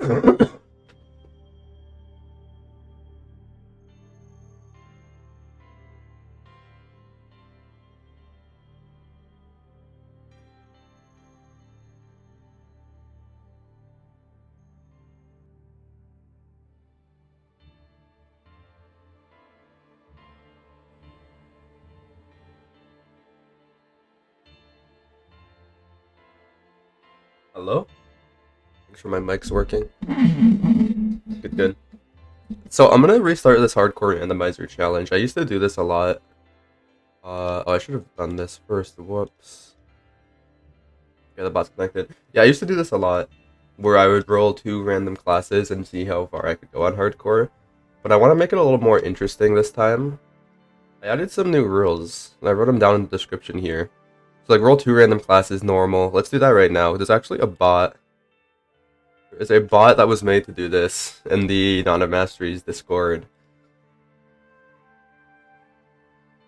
Hello? Make sure my mic's working. Good, good. So I'm gonna restart this Hardcore Randomizer challenge. I used to do this a lot. Oh, I should have done this first. Whoops. Yeah, the bot's connected. Yeah, I used to do this a lot, where I would roll 2 random classes and see how far I could go on Hardcore. But I want to make it a little more interesting this time. I added some new rules, and I wrote them down in the description here. So like, roll 2 random classes, normal. Let's do that right now. There's actually a bot. There's a bot that was made to do this in the Masteries Discord.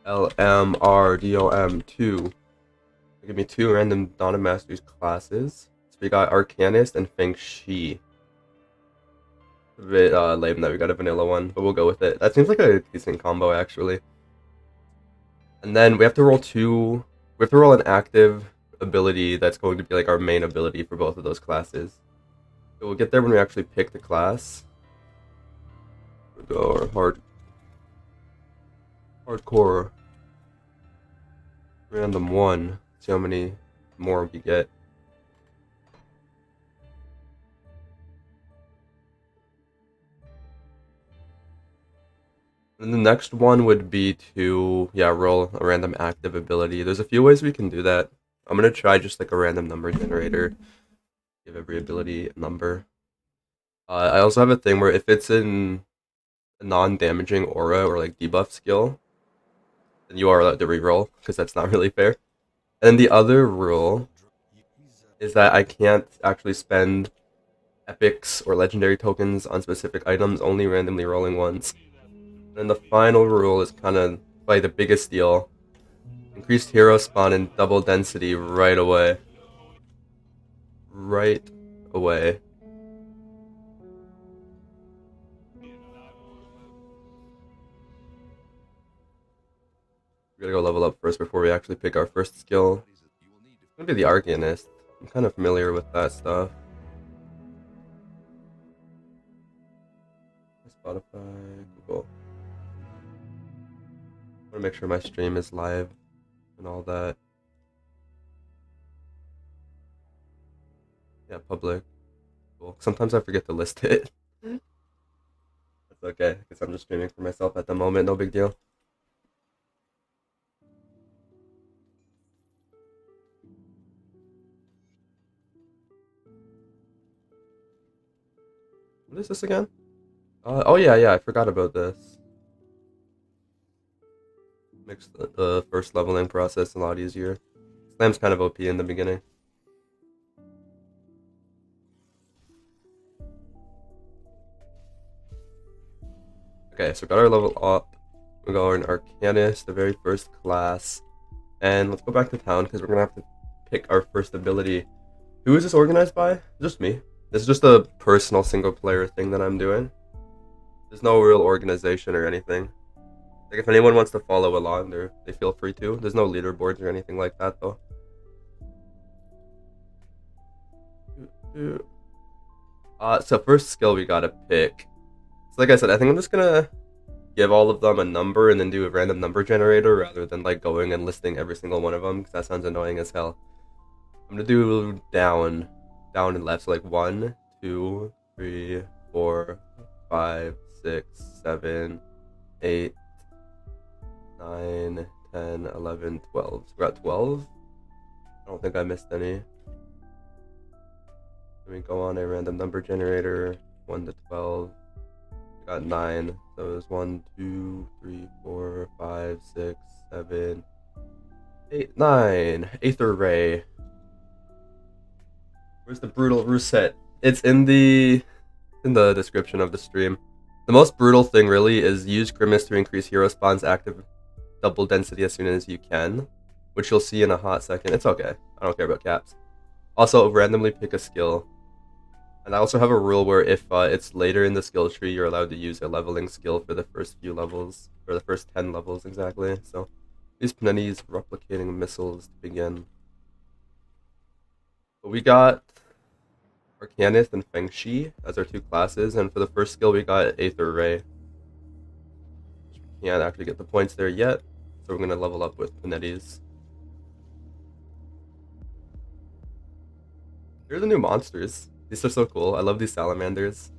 LMRDOM2. Give me 2 random Masteries classes. So we got Arcanist and Feng Shi. A bit lame that we got a vanilla one, but we'll go with it. That seems like a decent combo, actually. And then we have to roll 2. We have to roll an active ability that's going to be like our main ability for both of those classes. So we'll get there when we actually pick the class. We'll go our hardcore random 1. See how many more we get. And the next one would be to, roll a random active ability. There's a few ways we can do that. I'm going to try just like a random number generator. Give every ability a number. I also have a thing where if it's in a non-damaging aura or like debuff skill, then you are allowed to reroll, because that's not really fair. And the other rule is that I can't actually spend epics or legendary tokens on specific items, only randomly rolling once. And the final rule is kind of like the biggest deal. Increased hero spawn and double density right away. Right away. We gotta go level up first before we actually pick our first skill. It's gonna be the Arcanist. I'm kind of familiar with that stuff. Spotify, Google. I want to make sure my stream is live and all that. Yeah, public. Cool. Sometimes I forget to list it. That's okay, because I'm just streaming for myself at the moment, no big deal. What is this again? Oh yeah, I forgot about this. Makes the first leveling process a lot easier. Slam's kind of OP in the beginning. Okay, so got our level up. We got an Arcanist, the very first class. And let's go back to town, because we're going to have to pick our first ability. Who is this organized by? Just me. This is just a personal single player thing that I'm doing. There's no real organization or anything. Like, if anyone wants to follow along, they feel free to. There's no leaderboards or anything like that, though. So first skill we gotta pick. So like I said, I think I'm just gonna give all of them a number and then do a random number generator rather than like going and listing every single one of them, because that sounds annoying as hell. I'm gonna do down and left, so like 1, 2, 3, 4, 5, 6, 7, 8, 9, 10, 11, 12. So we're at 12. I don't think I missed any. Let me go on a random number generator, 1 to 12. We got 9. So it was 1, 2, 3, 4, 5, 6, 7, 8, 9. Aether Ray. Where's the brutal RULESET? It's in the description of the stream. The most brutal thing really is use Grimmest to increase hero spawns active double density as soon as you can, which you'll see in a hot second. It's okay. I don't care about caps. Also, randomly pick a skill. And I also have a rule where if it's later in the skill tree, you're allowed to use a leveling skill for the first few levels, or the first 10 levels exactly. So these Penetti's replicating missiles to begin. But we got Arcanist and Feng Shi as our two classes, and for the first skill we got Aether Ray. Can't actually get the points there yet, so we're going to level up with Penetti's. Here are the new monsters. These are so cool. I love these salamanders.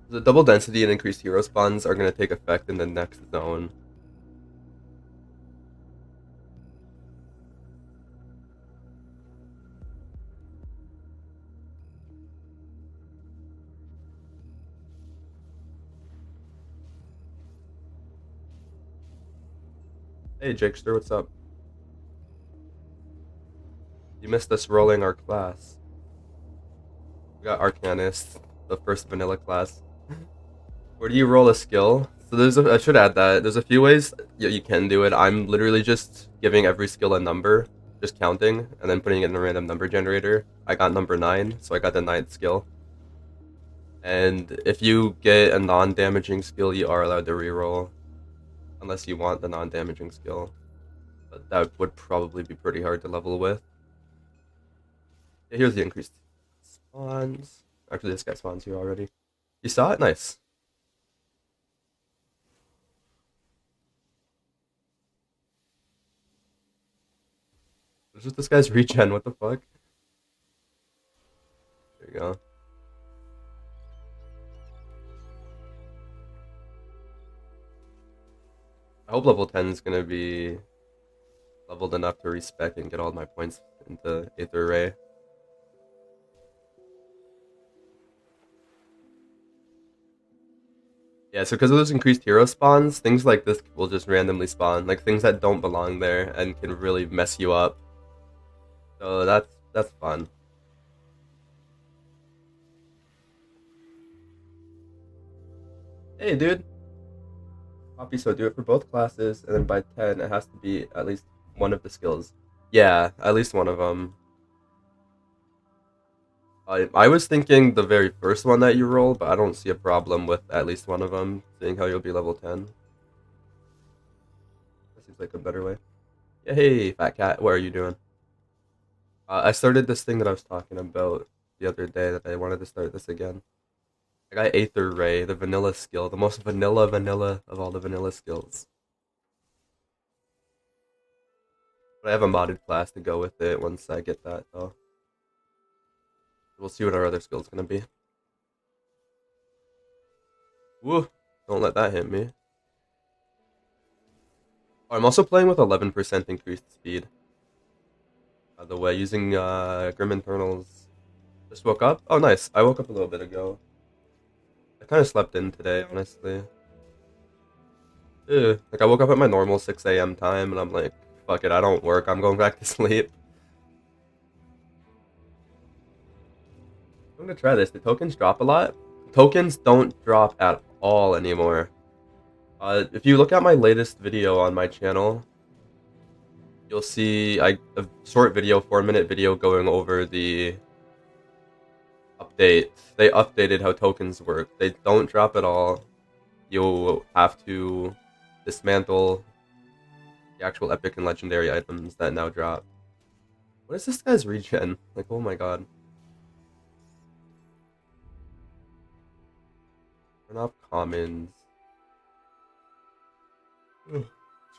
The double density and increased hero spawns are going to take effect in the next zone. Hey Jakester, what's up? You missed us rolling our class. We got Arcanist, the first vanilla class. Where do you roll a skill? So I should add that there's a few ways you can do it. I'm literally just giving every skill a number, just counting, and then putting it in a random number generator. I got number 9, so I got the 9th skill. And if you get a non-damaging skill, you are allowed to reroll, unless you want the non-damaging skill. But that would probably be pretty hard to level with. Yeah, here's the increased spawns. Actually, this guy spawns here already. You saw it? Nice. It's just this guy's regen, what the fuck? There you go. I hope level 10 is gonna be leveled enough to respec and get all my points into Aether Ray. Yeah, so because of those increased hero spawns, things like this will just randomly spawn, like things that don't belong there and can really mess you up. So that's fun. Hey, dude. Copy, so do it for both classes, and then by 10, it has to be at least one of the skills. Yeah, at least one of them. I was thinking the very first one that you roll, but I don't see a problem with at least one of them, seeing how you'll be level 10. That seems like a better way. Yeah, hey, Fat Cat, what are you doing? I started this thing that I was talking about the other day that I wanted to start this again. I got Aether Ray, the vanilla skill, the most vanilla of all the vanilla skills. But I have a modded class to go with it once I get that, though. We'll see what our other skill's gonna be. Woo! Don't let that hit me. Oh, I'm also playing with 11% increased speed. By the way, using Grim Internals. Just woke up? Oh, nice. I woke up a little bit ago. I kind of slept in today, honestly. Ew. Like, I woke up at my normal 6 a.m. time, and I'm like, fuck it, I don't work. I'm going back to sleep. I'm gonna try this. The tokens drop a lot. Tokens don't drop at all anymore. If you look at my latest video on my channel, you'll see a short video, 4-minute video going over the update. They updated how tokens work. They don't drop at all. You'll have to dismantle the actual epic and legendary items that now drop. What is this guy's regen? Like, oh my god. Turn off commons.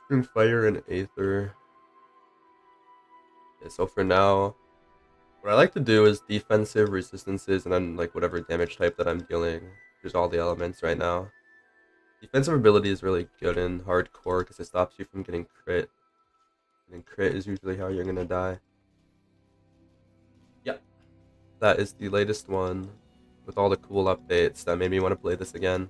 Spring Fire and Aether. Okay, so for now, what I like to do is defensive resistances and then like whatever damage type that I'm dealing. There's all the elements right now. Defensive ability is really good in hardcore because it stops you from getting crit. And crit is usually how you're gonna die. Yep. That is the latest one with all the cool updates that made me want to play this again.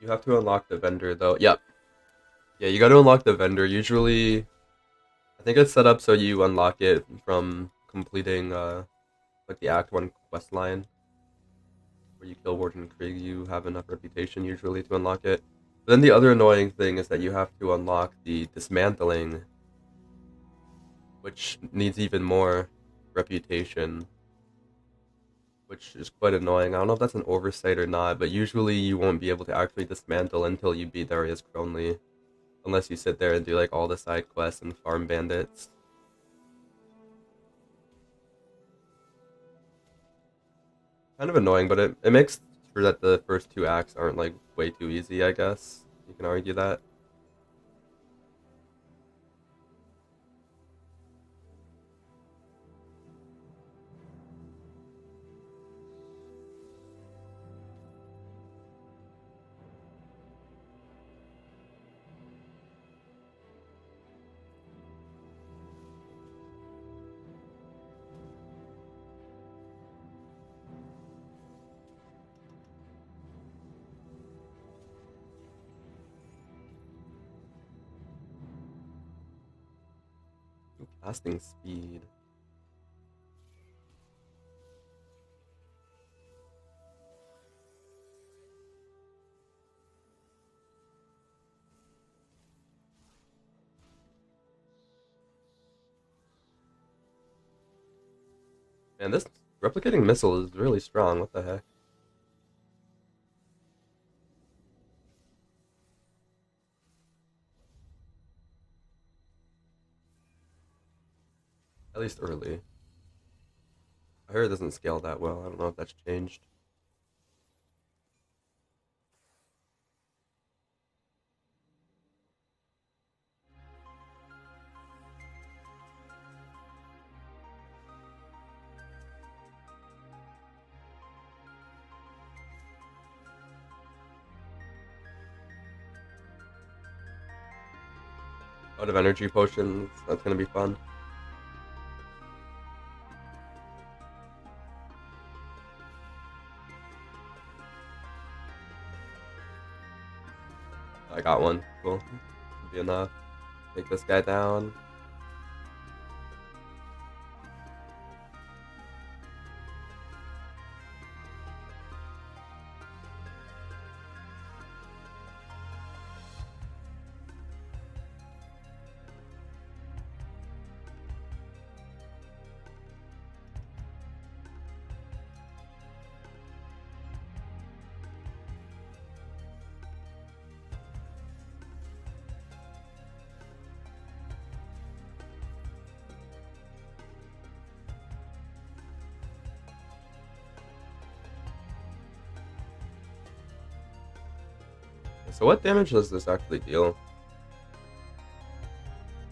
You have to unlock the vendor though. Yep. Yeah, you got to unlock the vendor. Usually, I think it's set up so you unlock it from completing like the Act 1 quest line. Where you kill Warden Krieg, you have enough reputation usually to unlock it. But then the other annoying thing is that you have to unlock the dismantling, which needs even more reputation, which is quite annoying. I don't know if that's an oversight or not, but usually you won't be able to actually dismantle until you beat Darius Kronley, unless you sit there and do like all the side quests and farm bandits. Kind of annoying, but it makes sure that the first two acts aren't like way too easy, I guess. You can argue that. Ooh, casting speed. Man, this replicating missile is really strong. What the heck? At least early. I heard it doesn't scale that well. I don't know if that's changed. Out of energy potions. That's gonna be fun. I got one. Cool. Should be enough. Take this guy down. So what damage does this actually deal?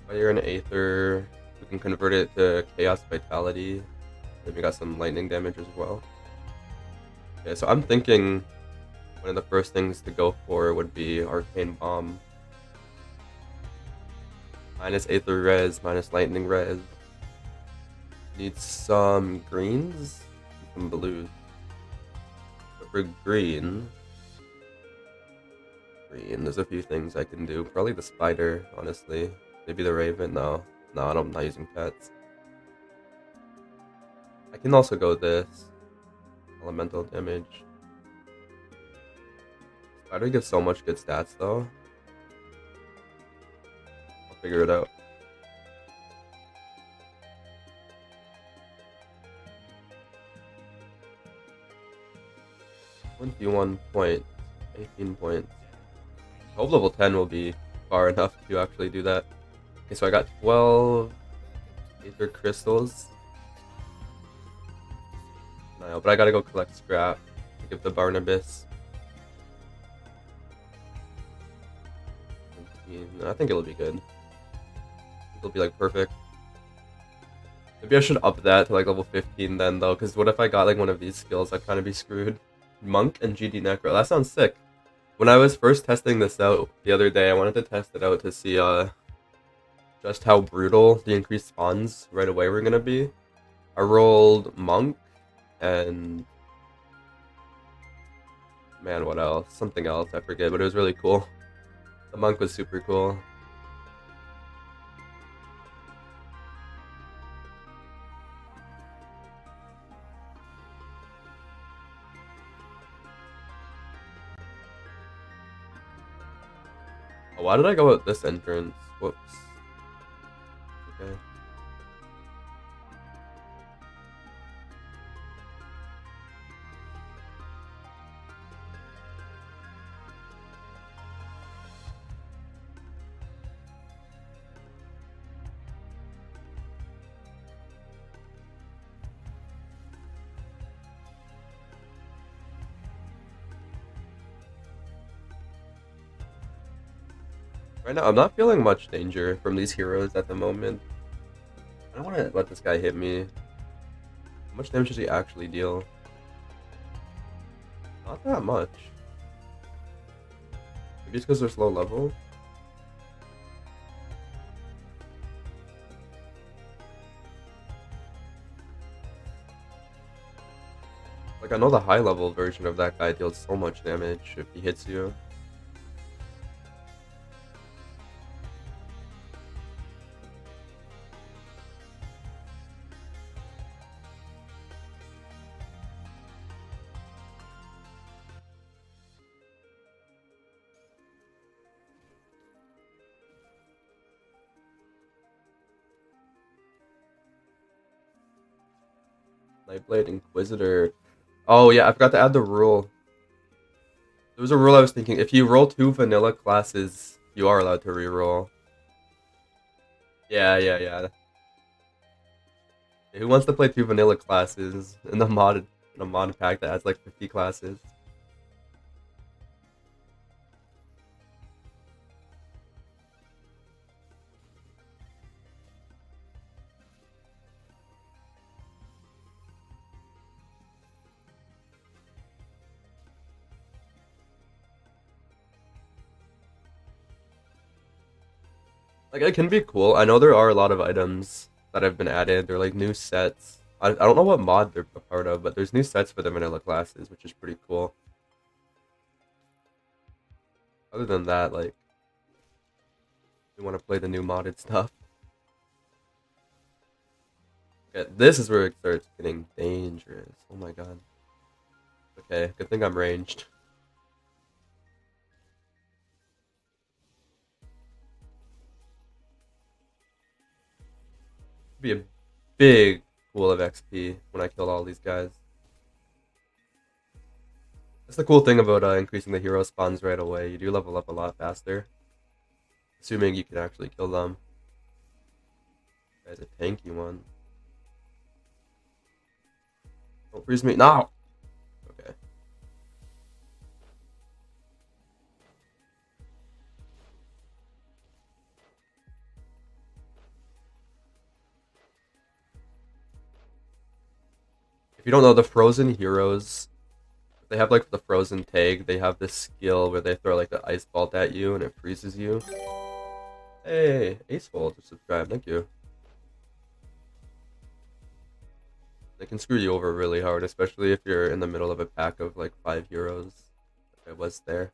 Fire and Aether. We can convert it to Chaos Vitality. Then we got some lightning damage as well. Okay, so I'm thinking one of the first things to go for would be Arcane Bomb. Minus Aether res, minus lightning res. Need some greens, some blues. But for green, there's a few things I can do. Probably the spider, honestly. Maybe the raven. No, I'm not using pets. I can also go this. Elemental damage. Spider gives so much good stats though. I'll figure it out. $21 points. 18 points. I hope level 10 will be far enough to actually do that. Okay, so I got 12 Aether Crystals. No, but I gotta go collect scrap to give the Barnabas. 19. I think it'll be good. It'll be like perfect. Maybe I should up that to like level 15 then though, because what if I got like one of these skills? I'd kind of be screwed. Monk and GD Necro. That sounds sick. When I was first testing this out the other day, I wanted to test it out to see just how brutal the increased spawns right away were gonna be. I rolled Monk and Man, what else? Something else, I forget, but it was really cool. The monk was super cool. Oh, why did I go with this entrance? Whoops. Okay. Right now, I'm not feeling much danger from these heroes at the moment. I don't want to let this guy hit me. How much damage does he actually deal? Not that much. Maybe it's because they're slow level. Like, I know the high level version of that guy deals so much damage if he hits you. Nightblade Inquisitor. Oh yeah, I forgot to add the rule. There was a rule I was thinking. If you roll 2 vanilla classes, you are allowed to reroll. Yeah. Who wants to play 2 vanilla classes in a mod pack that has like 50 classes? Like, it can be cool. I know there are a lot of items that have been added. They're like new sets. I don't know what mod they're a part of, but there's new sets for the vanilla classes, which is pretty cool. Other than that, like, we want to play the new modded stuff. Okay, this is where it starts getting dangerous. Oh my god. Okay, good thing I'm ranged. Be a big pool of XP when I kill all these guys. That's the cool thing about increasing the hero spawns right away. You do level up a lot faster. Assuming you can actually kill them. That's a tanky one. Don't freeze me. No! Okay. If you don't know, the frozen heroes, they have like the frozen tag. They have this skill where they throw like the ice bolt at you and it freezes you. Hey, Aceful just subscribed. Thank you. They can screw you over really hard, especially if you're in the middle of a pack of like 5 heroes. Like I was there.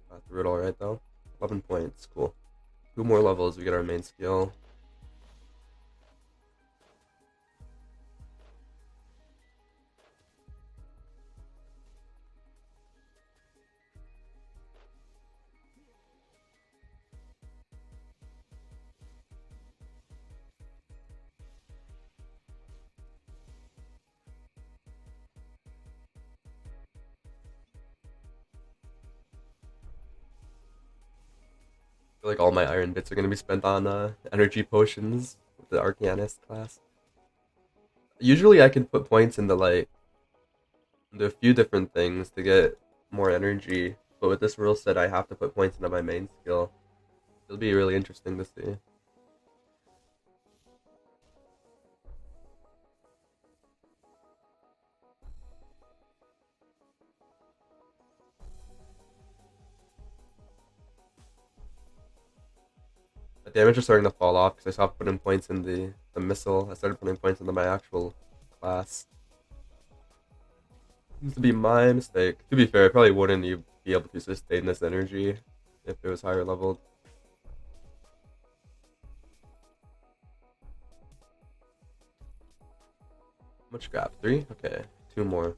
Got through it alright though. 11 points, cool. 2 more levels, we get our main skill. I feel like all my iron bits are gonna be spent on energy potions with the Arcanist class. Usually I can put points into like into a few different things to get more energy, but with this rule set I have to put points into my main skill. It'll be really interesting to see. The damage is starting to fall off because I stopped putting points in the missile. I started putting points into my actual class. Seems to be my mistake. To be fair, I probably wouldn't be able to sustain this energy if it was higher leveled. How much scrap? 3? Okay, 2 more.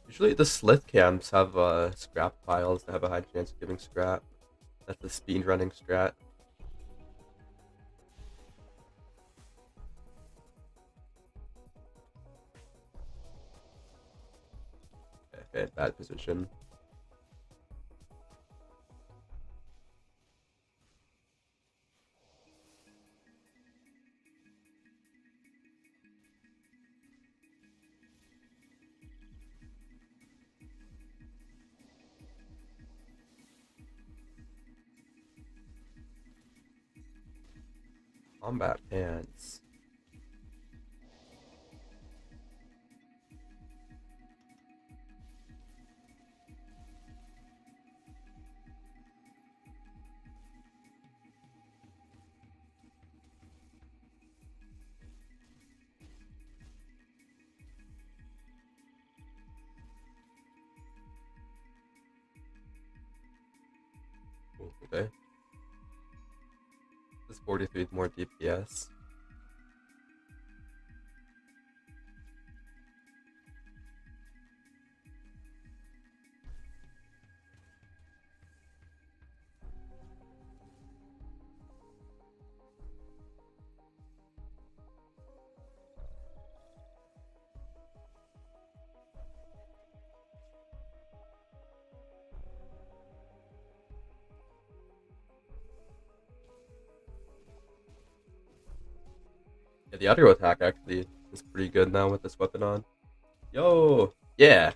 Usually the slith camps have scrap piles that have a high chance of giving scrap. That's the speed running strat. Okay, bad position. Combat pants. Ooh, okay. This 43 more DPS. Yeah, the auto attack actually is pretty good now with this weapon on. Yo! Yeah!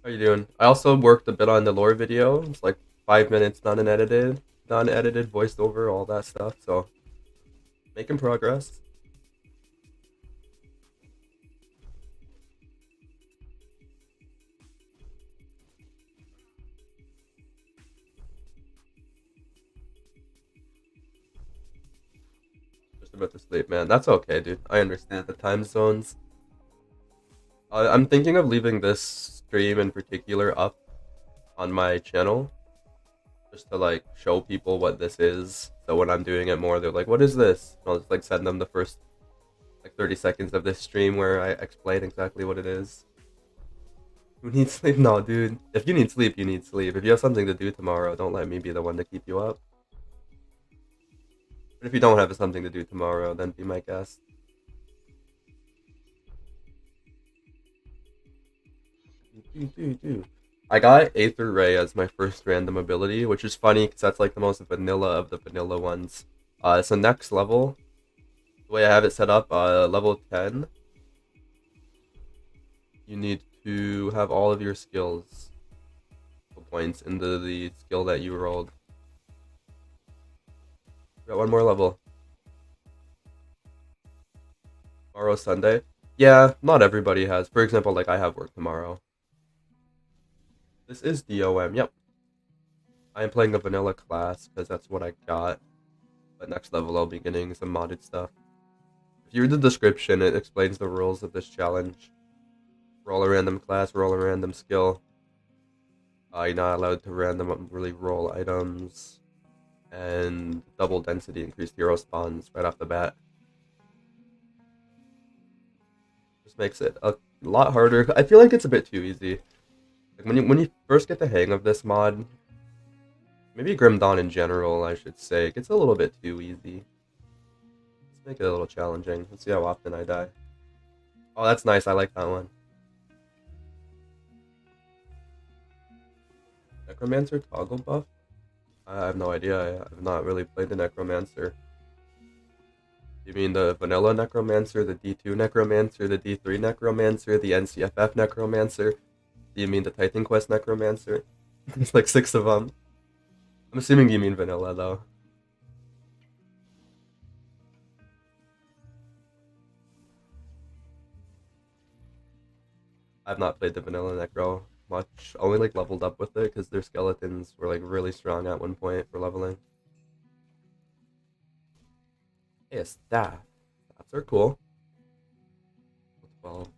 How you doing? I also worked a bit on the lore video. It's like 5 minutes non-edited, voiced over, all that stuff. So, making progress. Just about to sleep, man. That's okay, dude. I understand the time zones. I'm thinking of leaving this stream in particular up on my channel, just to like show people what this is. So when I'm doing it more, they're like, "What is this?" And I'll just like send them the first like 30 seconds of this stream where I explain exactly what it is. Who needs sleep? No, dude. If you need sleep, you need sleep. If you have something to do tomorrow, don't let me be the one to keep you up. But if you don't have something to do tomorrow, then be my guest. I got Aether Ray as my first random ability, which is funny because that's like the most vanilla of the vanilla ones. So next level, the way I have it set up, level 10, you need to have all of your skills points into the skill that you rolled. Got one more level. Tomorrow Sunday. Yeah, not everybody has. For example, like I have work tomorrow. This is DOM, yep. I am playing the vanilla class because that's what I got. But next level I'll be getting some modded stuff. If you read the description, it explains the rules of this challenge. Roll a random class, roll a random skill. You're not allowed to randomly roll items. And double density increased hero spawns right off the bat. Just makes it a lot harder. I feel like it's a bit too easy. Like when you first get the hang of this mod, maybe Grim Dawn in general, I should say, it gets a little bit too easy. Let's make it a little challenging. Let's see how often I die. Oh, that's nice. I like that one. Necromancer toggle buff? I have no idea. I've not really played the Necromancer. You mean the vanilla Necromancer, the D2 Necromancer, the D3 Necromancer, the NCFF Necromancer? Do you mean the Titan Quest Necromancer? There's like 6 of them. I'm assuming you mean vanilla though. I've not played the vanilla Necro much. Only like leveled up with it because their skeletons were like really strong at one point for leveling. Hey, a staff. Staffs are cool. 12.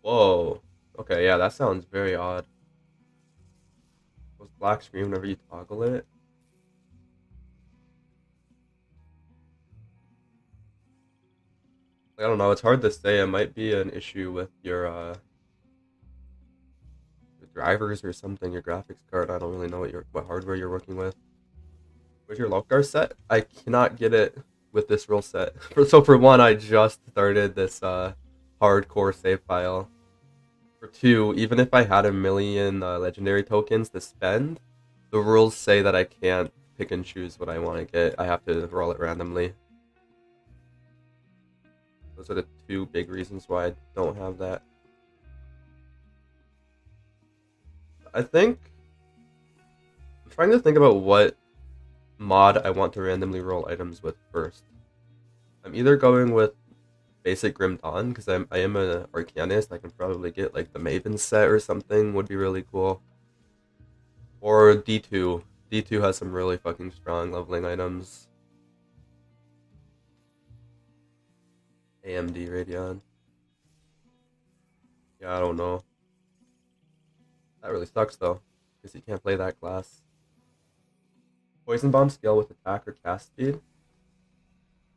Whoa. Okay, yeah, that sounds very odd. Goes black screen whenever you toggle it. I don't know, it's hard to say. It might be an issue with your drivers or something, your graphics card. I don't really know what hardware you're working with. Where's your Lofgar set? I cannot get it with this rule set. So for one, I just started this hardcore save file. For two, even if I had a million legendary tokens to spend, the rules say that I can't pick and choose what I want to get. I have to roll it randomly. Those are the two big reasons why I don't have that. I think I'm trying to think about what mod I want to randomly roll items with first. I'm either going with basic Grim Dawn because I am an Arcanist. I can probably get like the Maven set or something would be really cool. Or D2. D2 has some really fucking strong leveling items. AMD Radeon. Yeah, I don't know. That really sucks though, because you can't play that class. Poison Bomb scale with attack or cast speed.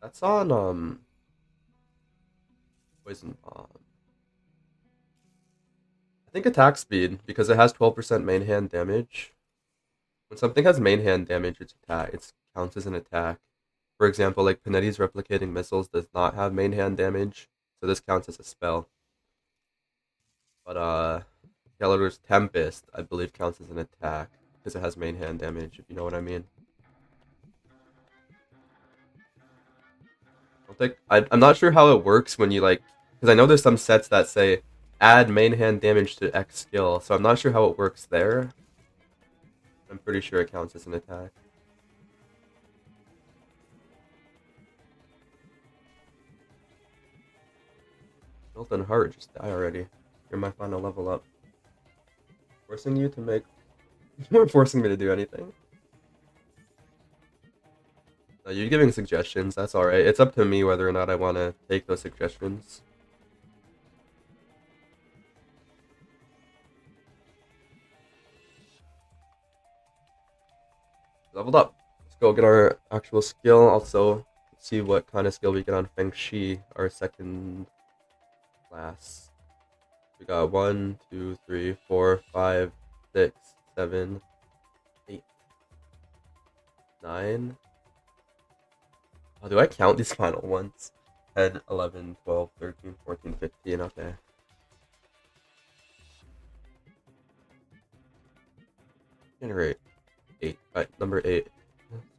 That's on Poison Bomb. I think attack speed because it has 12% main hand damage. When something has main hand damage, it counts as an attack. For example, like Panetti's replicating missiles does not have main hand damage, so this counts as a spell. But Gallagher's Tempest, I believe, counts as an attack because it has main hand damage. If you know what I mean. I'm not sure how it works when you like, because I know there's some sets that say add main hand damage to X skill, so I'm not sure how it works there. I'm pretty sure it counts as an attack. Milton Heart, just die already. You're my final level up. Forcing you to make... You weren't forcing me to do anything. No, you're giving suggestions, that's alright. It's up to me whether or not I want to take those suggestions. Leveled up. Let's go get our actual skill. Also, see what kind of skill we get on Feng Shi, our second class. We got 1, 2, 3, 4, 5, 6, 7, 8, 9. Oh, do I count these final ones? 10, 11, 12, 13, 14, 15. Okay. Generate 8. Right, number 8.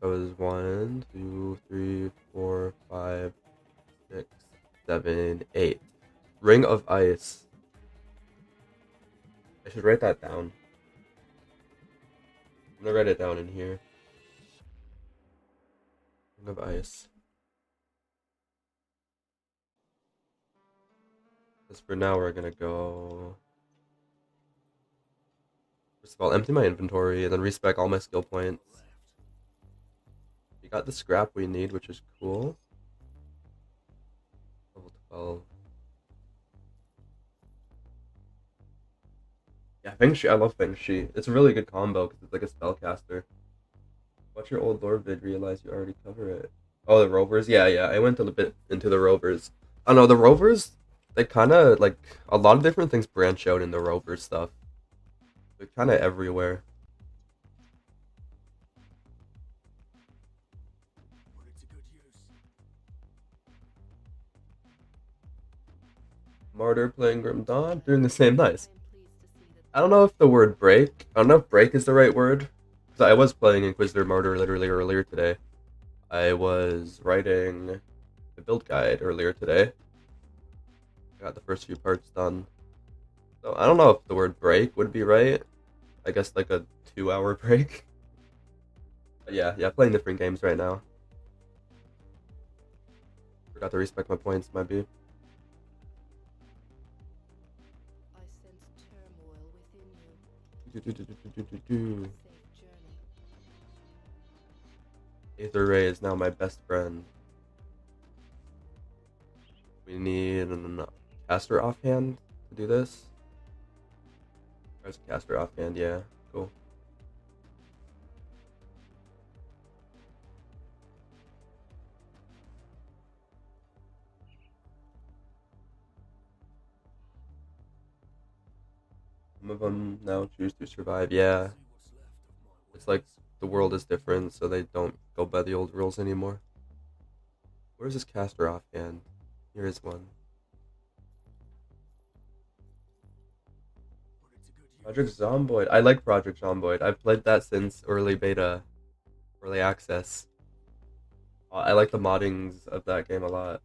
So it is 1, 2, 3, 4, 5, 6, 7, 8. Ring of Ice. I should write that down. I'm gonna write it down in here. Ring of Ice. Because for now we're gonna go... First of all, empty my inventory and then respec all my skill points. We got the scrap we need, which is cool. Level 12. Yeah, Feng Shi. I love Feng Shi. It's a really good combo because it's like a spellcaster. Watch your old lore vid, realize you already cover it. Oh, the rovers? Yeah, yeah. I went a little bit into the rovers. I don't know, the rovers, they kind of, like, a lot of different things branch out in the rover stuff. They're kind of everywhere. Martyr playing Grim Dawn, doing the same. Nice. I don't know if the word break, I don't know if break is the right word. Because I was playing Inquisitor Martyr literally earlier today. I was writing a build guide earlier today. I got the first few parts done. So I don't know if the word break would be right. I guess like a 2-hour break. But yeah, playing different games right now. Forgot to respect my points, might be. Aether Ray is now my best friend. We need a caster offhand to do this. There's a caster offhand, yeah. Cool. Some of them now choose to survive. Yeah, it's like the world is different, so they don't go by the old rules anymore. Where's this caster offhand? Here is one. Project Zomboid. I like Project Zomboid. I've played that since early beta, early access. I like the moddings of that game a lot.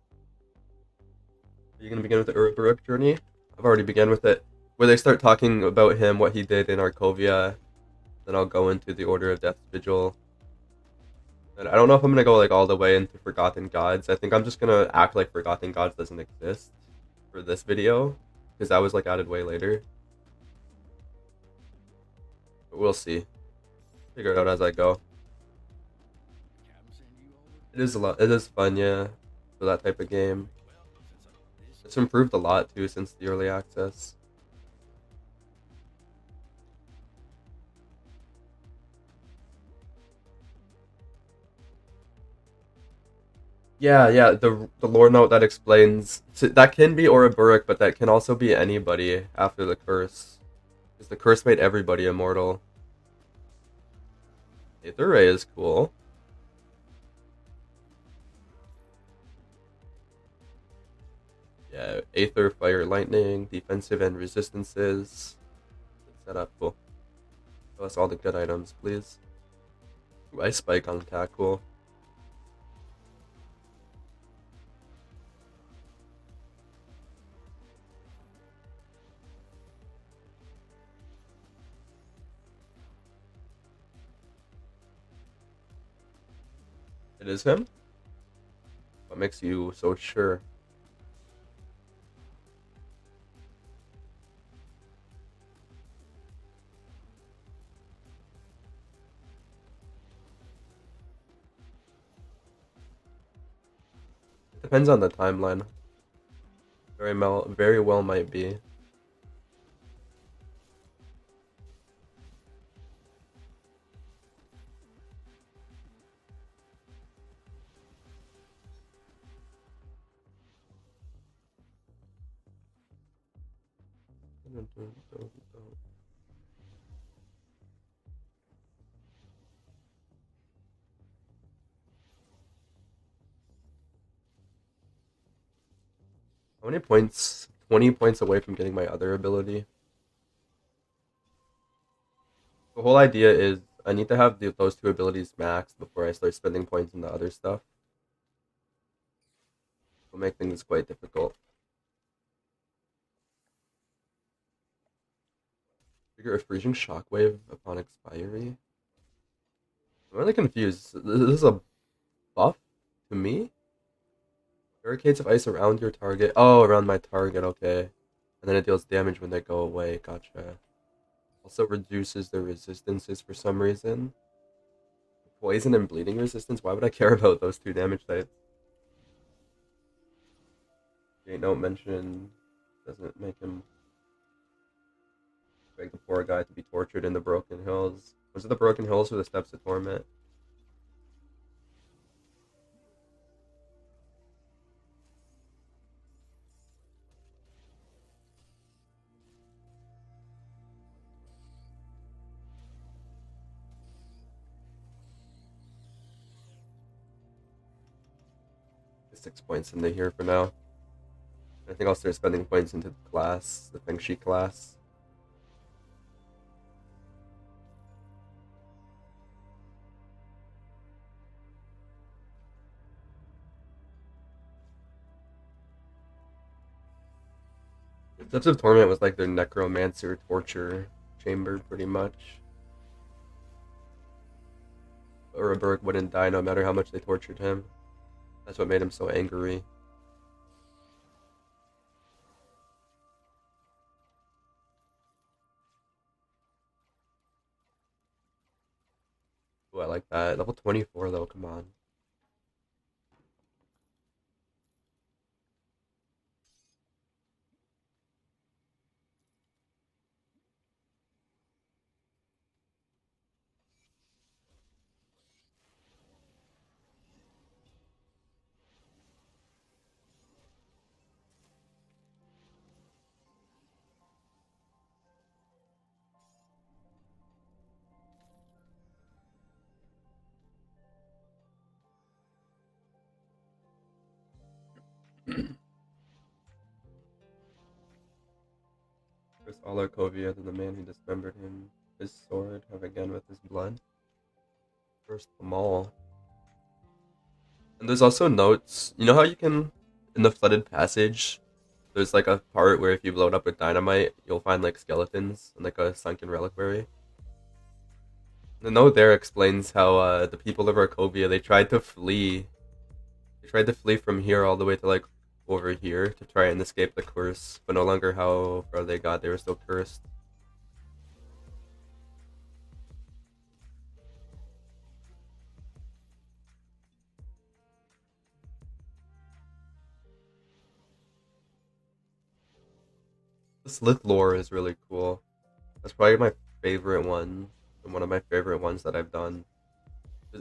Are you gonna begin with the Uruk journey? I've already begun with it. Where they start talking about him, what he did in Arkovia. Then I'll go into the Order of Death's Vigil. And I don't know if I'm gonna go like all the way into Forgotten Gods. I think I'm just gonna act like Forgotten Gods doesn't exist for this video, because that was like added way later. But we'll see. Figure it out as I go. It is a lot. It is fun, yeah, for that type of game. It's improved a lot too since the early access. Yeah. The lore note that explains that can be Ouroboros, but that can also be anybody after the curse, because the curse made everybody immortal. Aether Ray is cool. Yeah, Aether, Fire, Lightning, defensive and resistances. Good setup, cool. Show us all the good items, please. Ooh, Ice Spike on attack, cool. It is him? What makes you so sure? It depends on the timeline. Very well might be. How many points? 20 points away from getting my other ability. The whole idea is I need to have those two abilities maxed before I start spending points in the other stuff. It'll make things quite difficult. Trigger a freezing shockwave upon expiry. I'm really confused. This is a buff to me? Barricades of ice around your target. Oh, around my target, okay. And then it deals damage when they go away. Gotcha. Also reduces their resistances for some reason. Poison and bleeding resistance? Why would I care about those two damage types? Ain't no mention. Doesn't make him beg the poor guy to be tortured in the Broken Hills. Was it the Broken Hills or the Steps of Torment? Get 6 points into here for now. I think I'll start spending points into the class, the Feng Shi class. Steps of Torment was like their necromancer torture chamber, pretty much. Ouroboros wouldn't die no matter how much they tortured him. That's what made him so angry. Ooh, I like that. Level 24 though, come on. First all Arcovia, then the man who dismembered him, his sword, have again with his blood. First them all. And there's also notes. You know how you can, in the flooded passage, there's like a part where if you blow it up with dynamite, you'll find like skeletons and like a sunken reliquary. The note there explains how the people of Arcovia, they tried to flee. They tried to flee from here all the way to like over here to try and escape the curse, but no longer how far they got, they were still cursed. The Slith lore is really cool. That's probably my favorite one, and one of my favorite ones that I've done.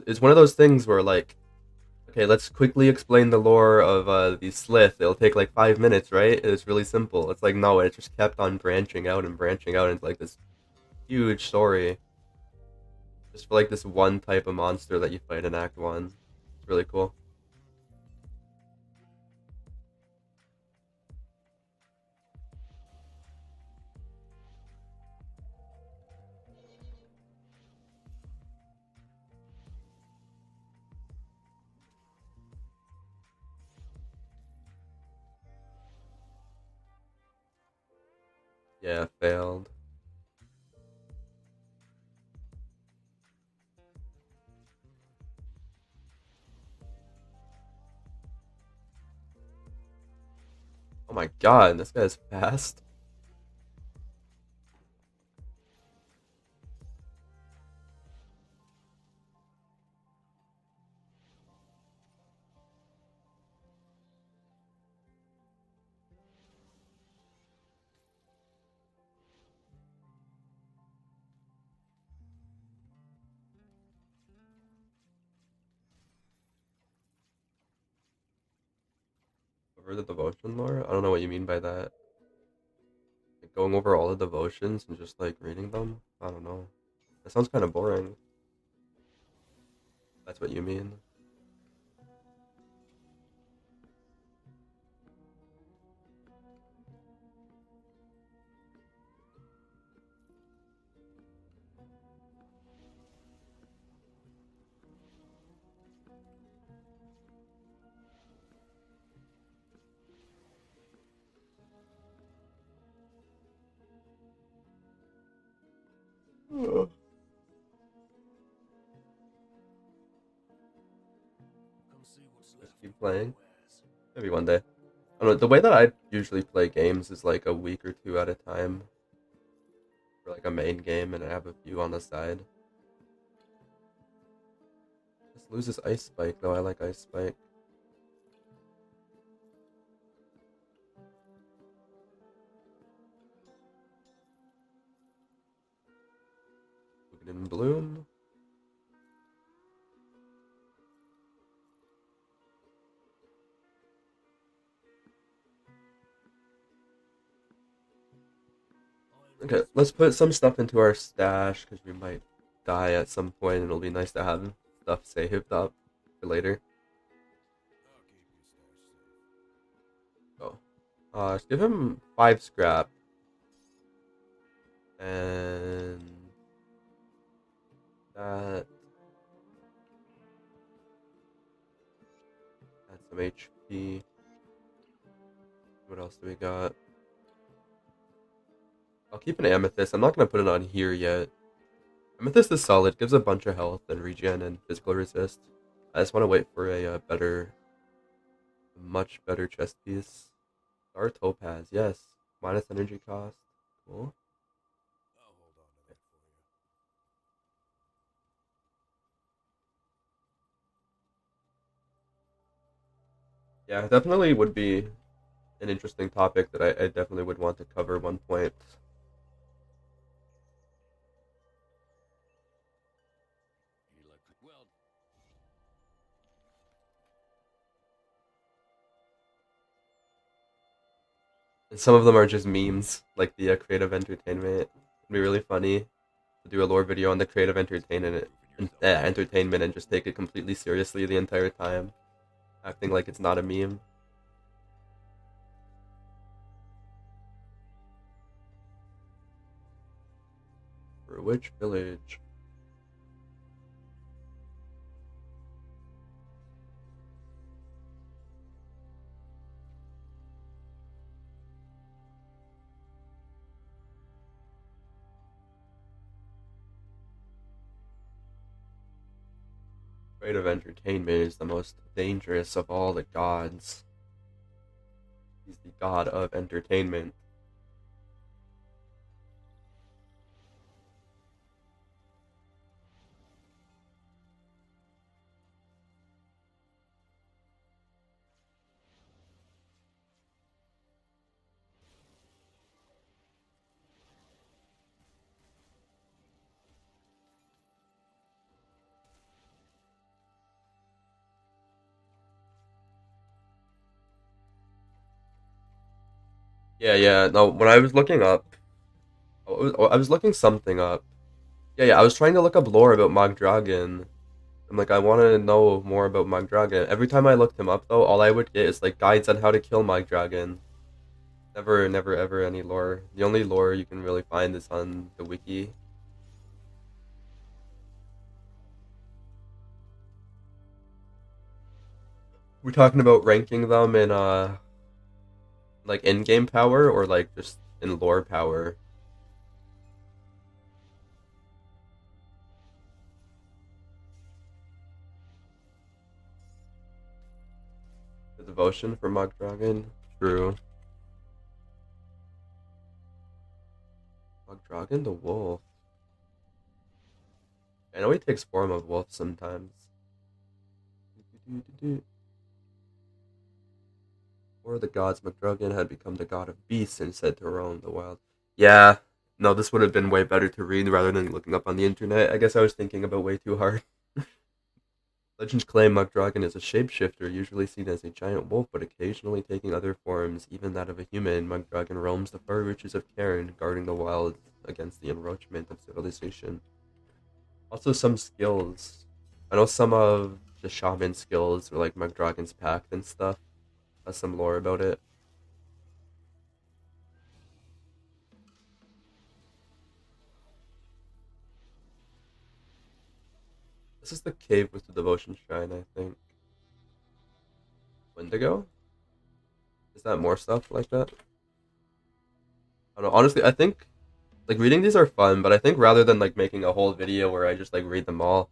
It's one of those things where like, okay, let's quickly explain the lore of the Slith. It'll take like 5 minutes, right? It's really simple. It's like no, it just kept on branching out and branching out into like this huge story, just for like this one type of monster that you fight in Act One. It's really cool. Yeah, failed. Oh my god, this guy's fast. Over the devotion lore? I don't know what you mean by that. Like going over all the devotions and just like reading them? I don't know. That sounds kind of boring. That's what you mean. Ugh. Just keep playing. Maybe one day. I don't know. The way that I usually play games is like a week or two at a time for like a main game, and I have a few on the side. Just loses Ice Spike though. I like Ice Spike. Look in Bloom. Okay, let's put some stuff into our stash because we might die at some point, and it'll be nice to have stuff saved up for later. Oh, let's give him 5 scrap and that. Add some HP. What else do we got? I'll keep an amethyst. I'm not gonna put it on here yet. Amethyst is solid. Gives a bunch of health and regen and physical resist. I just want to wait for a much better chest piece. Star Topaz, yes. Minus energy cost. Cool. Yeah, definitely would be an interesting topic that I definitely would want to cover one point. And some of them are just memes, like the creative entertainment. It'd be really funny to do a lore video on the creative entertainment and just take it completely seriously the entire time, acting like it's not a meme. For which village? Creative entertainment is the most dangerous of all the gods. He's the god of entertainment. Yeah, yeah. No, when I was looking up, I was looking something up. Yeah, yeah. I was trying to look up lore about Magdragon. I'm like, I want to know more about Magdragon. Every time I looked him up, though, all I would get is like guides on how to kill Magdragon. Never, never, ever any lore. The only lore you can really find is on the wiki. We're talking about ranking them in like in-game power or like just in lore power. The devotion for Magdragon. True. Magdragon the wolf. I know he takes form of wolf sometimes. Or the gods, Magdragon had become the god of beasts and said to roam the wild. Yeah, no, this would have been way better to read rather than looking up on the internet. I guess I was thinking about way too hard. Legends claim Magdragon is a shapeshifter, usually seen as a giant wolf, but occasionally taking other forms, even that of a human. Magdragon roams the far reaches of Cairn, guarding the wilds against the encroachment of civilization. Also, some skills. I know some of the shaman skills, or like Magdragon's Pact and stuff, has some lore about it. This is the cave with the devotion shrine, I think. Wendigo? Is that more stuff like that? I don't know. Honestly, I think like reading these are fun, but I think rather than like making a whole video where I just like read them all,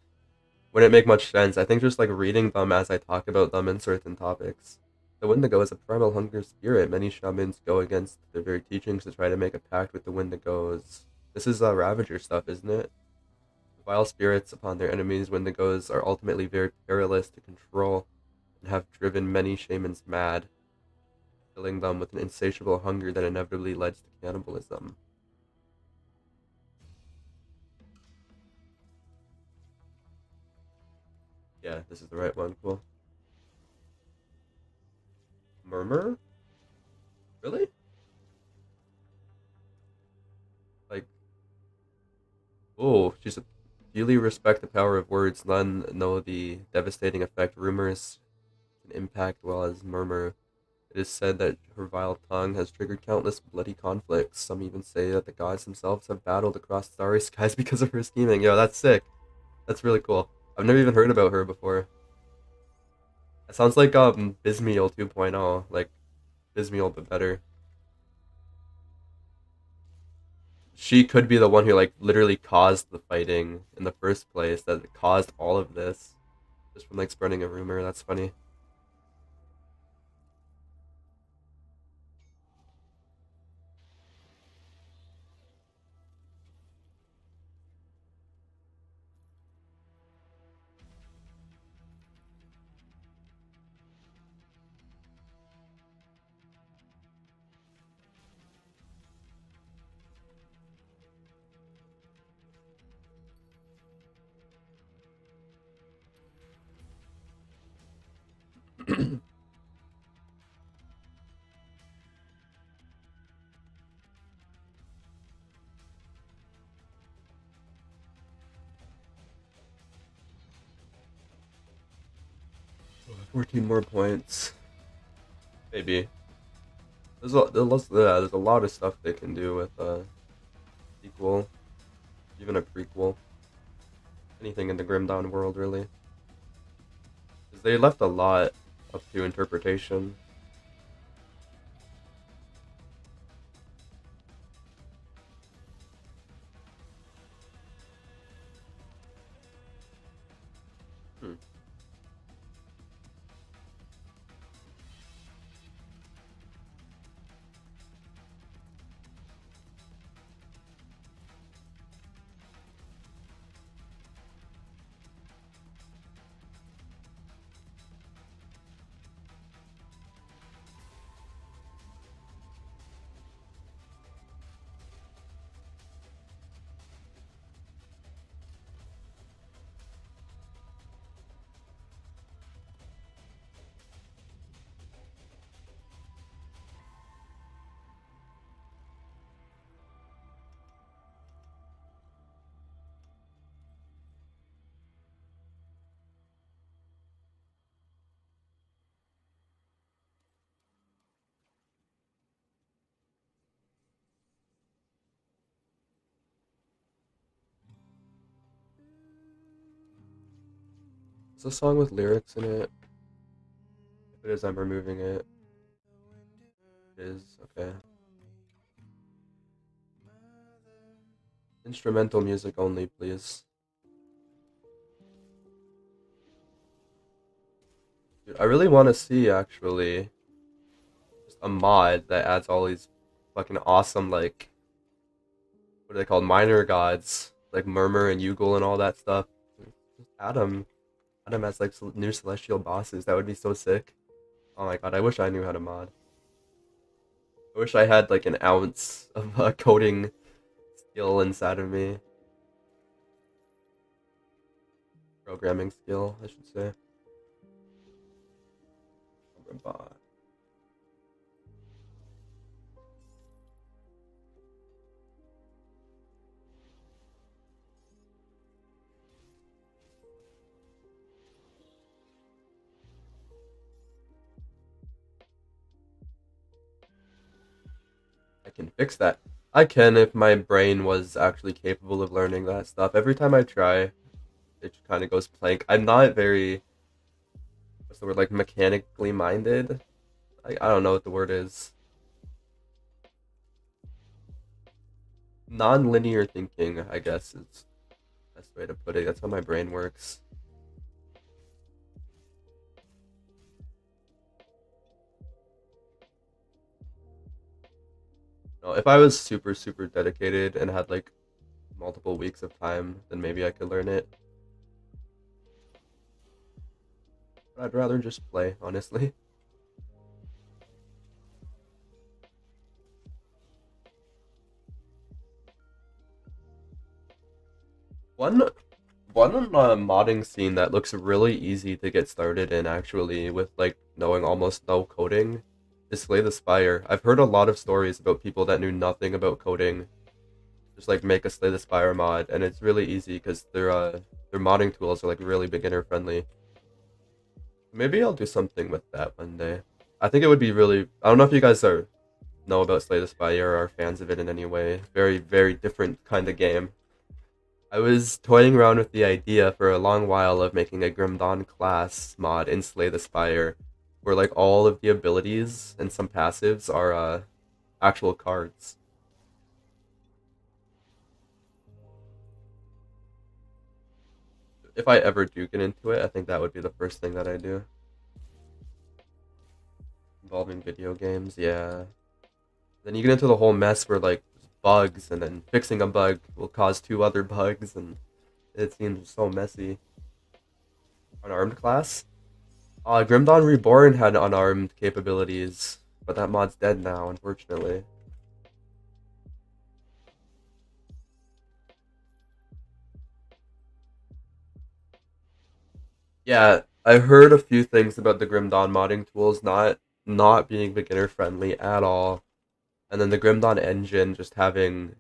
wouldn't make much sense. I think just like reading them as I talk about them in certain topics. The Wendigo is a primal hunger spirit. Many shamans go against their very teachings to try to make a pact with the Wendigos. This is Ravager stuff, isn't it? Vile spirits upon their enemies, Wendigos are ultimately very perilous to control and have driven many shamans mad, filling them with an insatiable hunger that inevitably leads to cannibalism. Yeah, this is the right one. Cool. Murmur? Really? Like, oh, she's a dearly respect the power of words. None know the devastating effect rumors can impact, well as murmur. It is said that her vile tongue has triggered countless bloody conflicts. Some even say that the gods themselves have battled across starry skies because of her scheming. Yo, that's sick. That's really cool. I've never even heard about her before. It sounds like Bismiel 2.0, like Bismiel but better. She could be the one who like literally caused the fighting in the first place, that caused all of this just from like spreading a rumor. That's funny. 14 more points. Maybe. There's a lot of stuff they can do with a sequel, even a prequel. Anything in the Grim Dawn world, really. Because they left a lot up to interpretation. Hmm. It's a song with lyrics in it. If it is, I'm removing it. It is, okay. Instrumental music only, please. Dude, I really want to see, actually, just a mod that adds all these fucking awesome, like, what are they called? Minor gods. Like Murmur and Yugal and all that stuff. Just add them. Add them as, like, new celestial bosses. That would be so sick. Oh my god, I wish I knew how to mod. I wish I had, like, an ounce of coding skill inside of me. Programming skill, I should say. Robot. I can fix that. I can if my brain was actually capable of learning that stuff. Every time I try, it kind of goes blank. I'm not very, what's the word, like mechanically minded. I don't know what the word is. Non-linear thinking, I guess, is the best way to put it. That's how my brain works. No, if I was super, super dedicated and had like multiple weeks of time, then maybe I could learn it. But I'd rather just play, honestly. One one modding scene that looks really easy to get started in, actually, with like knowing almost no coding, is Slay the Spire. I've heard a lot of stories about people that knew nothing about coding, just like make a Slay the Spire mod, and it's really easy because their modding tools are like really beginner friendly. Maybe I'll do something with that one day. I think it would be really. I don't know if you guys are know about Slay the Spire or are fans of it in any way. Very, very different kind of game. I was toying around with the idea for a long while of making a Grim Dawn class mod in Slay the Spire, where like all of the abilities and some passives are actual cards. If I ever do get into it, I think that would be the first thing that I do. Involving video games, yeah. Then you get into the whole mess where like bugs, and then fixing a bug will cause two other bugs, and it seems so messy. Unarmed class? Grim Dawn Reborn had unarmed capabilities, but that mod's dead now, unfortunately. Yeah, I heard a few things about the Grim Dawn modding tools not being beginner friendly at all, and then the Grim Dawn engine just having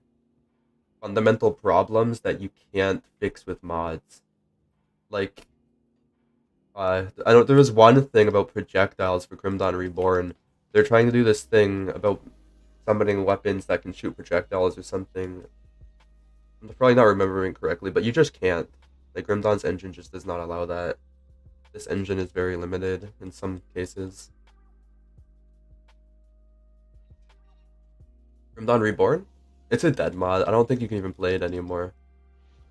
fundamental problems that you can't fix with mods. Like, I don't. There was one thing about projectiles for Grim Dawn Reborn. They're trying to do this thing about summoning weapons that can shoot projectiles or something. I'm probably not remembering correctly, but you just can't. Like Grim Dawn's engine just does not allow that. This engine is very limited in some cases. Grim Dawn Reborn? It's a dead mod. I don't think you can even play it anymore.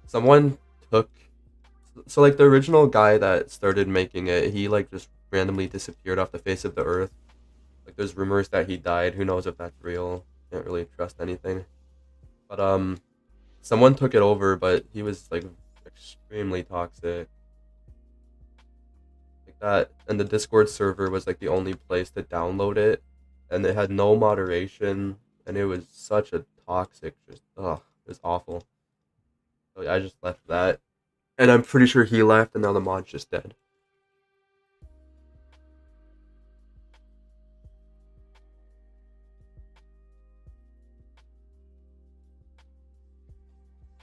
Someone took so like the original guy that started making it, he like just randomly disappeared off the face of the earth. Like there's rumors that he died. Who knows if that's real? Can't really trust anything. But someone took it over, but he was like extremely toxic. Like that, and the Discord server was like the only place to download it, and it had no moderation, and it was such a toxic, just it was awful. So I just left that, and I'm pretty sure he left, and now the mod's just dead.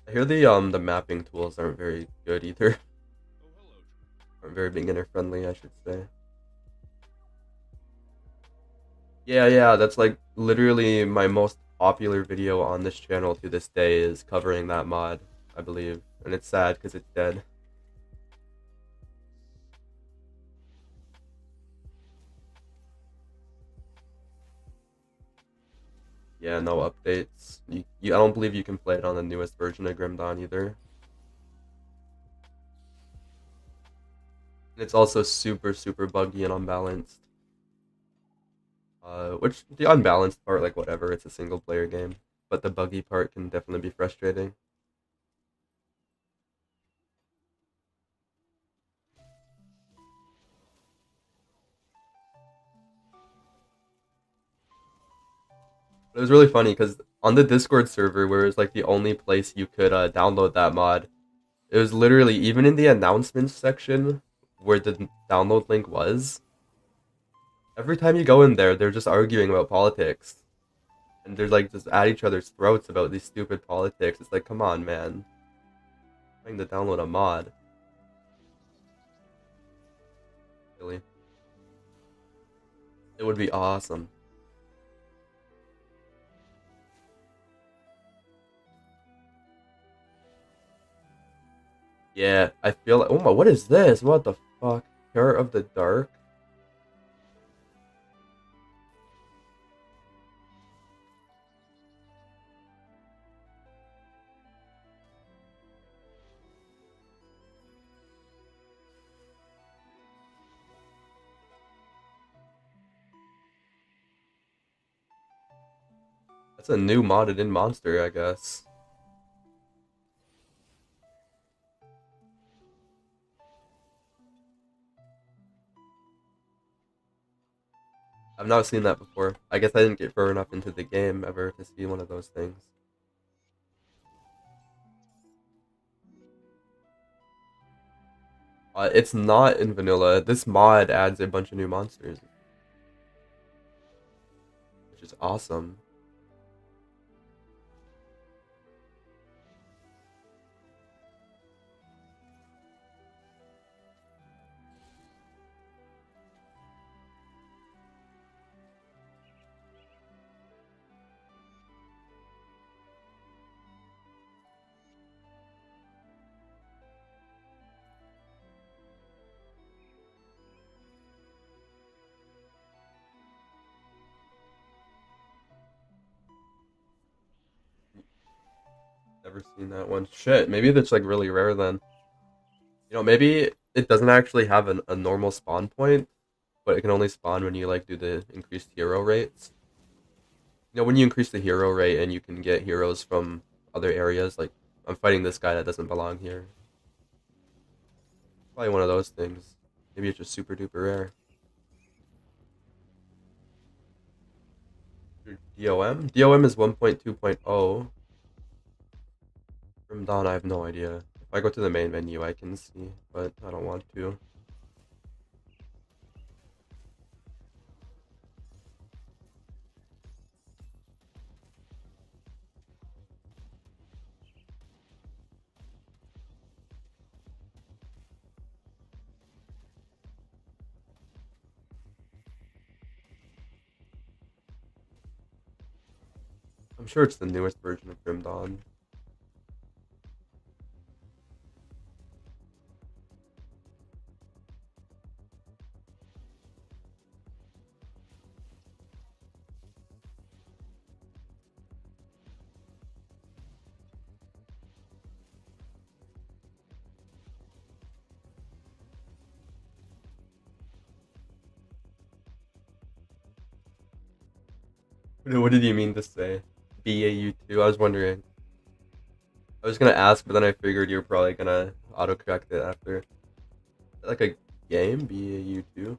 I hear the mapping tools aren't very good either. Aren't very beginner friendly, I should say. Yeah, that's like literally my most popular video on this channel to this day is covering that mod, I believe. And it's sad because it's dead. Yeah, no updates. I don't believe you can play it on the newest version of Grim Dawn either. It's also super buggy and unbalanced. Which the unbalanced part, like whatever, it's a single player game. But the buggy part can definitely be frustrating. It was really funny because on the Discord server, where it was like the only place you could download that mod, it was literally even in the announcements section where the download link was. Every time you go in there, they're just arguing about politics, and they're like just at each other's throats about these stupid politics. It's like, come on, man, I'm trying to download a mod, really. It would be awesome. Yeah, I feel like, oh my, what is this? What the fuck? Terror of the Dark? That's a new modded in monster, I guess. I've not seen that before. I guess I didn't get far enough into the game ever to see one of those things. It's not in vanilla. This mod adds a bunch of new monsters, which is awesome. Never seen that one. Shit, maybe that's like really rare then. Maybe it doesn't actually have a normal spawn point, but it can only spawn when you like do the increased hero rates. When you increase the hero rate and you can get heroes from other areas, like I'm fighting this guy that doesn't belong here. Probably one of those things. Maybe it's just super duper rare. DOM? DOM is 1.2.0. From Dawn, I have no idea. If I go to the main menu, I can see, but I don't want to. I'm sure it's the newest version of Grim Dawn. What did you mean to say? BAU2? I was wondering. I was gonna ask, but then I figured you were probably gonna autocorrect it after. Like a game? BAU2?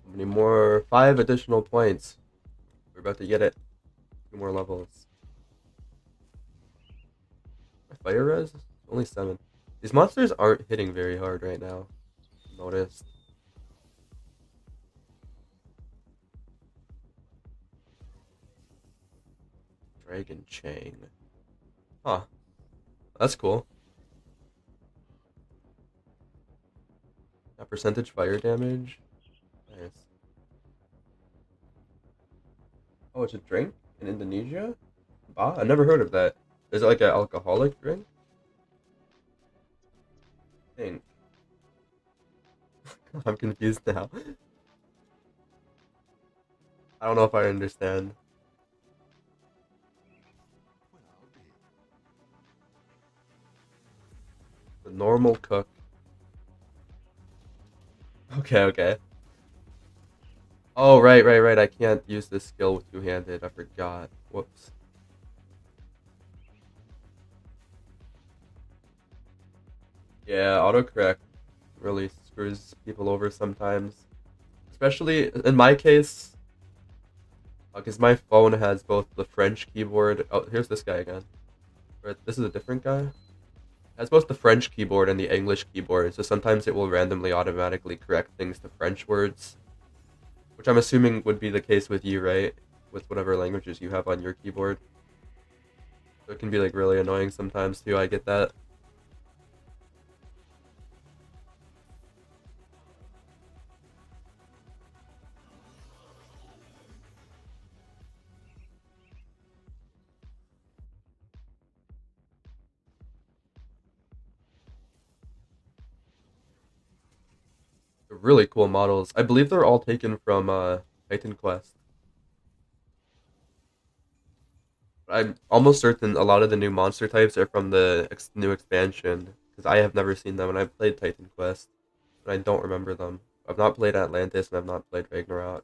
How many more? 5 additional points. We're about to get it. 2 more levels. My fire res? Only 7. These monsters aren't hitting very hard right now. Noticed. Dragon Chang. Huh. That's cool. That percentage fire damage. Nice. Oh, it's a drink in Indonesia? Bah, I never heard of that. Is it like an alcoholic drink? Thing. I'm confused now. I don't know if I understand. The normal cook. Okay, okay. Oh, right. I can't use this skill with two-handed. I forgot. Whoops. Yeah, autocorrect really screws people over sometimes. Especially in my case, because my phone has both the French keyboard. Oh, here's this guy again. Right, this is a different guy. It has both the French keyboard and the English keyboard, so sometimes it will randomly automatically correct things to French words. Which I'm assuming would be the case with you, right? With whatever languages you have on your keyboard. So it can be like really annoying sometimes too, I get that. They're really cool models. I believe they're all taken from Titan Quest. I'm almost certain a lot of the new monster types are from the new expansion because I have never seen them and I've played Titan Quest and I don't remember them. I've not played Atlantis and I've not played Ragnarok.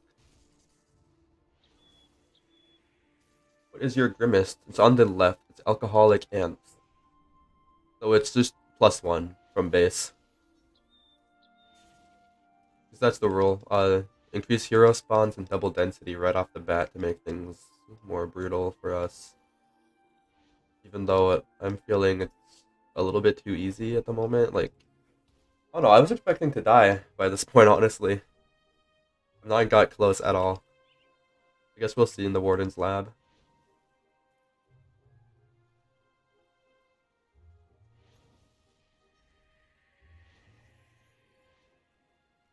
What is your Grimmest? It's on the left. It's alcoholic ants. So it's just +1 from base. Because that's the rule. Increase hero spawns and double density right off the bat to make things more brutal for us. Even though I'm feeling it's a little bit too easy at the moment. Like, I don't know, I was expecting to die by this point, honestly. I've not got close at all. I guess we'll see in the Warden's lab.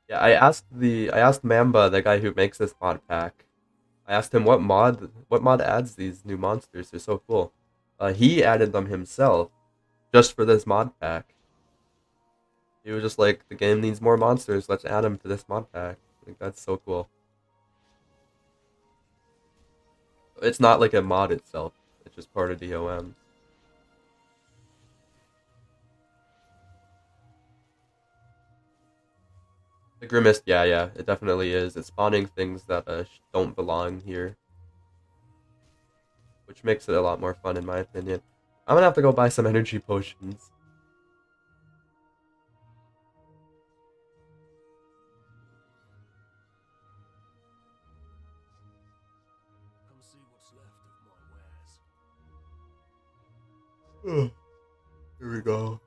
Yeah, I asked Mamba, the guy who makes this mod pack. I asked him what mod adds these new monsters. They're so cool. He added them himself just for this mod pack. He was just like, the game needs more monsters. Let's add them to this mod pack. Like that's so cool. It's not like a mod itself. It's just part of DOM. The Grimmest, yeah, it definitely is. It's spawning things that don't belong here, which makes it a lot more fun in my opinion. I'm gonna have to go buy some energy potions. Come see what's left of my wares. Here we go.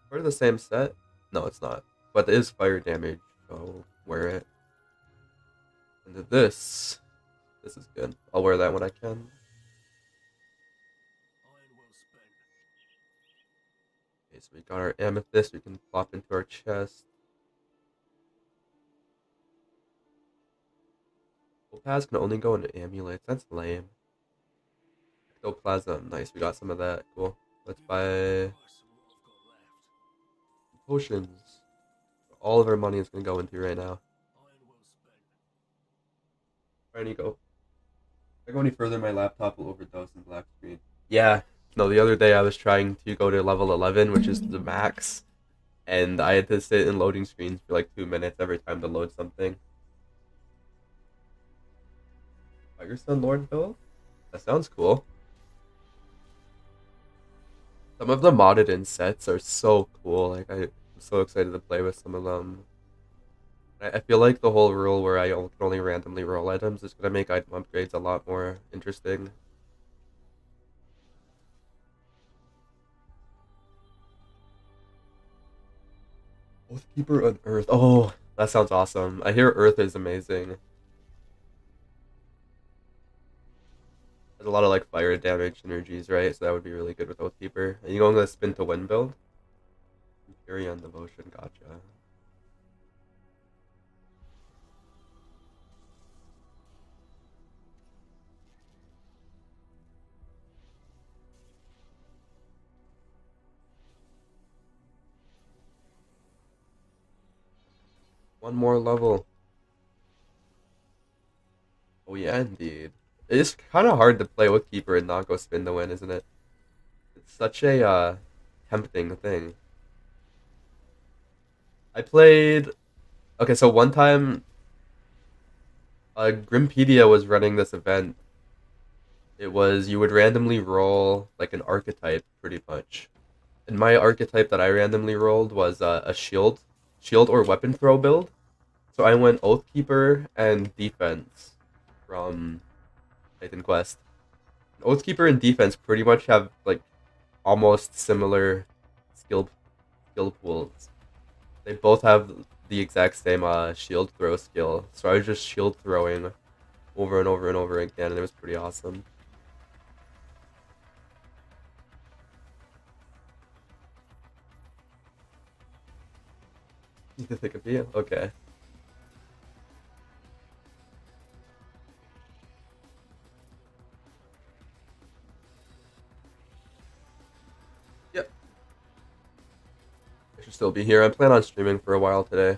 Part of the same set? No, it's not. But it is fire damage, so wear it. this is good. I'll wear that when I can. Iron well spent. Okay, so we got our amethyst. We can plop into our chest. Opaz can only go into amulets. That's lame. Ectoplasm. Nice. We got some of that. Cool. Let's buy Price and what I've got left. potions. All of our money is gonna go into right now. Iron well spent. Alright, Nico. If I go any further, my laptop will overdose in black screen. Yeah. No, the other day I was trying to go to level 11, which is the max, and I had to sit in loading screens for like 2 minutes every time to load something. Oh, your son Lord Bill? That sounds cool. Some of the modded in sets are so cool. Like I'm so excited to play with some of them. I feel like the whole rule where I can only randomly roll items is gonna make item upgrades a lot more interesting. Oathkeeper on Earth. Oh, that sounds awesome. I hear Earth is amazing. There's a lot of like fire damage energies, right? So that would be really good with Oathkeeper. Are you going to spin to win build? Fury on Devotion, gotcha. One more level. Oh yeah, indeed. It's kind of hard to play Oathkeeper and not go spin to win, isn't it? It's such a tempting thing. I played. Okay, so one time, Grimpedia was running this event. It was you would randomly roll like an archetype, pretty much. And my archetype that I randomly rolled was a shield or weapon throw build. So I went Oathkeeper and defense from Titan Quest. Oathkeeper and defense pretty much have like almost similar skill skill pools. They both have the exact same shield throw skill. So I was just shield throwing over and over and over again, and it was pretty awesome. You can think of you? Okay. Yep. I should still be here. I plan on streaming for a while today.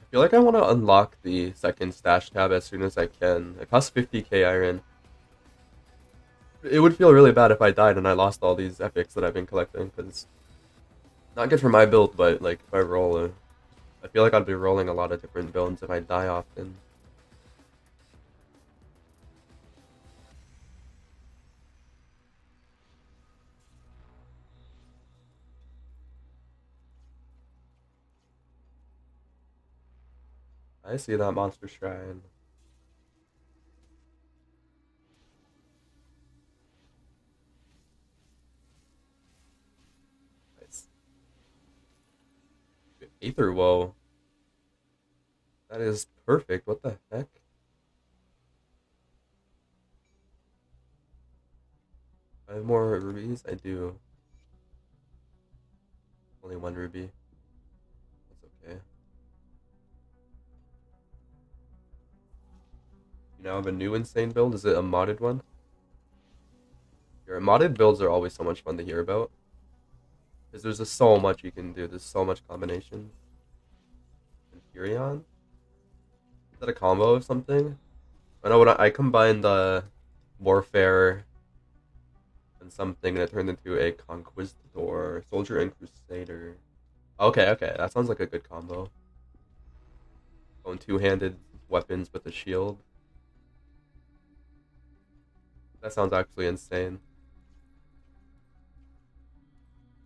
I feel like I want to unlock the second stash tab as soon as I can. It costs 50k iron. It would feel really bad if I died and I lost all these epics that I've been collecting, because not good for my build, but like if I roll, I feel like I'd be rolling a lot of different builds if I die often. I see that monster shrine. Nice. Aether woe. That is perfect. What the heck? I have more rubies? I do. Only one ruby. That's okay. You now have a new insane build? Is it a modded one? Your modded builds are always so much fun to hear about. Because there's just so much you can do. There's so much combination. Infurion? Is that a combo of something? I know when I combined the Warfare and something and it turned into a Conquistador, Soldier and Crusader. Okay, okay, that sounds like a good combo. Going two-handed weapons with a shield. That sounds actually insane.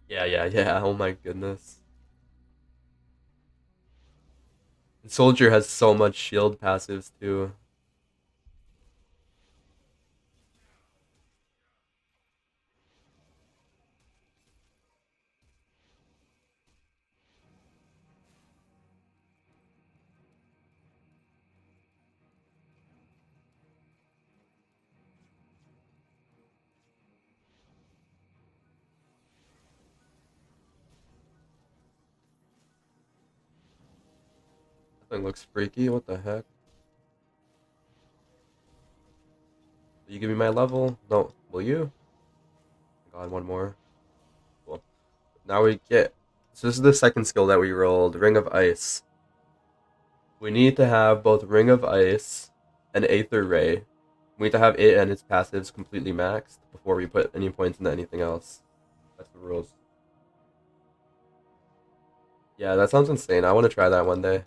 Yeah, yeah, yeah. Oh my goodness. Soldier has so much shield passives too. That thing looks freaky. What the heck? Will you give me my level? No. Will you? God, one more. Cool. Now we get. So this is the second skill that we rolled. Ring of Ice. We need to have both Ring of Ice and Aether Ray. We need to have it and its passives completely maxed before we put any points into anything else. That's the rules. Yeah, that sounds insane. I want to try that one day.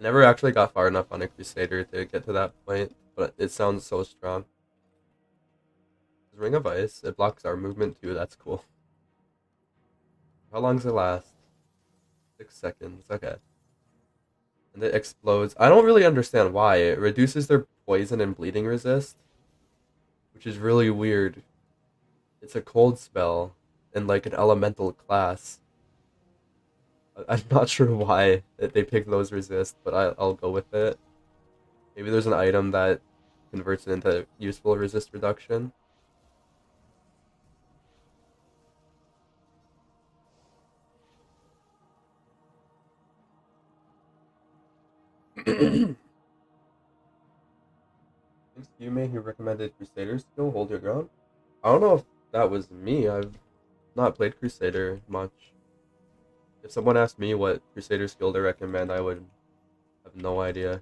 I never actually got far enough on a Crusader to get to that point, but it sounds so strong. Ring of Ice, it blocks our movement too, that's cool. How long does it last? 6 seconds, okay. And it explodes. I don't really understand why. It reduces their poison and bleeding resist, which is really weird. It's a cold spell in like an elemental class. I'm not sure why they picked those resist, but I'll go with it. Maybe there's an item that converts it into useful resist reduction. Thanks to you, May, who recommended Crusader skill, hold your ground. I don't know if that was me. I've not played Crusader much. If someone asked me what Crusader skill to recommend, I would have no idea.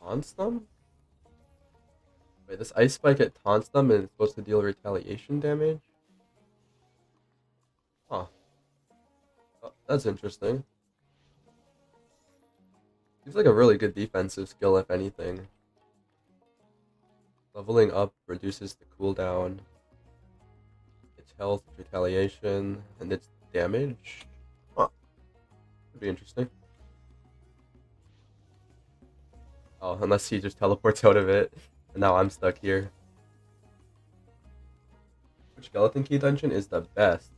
Taunts them? Wait, this ice spike it taunts them and it's supposed to deal retaliation damage? Huh. Oh, that's interesting. Seems like a really good defensive skill, if anything. Leveling up reduces the cooldown, its health, retaliation, and its damage. Huh. Could be interesting. Oh, unless he just teleports out of it, and now I'm stuck here. Which skeleton key dungeon is the best?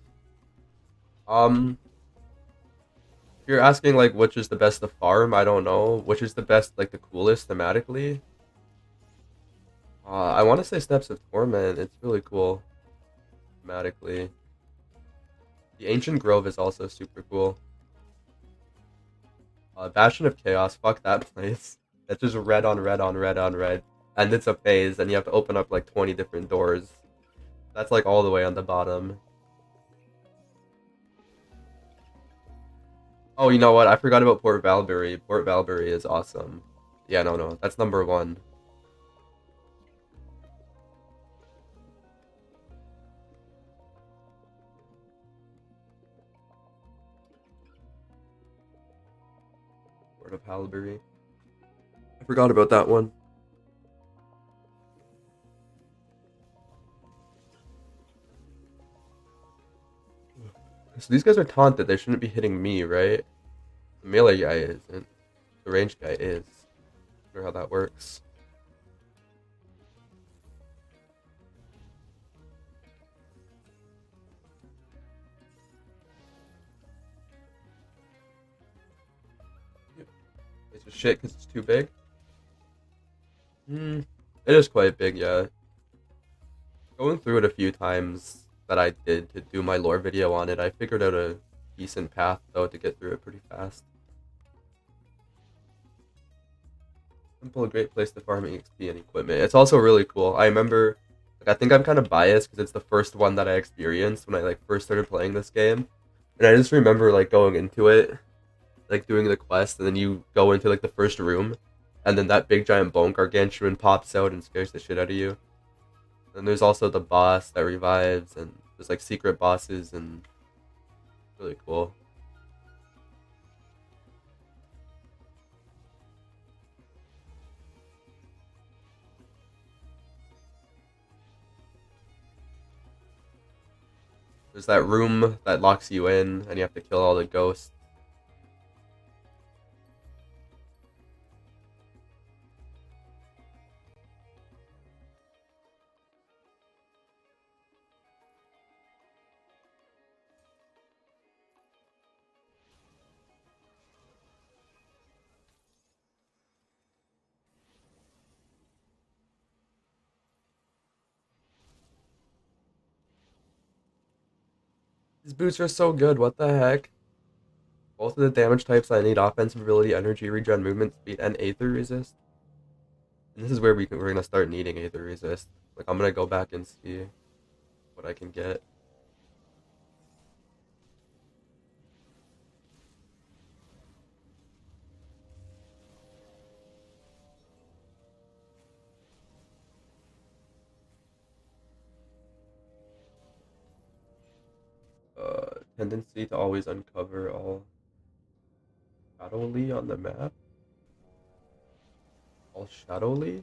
If you're asking like which is the best to farm, I don't know. Which is the best, like the coolest thematically? I want to say Steps of Torment. It's really cool thematically. The Ancient Grove is also super cool. Bastion of Chaos, fuck that place. That's just red on red on red on red. And it's a phase, and you have to open up like 20 different doors. That's like all the way on the bottom. Oh, you know what? I forgot about Port Valbury. Port Valbury is awesome. Yeah, no. That's number one. Port of Valbury. I forgot about that one. So these guys are taunted. They shouldn't be hitting me, right? The melee guy isn't. The ranged guy is. I wonder how that works. It's just shit because it's too big. It is quite big, yeah. Going through it a few times that I did to do my lore video on it, I figured out a decent path though to get through it pretty fast. Simple, great place to farm XP and equipment. It's also really cool. I remember, like, I think I'm kind of biased because it's the first one that I experienced when I like first started playing this game, and I just remember like going into it, like doing the quest, and then you go into like the first room, and then that big giant bone gargantuan pops out and scares the shit out of you. And there's also the boss that revives, and there's like secret bosses, and really cool. There's that room that locks you in, and you have to kill all the ghosts. These boots are so good, what the heck? Both of the damage types I need offensive ability, energy, regen, movement speed, and Aether resist. And this is where we're gonna start needing Aether resist. Like, I'm gonna go back and see what I can get. Tendency to always uncover all shadowly on the map. All shadowly?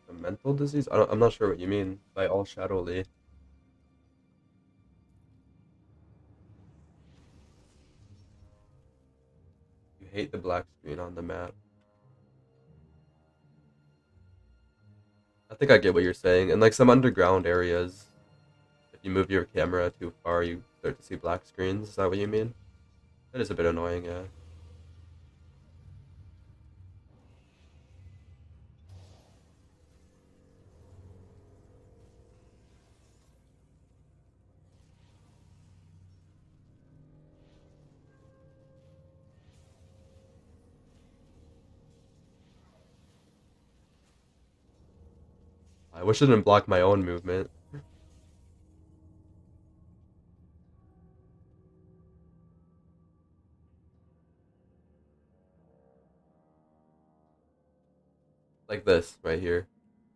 A mental disease? I'm not sure what you mean by all shadowly. You hate the black screen on the map. I think I get what you're saying. In like some underground areas, if you move your camera too far, you start to see black screens. Is that what you mean? That is a bit annoying, yeah. I wish it didn't block my own movement. Like this, right here.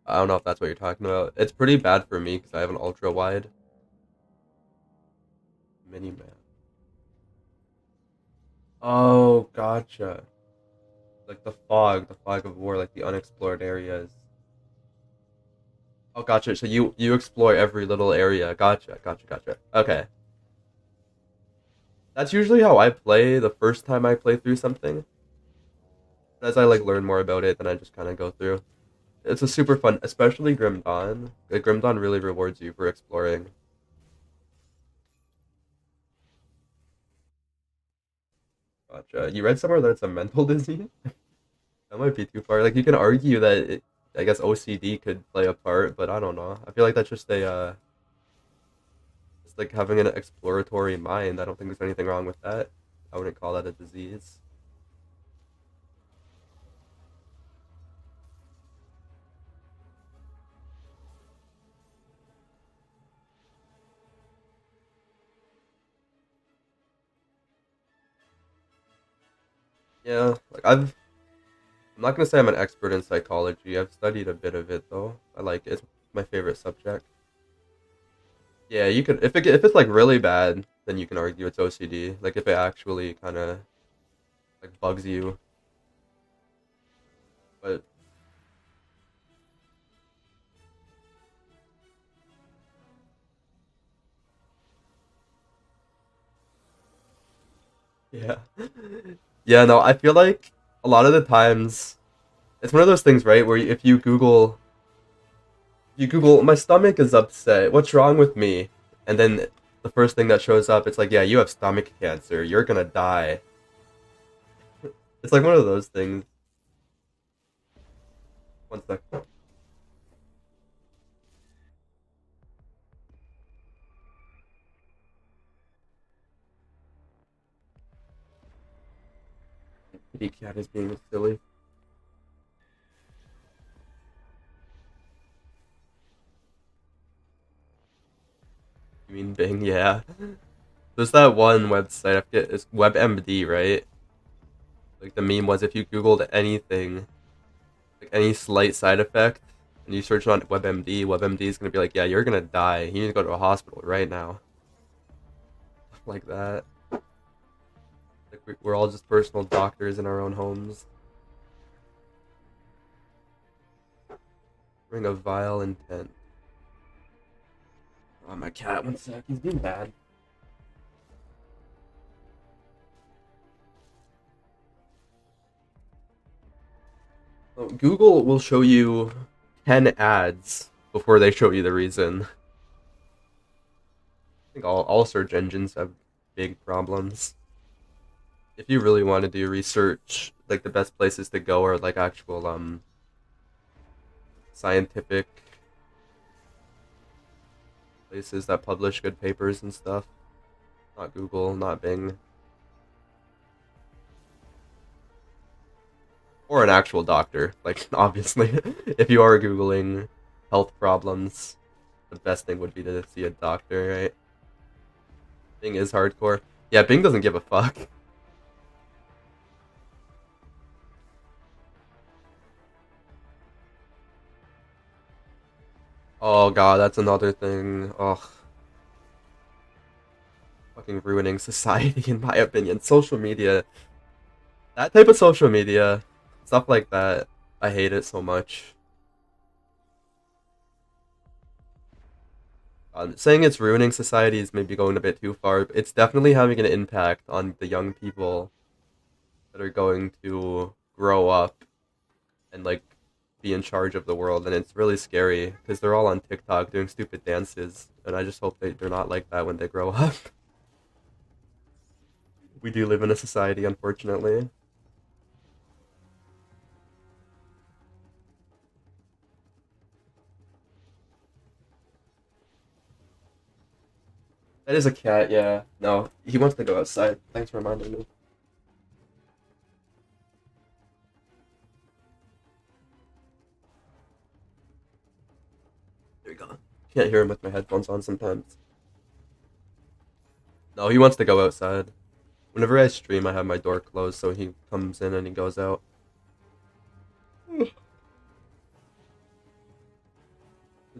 I don't know if that's what you're talking about. It's pretty bad for me because I have an ultra wide mini map. Oh, gotcha. Like the fog of war, like the unexplored areas. Oh, gotcha. So you explore every little area. Gotcha, gotcha, gotcha. Okay, that's usually how I play the first time I play through something. As I like learn more about it, then I just kind of go through. It's a super fun, especially Grim Dawn. Like, Grim Dawn really rewards you for exploring. Gotcha. You read somewhere that it's a mental disease? That might be too far. Like, you can argue that I guess OCD could play a part, but I don't know. I feel like that's just a just like having an exploratory mind. I don't think there's anything wrong with that. I wouldn't call that a disease. Yeah, like I'm not gonna say I'm an expert in psychology. I've studied a bit of it though. I like it. It's my favorite subject. Yeah, you could if it's like really bad, then you can argue it's OCD. Like if it actually kind of like bugs you. But yeah. Yeah, no, I feel like a lot of the times it's one of those things, right, where if you Google my stomach is upset, what's wrong with me? And then the first thing that shows up, it's like, yeah, you have stomach cancer. You're gonna die. It's like one of those things. One sec. Kitty cat is being silly. You mean Bing? Yeah. There's that one website, I forget, it's WebMD, right? Like the meme was if you Googled anything, like any slight side effect, and you search on WebMD is gonna be like, yeah, you're gonna die. You need to go to a hospital right now. Like that. Like we're all just personal doctors in our own homes. Bring a vile intent. Oh, my cat, one sec, he's being bad. So Google will show you 10 ads before they show you the reason. I think all search engines have big problems. If you really want to do research, like the best places to go are like actual scientific places that publish good papers and stuff. Not Google, not Bing. Or an actual doctor. Like, obviously, if you are Googling health problems, the best thing would be to see a doctor, right? Bing is hardcore. Yeah, Bing doesn't give a fuck. Oh god, that's another thing. Ugh. Fucking ruining society, in my opinion. Social media. That type of social media, stuff like that, I hate it so much. Saying it's ruining society is maybe going a bit too far, but it's definitely having an impact on the young people that are going to grow up and like be in charge of the world, and it's really scary because they're all on TikTok doing stupid dances, and I just hope they're not like that when they grow up. We do live in a society, unfortunately. That is a cat, yeah. No, he wants to go outside. Thanks for reminding me. There you go. Can't hear him with my headphones on sometimes. No, he wants to go outside. Whenever I stream, I have my door closed, so he comes in and he goes out.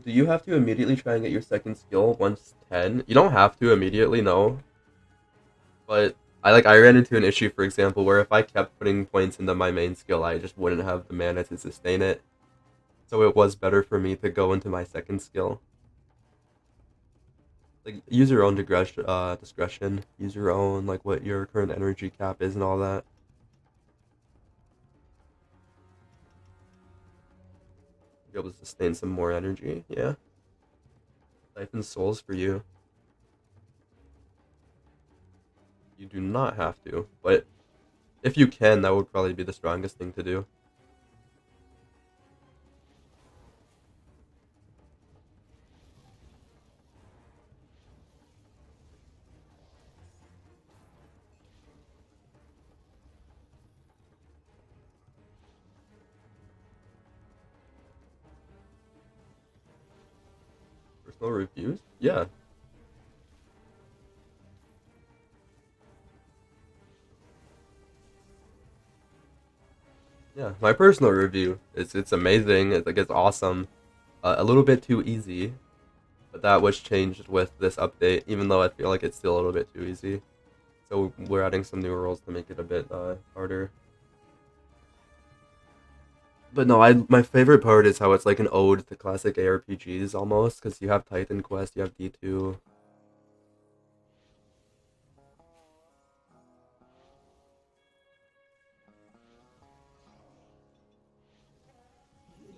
Do you have to immediately try and get your second skill once 10? You don't have to immediately, no. But I ran into an issue, for example, where if I kept putting points into my main skill, I just wouldn't have the mana to sustain it. So it was better for me to go into my second skill. Like use your own discretion. Use your own like what your current energy cap is and all that. Be able to sustain some more energy. Yeah. Life and souls for you. You do not have to, but if you can, that would probably be the strongest thing to do. Personal reviews? Yeah. Yeah, my personal review. It's amazing. It's awesome. A little bit too easy, but that was changed with this update. Even though I feel like it's still a little bit too easy, so we're adding some new rules to make it a bit harder. But no, my favorite part is how it's like an ode to classic ARPGs almost, because you have Titan Quest, you have D2.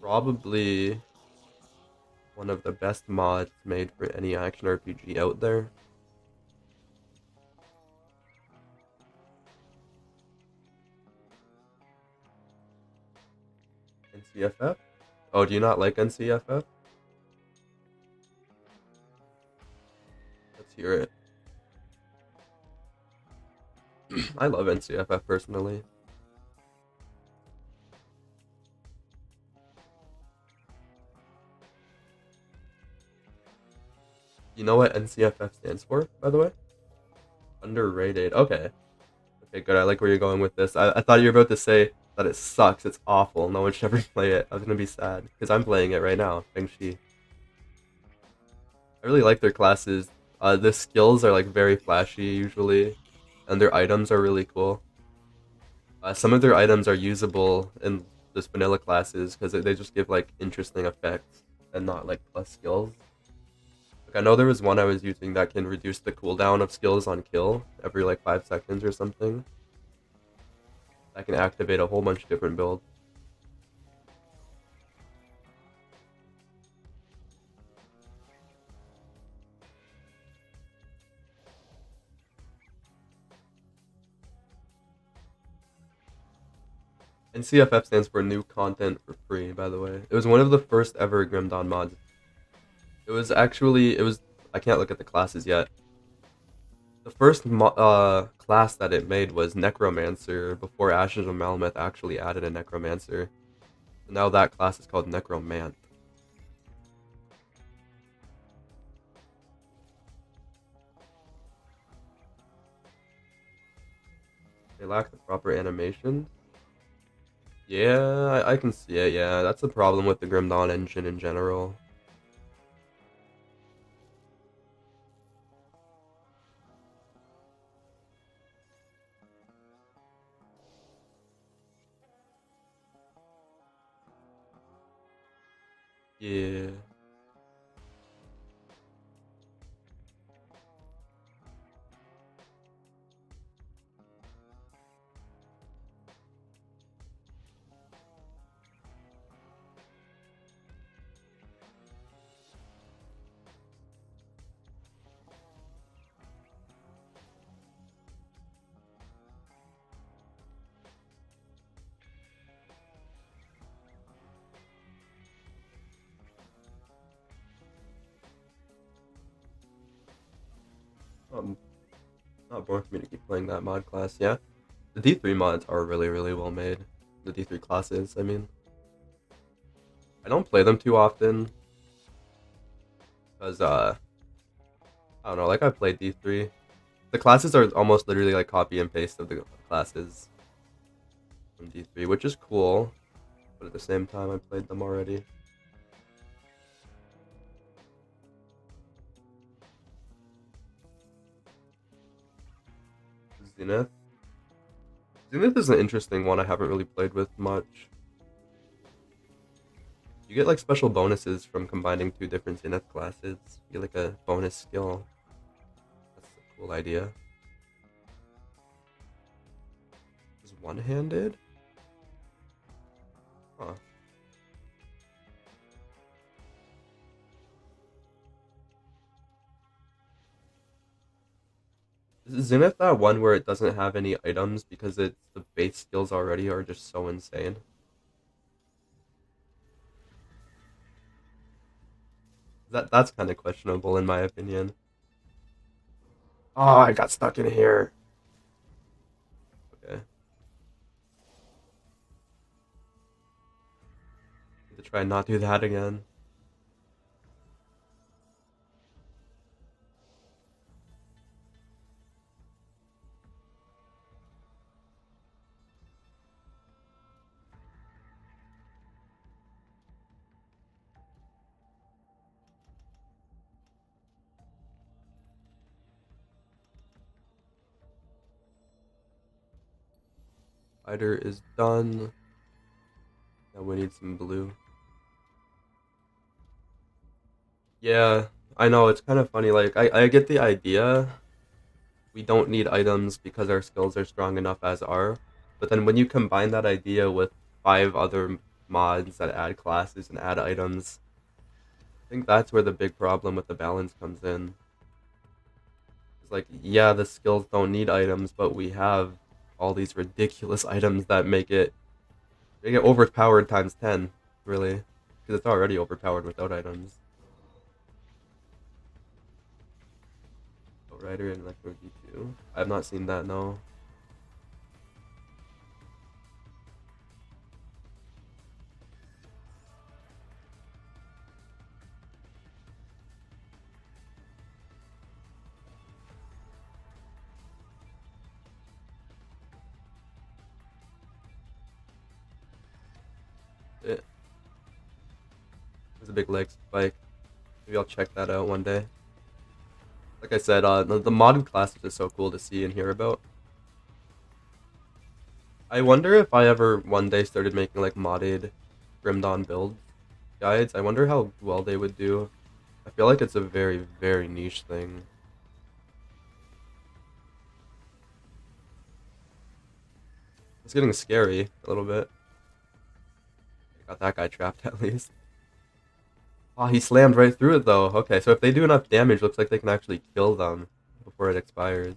Probably one of the best mods made for any action RPG out there. NCFF? Oh, do you not like NCFF? Let's hear it. I love NCFF personally. You know what NCFF stands for, by the way? Underrated. Okay. Okay, good. I like where you're going with this. I thought you were about to say that it sucks. It's awful. No one should ever play it. I was gonna be sad because I'm playing it right now. Feng-Shi. I really like their classes. The skills are like very flashy usually, and their items are really cool. Some of their items are usable in just vanilla classes because they just give like interesting effects and not like plus skills. Like I know there was one I was using that can reduce the cooldown of skills on kill every like 5 seconds or something. That can activate a whole bunch of different builds. And CFF stands for New Content for Free, by the way. It was one of the first ever Grim Dawn mods. I can't look at the classes yet. The first class that it made was Necromancer before Ashes of Malmeth actually added a Necromancer. So now that class is called Necromant. They lack the proper animation. Yeah, I can see it, yeah. That's the problem with the Grim Dawn engine in general. Yeah. Um, Not boring for me to keep playing that mod class, yeah. The D3 mods are really, really well made. The D3 classes, I mean. I don't play them too often. Because, I don't know, like I played D3. The classes are almost literally like copy and paste of the classes from D3, which is cool. But at the same time, I played them already. Zenith. Zenith is an interesting one I haven't really played with much. You get like special bonuses from combining two different Zenith classes. You get like a bonus skill. That's a cool idea. Is one-handed? Huh. Is Zenith that one where it doesn't have any items because the base skills already are just so insane? That's kind of questionable in my opinion. Oh, I got stuck in here. Okay. Need to try and not do that again. Spider is done. Now we need some blue. Yeah, I know, it's kind of funny. Like, I get the idea. We don't need items because our skills are strong enough as are. But then when you combine that idea with 5 other mods that add classes and add items, I think that's where the big problem with the balance comes in. It's like, yeah, the skills don't need items, but we have all these ridiculous items that make it overpowered times 10, really. Because it's already overpowered without items. Rider and Electro D2. I've not seen that, no. It was a big leg spike. Maybe I'll check that out one day. Like I said, the modded classes are so cool to see and hear about. I wonder if I ever one day started making like modded Grim Dawn build guides. I wonder how well they would do. I feel like it's a very, very niche thing. It's getting scary a little bit. Got that guy trapped at least. Oh, he slammed right through it though. Okay, so if they do enough damage, looks like they can actually kill them before it expires.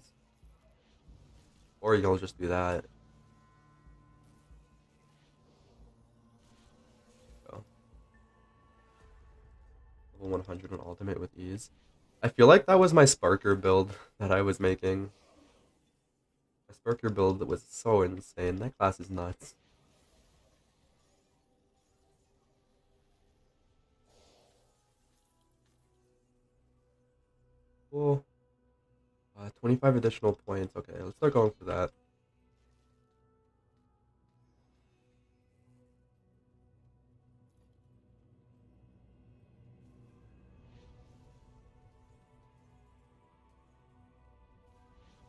Or you'll just do that. So, level 100 on ultimate with ease. I feel like that was my Sparker build that I was making. My Sparker build was so insane. That class is nuts. Cool. 25 additional points. Okay, let's start going for that.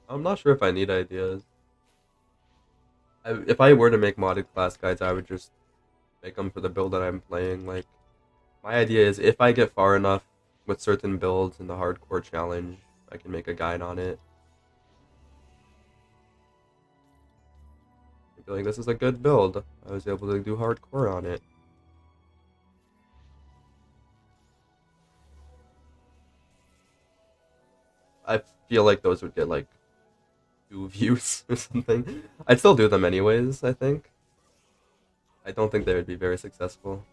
I'm not sure if I need ideas. If I were to make modded class guides, I would just make them for the build that I'm playing. Like, my idea is if I get far enough with certain builds in the hardcore challenge, I can make a guide on it. I'd be like, this is a good build. I was able to do hardcore on it. I feel like those would get like 2 views or something. I'd still do them anyways, I think. I don't think they would be very successful.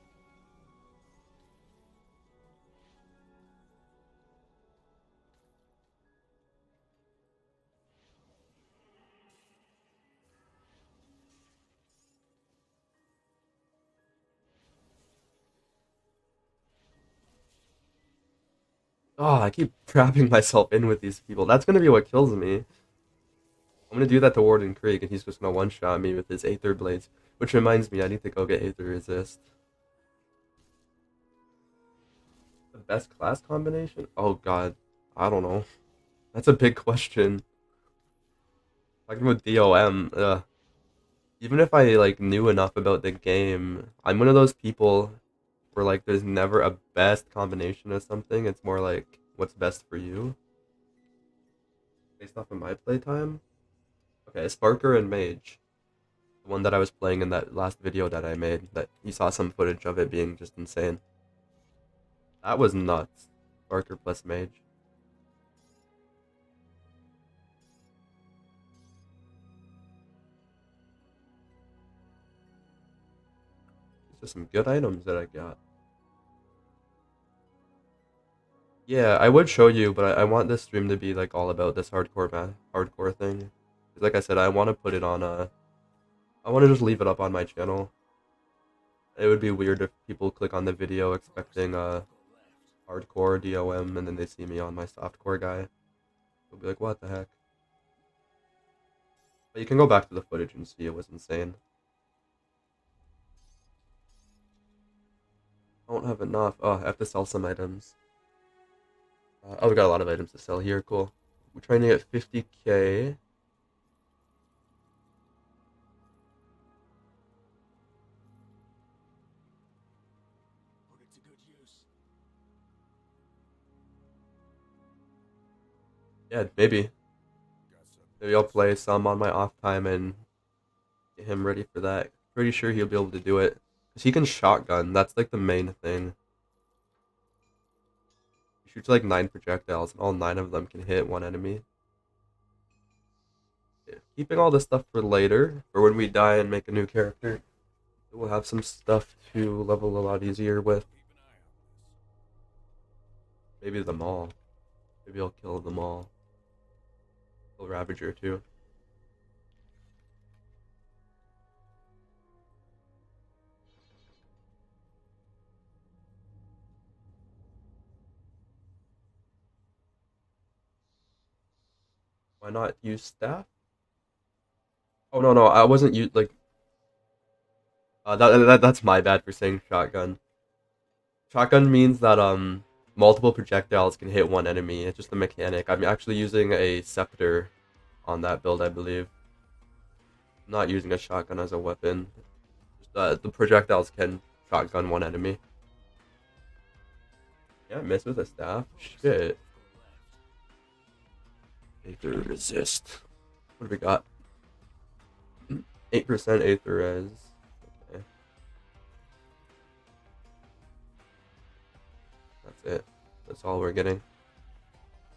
Oh, I keep trapping myself in with these people. That's gonna be what kills me. I'm gonna do that to Warden Krieg, and he's just gonna one-shot me with his Aether Blades. Which reminds me, I need to go get Aether Resist. The best class combination? Oh god, I don't know. That's a big question. Talking about DOM, even if I like knew enough about the game, I'm one of those people where like there's never a best combination of something. It's more like what's best for you based off of my playtime. Okay, Sparker and Mage, the one that I was playing in that last video that I made, that you saw some footage of it being just insane. That was nuts. Sparker plus Mage. These are some good items that I got. Yeah, I would show you, but I want this stream to be like all about this hardcore thing. 'Cause like I said, I want to put it on I want to just leave it up on my channel. It would be weird if people click on the video expecting hardcore DOM and then they see me on my softcore guy. They'll be like, what the heck? But you can go back to the footage and see it was insane. I don't have enough. Oh, I have to sell some items. Oh, we got a lot of items to sell here. Cool. We're trying to get 50k. Put it to good use. Yeah, maybe. Got some. Maybe I'll play some on my off time and get him ready for that. Pretty sure he'll be able to do it. Because he can shotgun. That's like the main thing. He shoots like 9 projectiles and all 9 of them can hit one enemy. Yeah, keeping all this stuff for later, for when we die and make a new character. We'll have some stuff to level a lot easier with. Keep an eye on this. Maybe them all. Maybe I'll kill them all. Kill Ravager too. Why not use staff? Oh no, I wasn't like That's my bad for saying shotgun. Shotgun means that multiple projectiles can hit one enemy. It's just a mechanic. I'm actually using a scepter on that build, I believe. I'm not using a shotgun as a weapon. Just, the projectiles can shotgun one enemy. Yeah, miss with a staff. Shit. Aether resist. What do we got? 8% Aether res. Okay. That's it. That's all we're getting.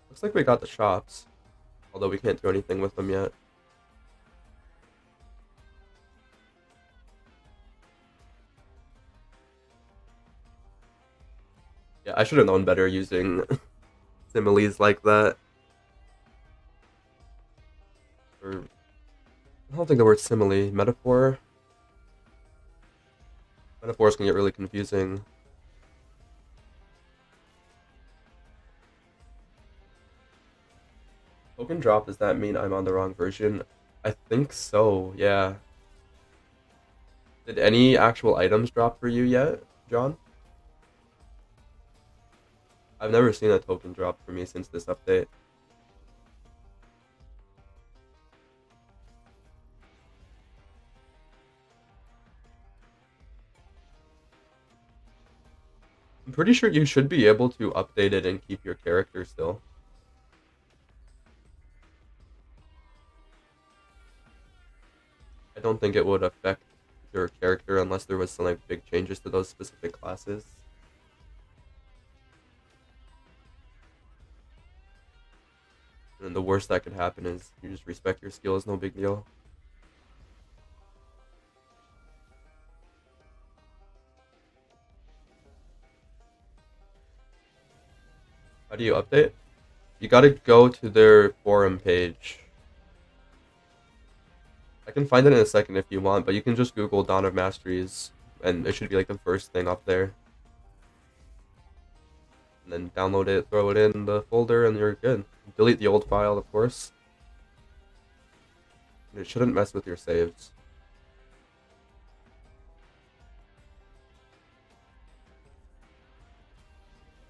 Looks like we got the shops. Although we can't do anything with them yet. Yeah, I should have known better using similes like that. Or I don't think the word simile. Metaphor? Metaphors can get really confusing. Token drop, does that mean I'm on the wrong version? I think so, yeah. Did any actual items drop for you yet, John? I've never seen a token drop for me since this update. I'm pretty sure you should be able to update it and keep your character still. I don't think it would affect your character unless there was some like big changes to those specific classes. And the worst that could happen is you just respect your skills, no big deal. How do you update? You gotta go to their forum page. I can find it in a second if you want, but you can just Google Dawn of Masteries, and it should be like the first thing up there. And then download it, throw it in the folder, and you're good. Delete the old file, of course. And it shouldn't mess with your saves.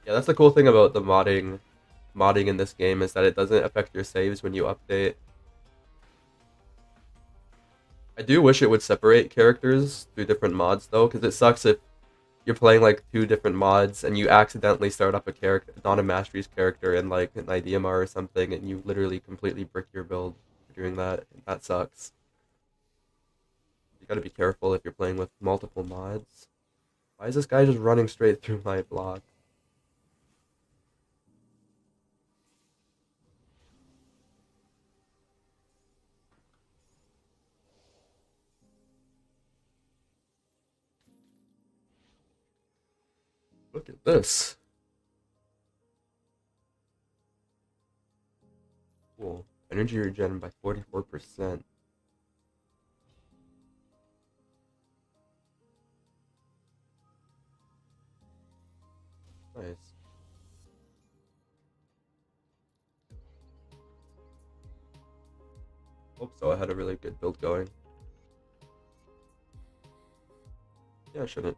Yeah, that's the cool thing about the modding in this game is that it doesn't affect your saves when you update. I do wish it would separate characters through different mods though, because it sucks if you're playing like two different mods and you accidentally start up a character, not a Masteries character in like an IDMR or something, and you literally completely brick your build for doing that. That sucks. You gotta be careful if you're playing with multiple mods. Why is this guy just running straight through my block? Look at this. Cool. Energy regen by 44%. Nice. Hope so. I had a really good build going. Yeah, I shouldn't.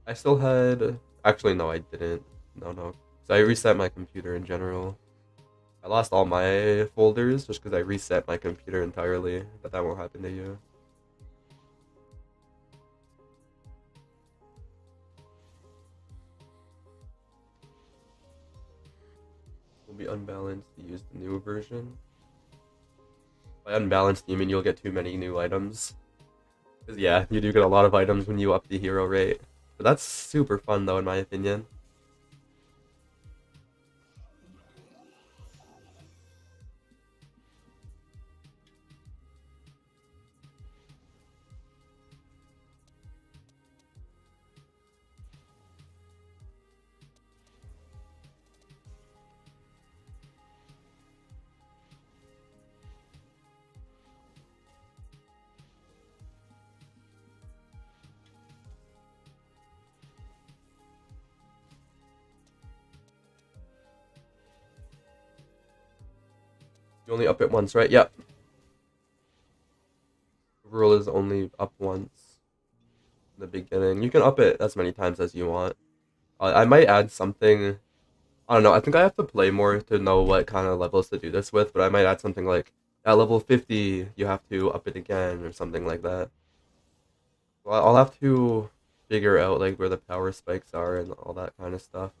I still had. Actually, no, I didn't. No. So I reset my computer in general. I lost all my folders just because I reset my computer entirely, but that won't happen to you. Will be unbalanced to use the new version. By unbalanced, you mean you'll get too many new items. Because yeah, you do get a lot of items when you up the hero rate. But that's super fun though, in my opinion. You only up it once, right? Yep. Rule is only up once. the beginning. You can up it as many times as you want. I might add something. I don't know. I think I have to play more to know what kind of levels to do this with, but I might add something like at level 50, you have to up it again or something like that. Well, I'll have to figure out like where the power spikes are and all that kind of stuff.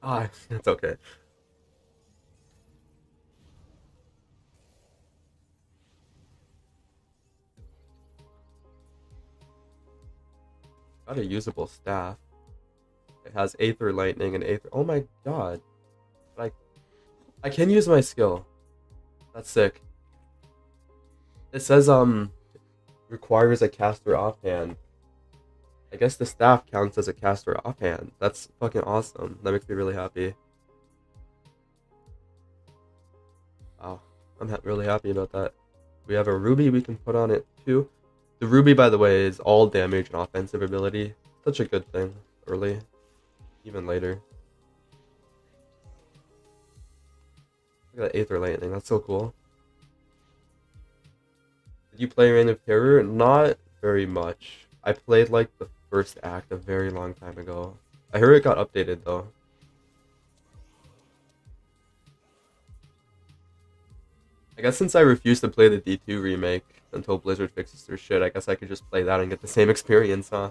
Ah, it's okay. Got a usable staff. It has Aether Lightning and Aether. Oh my god. I I can use my skill. That's sick. It says requires a caster offhand. I guess the staff counts as a caster offhand. That's fucking awesome. That makes me really happy. Wow. I'm really happy about that. We have a ruby we can put on it too. The ruby, by the way, is all damage and offensive ability. Such a good thing early, even later. Look at that Aether Lightning. That's so cool. Did you play Reign of Terror? Not very much. I played like the first act a very long time ago. I heard it got updated though. I guess since I refuse to play the D2 remake until Blizzard fixes their shit, I guess I could just play that and get the same experience, huh?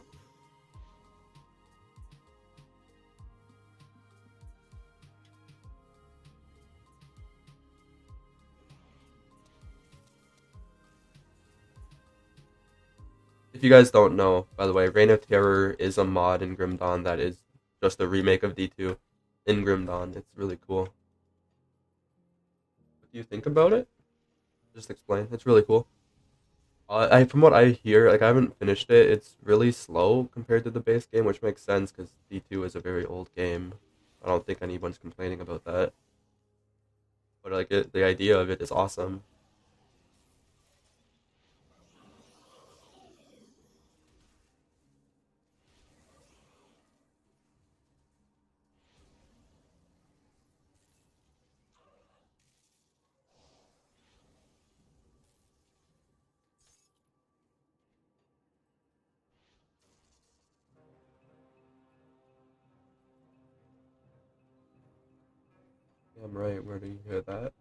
If you guys don't know, by the way, Reign of Terror is a mod in Grim Dawn that is just a remake of D2 in Grim Dawn. It's really cool. What do you think about it? Just explain. It's really cool. From what I hear, like I haven't finished it. It's really slow compared to the base game, which makes sense because D2 is a very old game. I don't think anyone's complaining about that. But like the idea of it is awesome. I'm right. Where do you hear that?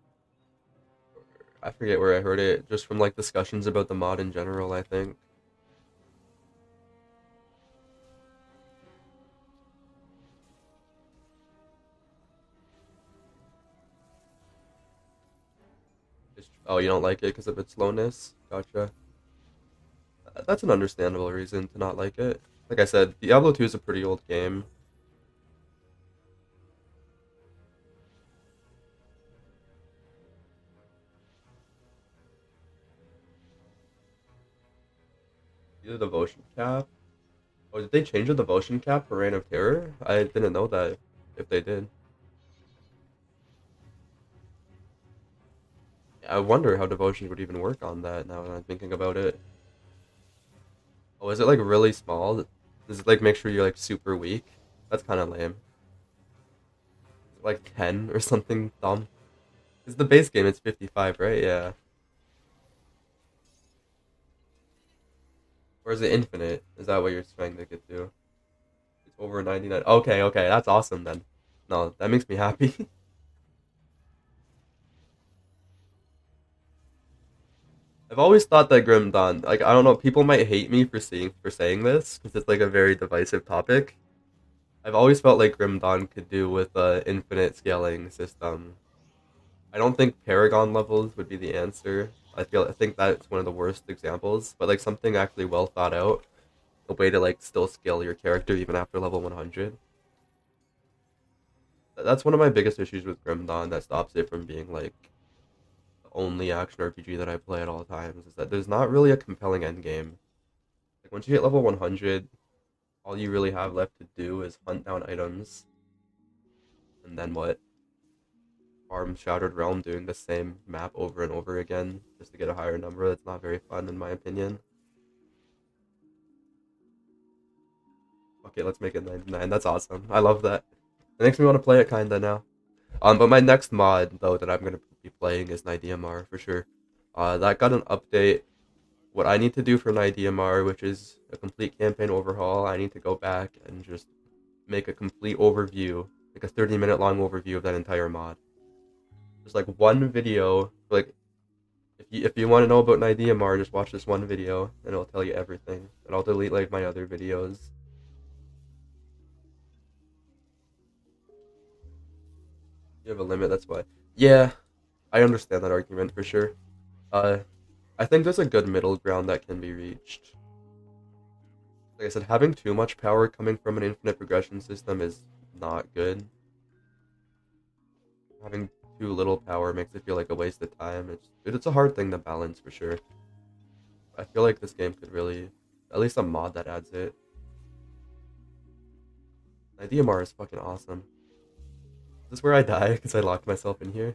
I forget where I heard it. Just from like discussions about the mod in general, I think. Oh, you don't like it because of its slowness? Gotcha. That's an understandable reason to not like it. Like I said, Diablo 2 is a pretty old game. The devotion cap. Oh, did they change the devotion cap for Reign of Terror? I didn't know that. If they did, I wonder how devotion would even work on that. Now that I'm thinking about it. Oh, is it like really small? Does it like make sure you're like super weak? That's kind of lame. Is it like 10 or something dumb? Because the base game it's 55, right? Yeah. Or is it infinite? Is that what you're trying to get to? It's over 99. Okay, okay, that's awesome then. No, that makes me happy. I've always thought that Grim Dawn, like I don't know, people might hate me for saying this because it's like a very divisive topic. I've always felt like Grim Dawn could do with a infinite scaling system. I don't think Paragon levels would be the answer. I think that's one of the worst examples, but like something actually well thought out, a way to like still scale your character even after level 100. That's one of my biggest issues with Grim Dawn that stops it from being like the only action RPG that I play at all times is that there's not really a compelling end game. Like once you hit level 100, all you really have left to do is hunt down items, and then what? Farm Shattered Realm doing the same map over and over again just to get a higher number. That's not very fun in my opinion. Okay, let's make it 99. That's awesome. I love that. It makes me want to play it kinda now. But my next mod though that I'm gonna be playing is NIDMR for sure. That got an update. What I need to do for NIDMR, which is a complete campaign overhaul, I need to go back and just make a complete overview, like a 30-minute long overview of that entire mod. Just like one video, like if you want to know about NIDMR, just watch this one video and it'll tell you everything. And I'll delete like my other videos. You have a limit, that's why. Yeah, I understand that argument for sure. Uh, I think there's a good middle ground that can be reached. Like I said, having too much power coming from an infinite progression system is not good. Having too little power makes it feel like a waste of time. It's a hard thing to balance for sure. I feel like this game could really, at least a mod that adds it. DMR is fucking awesome. Is this where I die because I locked myself in here?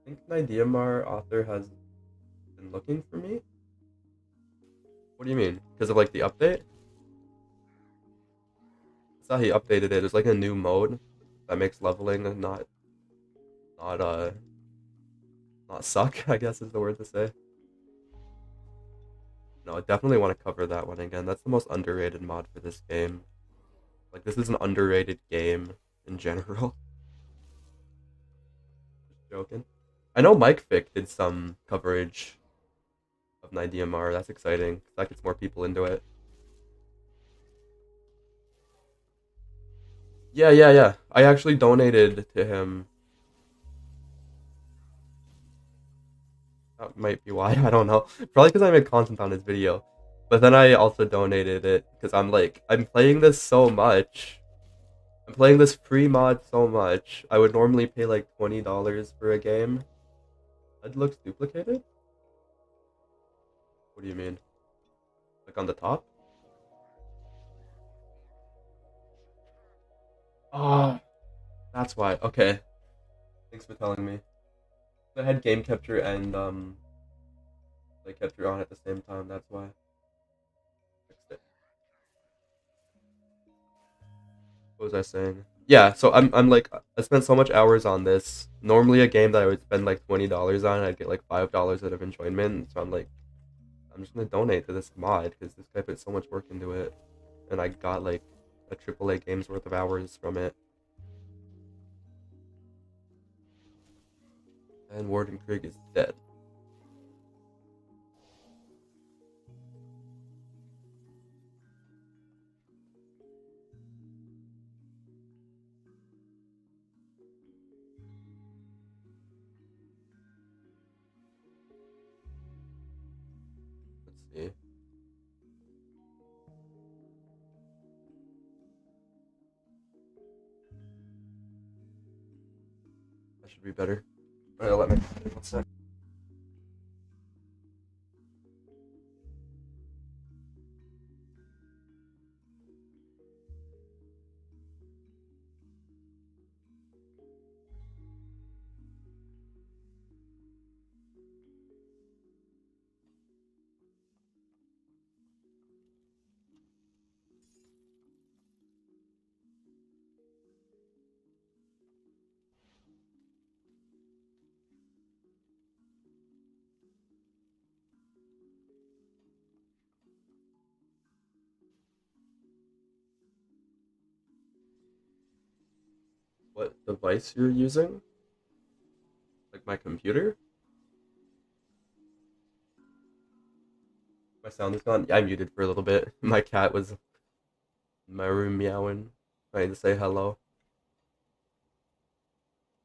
I think my DMR author has been looking for me. What do you mean? Because of like the update? I saw he updated it. There's like a new mode that makes leveling not not suck, I guess is the word to say. No, I definitely want to cover that one again. That's the most underrated mod for this game. Like this is an underrated game in general. Just joking. I know Mike Fick did some coverage of NIDMR. That's exciting. That gets more people into it. Yeah. I actually donated to him. That might be why. I don't know. Probably because I made content on his video. But then I also donated it because I'm playing this so much. I'm playing this free mod so much. I would normally pay like $20 for a game. That looks duplicated? What do you mean? Like on the top? Oh, that's why. Okay. Thanks for telling me. I had game capture and play capture on at the same time, that's why. Fixed it. What was I saying? Yeah, so I'm like I spent so much hours on this. Normally a game that I would spend like $20 on, I'd get like $5 out of enjoyment. So I'm just gonna donate to this mod because this guy put so much work into it, and I got like a AAA game's worth of hours from it. And Warden Krieg is dead. Let's see. That should be better. Alright, let me 1 sec. What device you're using? Like my computer? My sound is gone. Yeah, I muted for a little bit. My cat was in my room meowing, trying to say hello.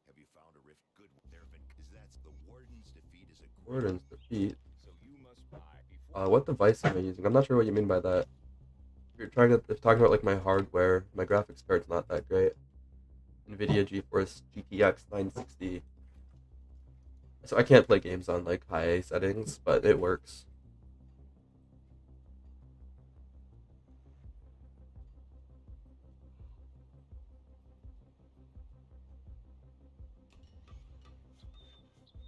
Have you found a rift good there have been is that's the warden's defeat is a Warden's defeat. so you must buy before What device am I using? I'm not sure what you mean by that. You're talking about like my hardware. My graphics card's not that great. NVIDIA GeForce GTX 960. So I can't play games on like high settings, but it works.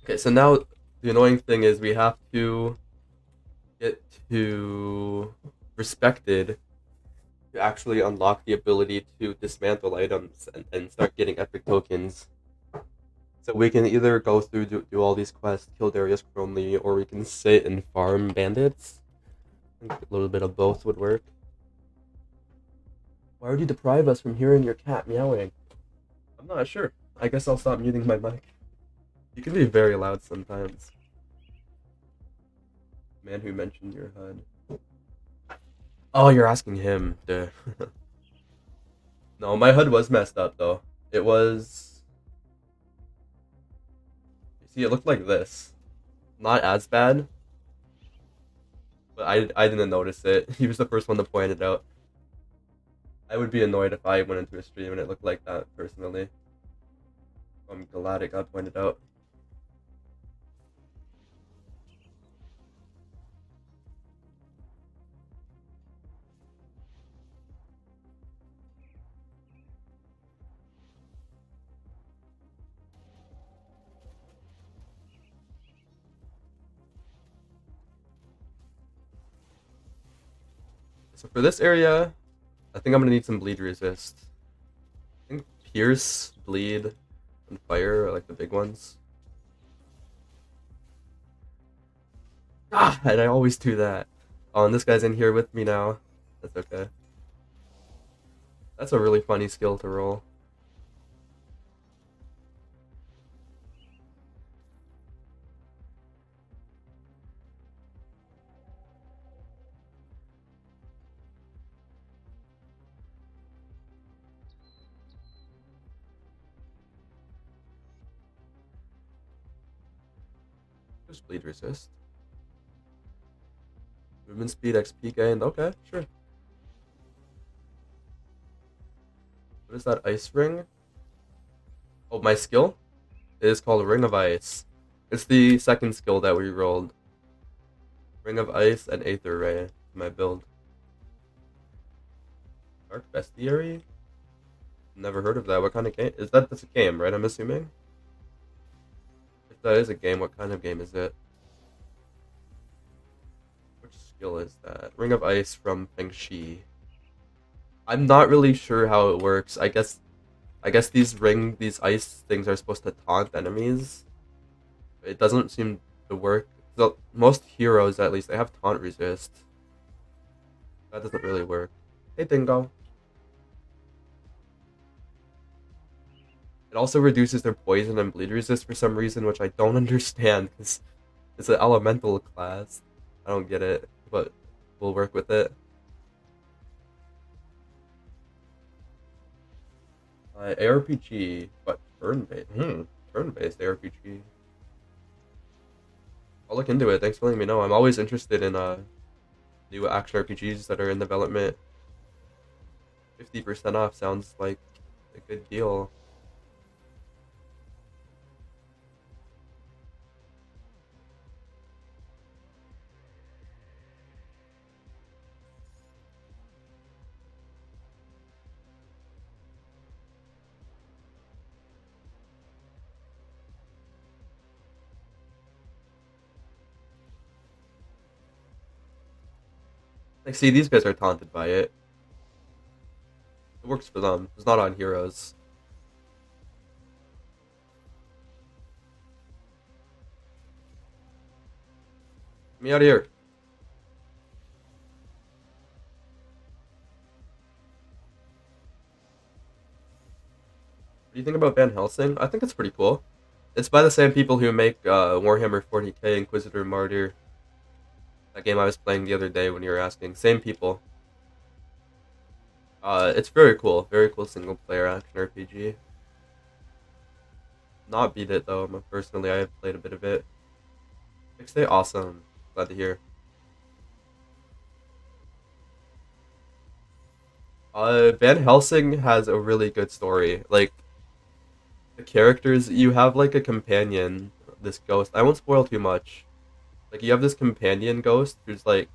Okay, so now the annoying thing is we have to get to respected to actually unlock the ability to dismantle items and start getting epic tokens. So we can either go through do all these quests, kill Darius Crowley, or we can sit and farm bandits. I think a little bit of both would work. Why would you deprive us from hearing your cat meowing? I'm not sure. I guess I'll stop muting my mic. You can be very loud sometimes. Man who mentioned your HUD. Oh, you're asking him. Duh. No, my HUD was messed up though. It was. You see, it looked like this. Not as bad, but I didn't notice it. He was the first one to point it out. I would be annoyed if I went into a stream and it looked like that personally. I'm glad it got pointed out. So for this area, I think I'm gonna need some bleed resist. I think pierce, bleed, and fire are like the big ones. Ah, and I always do that. Oh, and this guy's in here with me now. That's okay. That's a really funny skill to roll. Just bleed resist. Movement speed, XP gained. Okay, sure. What is that ice ring? Oh, my skill? It is called Ring of Ice. It's the second skill that we rolled. Ring of Ice and Aether Ray. My build. Dark Bestiary? Never heard of that. What kind of game? Is that? That's a game, right? I'm assuming? If that is a game, what kind of game is it? Which skill is that? Ring of Ice from Feng Shi. I'm not really sure how it works. I guess these ice things are supposed to taunt enemies. It doesn't seem to work. So most heroes, at least, they have taunt resist. That doesn't really work. Hey, Dingo. It also reduces their poison and bleed resist for some reason, which I don't understand because it's an elemental class. I don't get it, but we'll work with it. ARPG, but turn-based. Turn-based ARPG. I'll look into it. Thanks for letting me know. I'm always interested in new action RPGs that are in development. 50% off sounds like a good deal. Like, see, these guys are taunted by it. It works for them. It's not on heroes. Get me out of here. What do you think about Van Helsing? I think it's pretty cool. It's by the same people who make Warhammer 40k Inquisitor Martyr. That game I was playing the other day when you were asking. Same people. It's very cool. Very cool single player action RPG. Not beat it though. Personally, I have played a bit of it. Fixed Day, awesome. Glad to hear. Van Helsing has a really good story. Like, the characters, you have like a companion, this ghost. I won't spoil too much. Like, you have this companion ghost who's like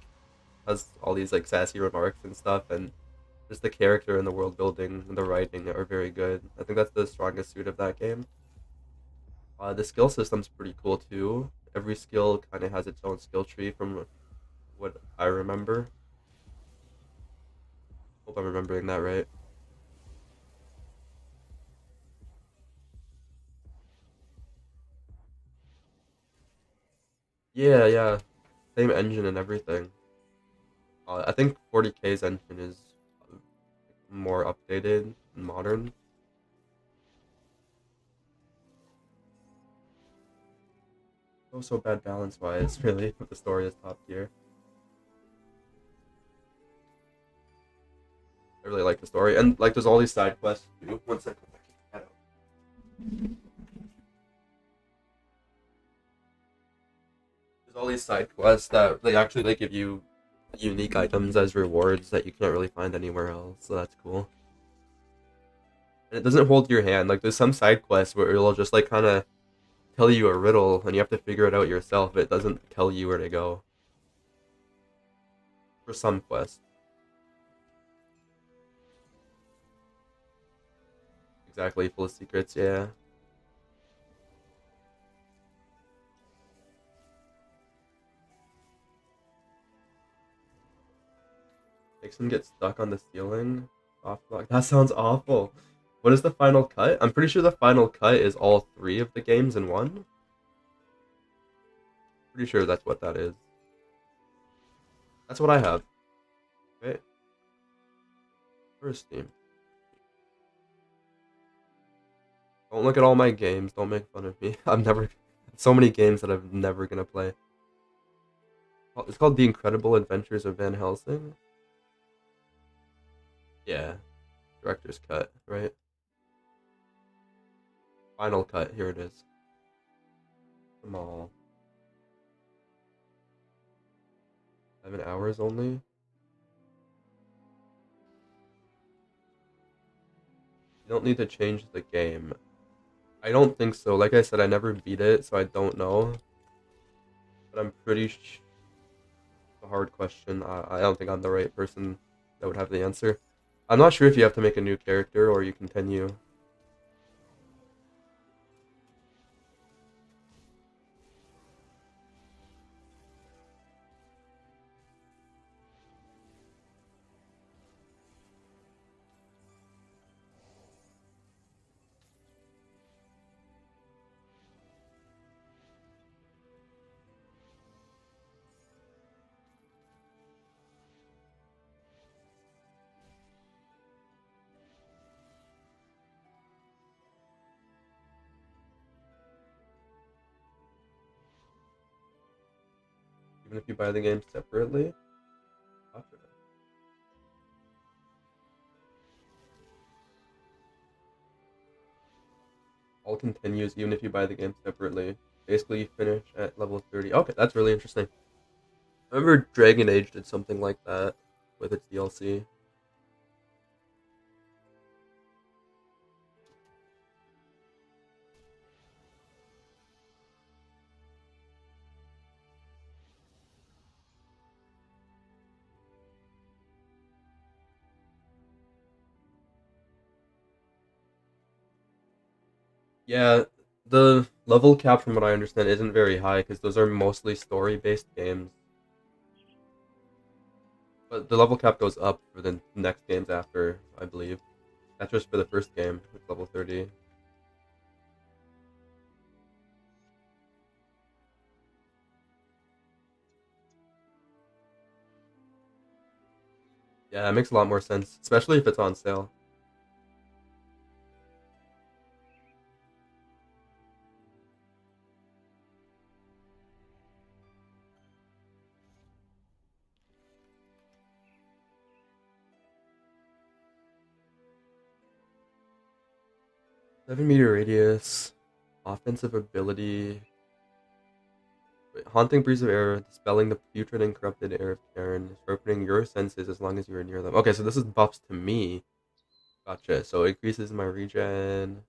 has all these like sassy remarks and stuff, and just the character and the world building and the writing are very good. I think that's the strongest suit of that game. The skill system's pretty cool too. Every skill kind of has its own skill tree from what I remember. Hope I'm remembering that right. Yeah, yeah. Same engine and everything. I think 40K's engine is more updated and modern. So bad balance wise, really. But the story is top tier. I really like the story, and like there's all these side quests too. One second. There's all these side quests that they actually like give you unique items as rewards that you can't really find anywhere else. So that's cool. And it doesn't hold your hand. Like there's some side quests where it'll just like kind of tell you a riddle and you have to figure it out yourself. It doesn't tell you where to go for some quests. Exactly, full of secrets. Yeah. Makes him get stuck on the ceiling. Off block. That sounds awful. What is the final cut? I'm pretty sure the final cut is all three of the games in one. Pretty sure that's what that is. That's what I have. Right? Where's Steam? Don't look at all my games. Don't make fun of me. I've never. So many games that I'm never gonna play. It's called The Incredible Adventures of Van Helsing. Yeah. Director's cut, right? Final cut. Here it is. Come on. 7 hours only? You don't need to change the game. I don't think so. Like I said, I never beat it, so I don't know. But I'm pretty a hard question. I don't think I'm the right person that would have the answer. I'm not sure if you have to make a new character or you continue. Even if you buy the game separately. Gotcha. All continues even if you buy the game separately. Basically, you finish at level 30. Okay, that's really interesting. I remember Dragon Age did something like that with its DLC. Yeah, the level cap, from what I understand, isn't very high because those are mostly story-based games. But the level cap goes up for the next games after, I believe. That's just for the first game, it's level 30. Yeah, that makes a lot more sense, especially if it's on sale. Seven-meter radius, offensive ability, haunting breeze of air, dispelling the putrid and corrupted air of Karen, sharpening your senses as long as you are near them. Okay, so this is buffs to me. Gotcha. So it increases my regen,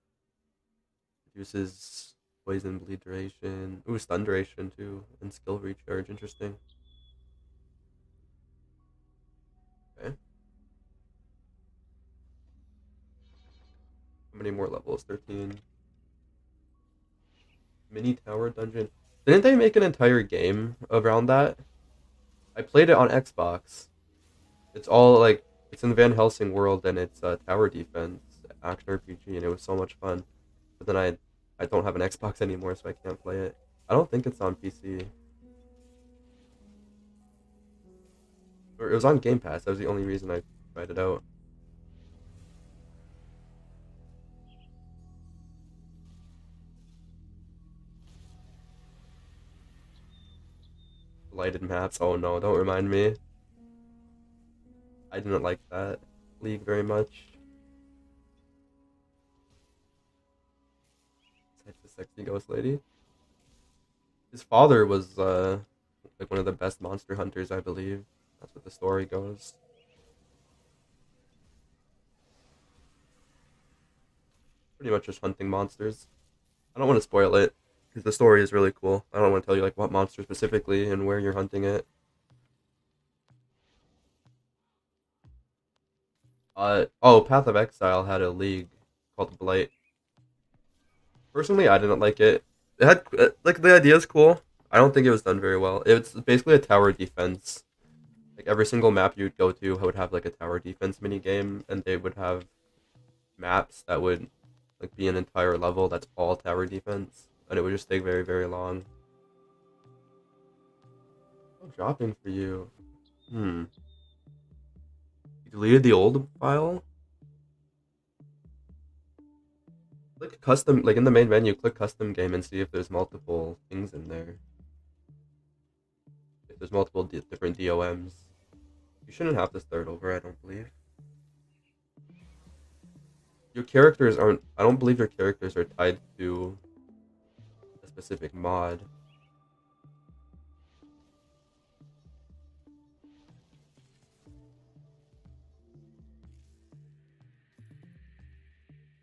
reduces poison bleed duration. Ooh, stun duration too, and skill recharge. Interesting. Okay. How many more levels? 13. Mini tower dungeon. Didn't they make an entire game around that? I played it on Xbox. It's all like It's in the Van Helsing world, and it's tower defense, action RPG, and it was so much fun. But then I don't have an Xbox anymore, so I can't play it. I don't think it's on PC. Or it was on Game Pass. That was the only reason I tried it out. Lighted maps. Oh no, don't remind me. I didn't like that league very much. Such a sexy ghost lady. His father was like one of the best monster hunters, I believe. That's what the story goes. Pretty much just hunting monsters. I don't want to spoil it because the story is really cool. I don't want to tell you like what monster specifically and where you're hunting it. Oh, Path of Exile had a league called Blight. Personally, I didn't like it. It had like the idea is cool. I don't think it was done very well. It's basically a tower defense. Like every single map you'd go to would have like a tower defense mini game, and they would have maps that would like be an entire level that's all tower defense, and it would just take very very long. Oh, dropping for you. Hmm. You deleted the old file. Click custom, like in the main menu. Click custom game and see if there's multiple things in there. If there's multiple different DOMs, you shouldn't have to start over. I don't believe. Your characters aren't. I don't believe your characters are tied to a specific mod.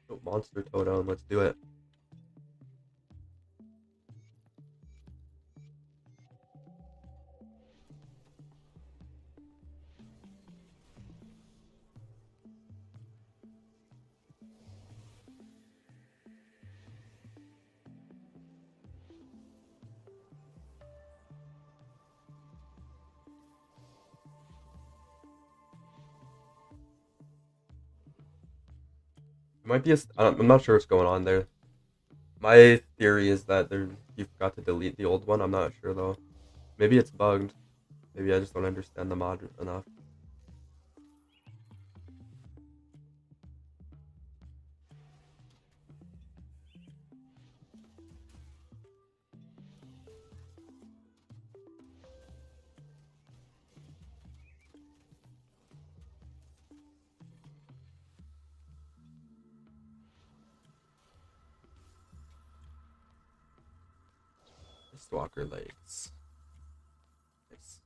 Oh, monster totem. Let's do it. It might be. I'm not sure what's going on there. My theory is that you forgot to delete the old one. I'm not sure though. Maybe it's bugged. Maybe I just don't understand the mod enough. Stalker Lakes. Nice.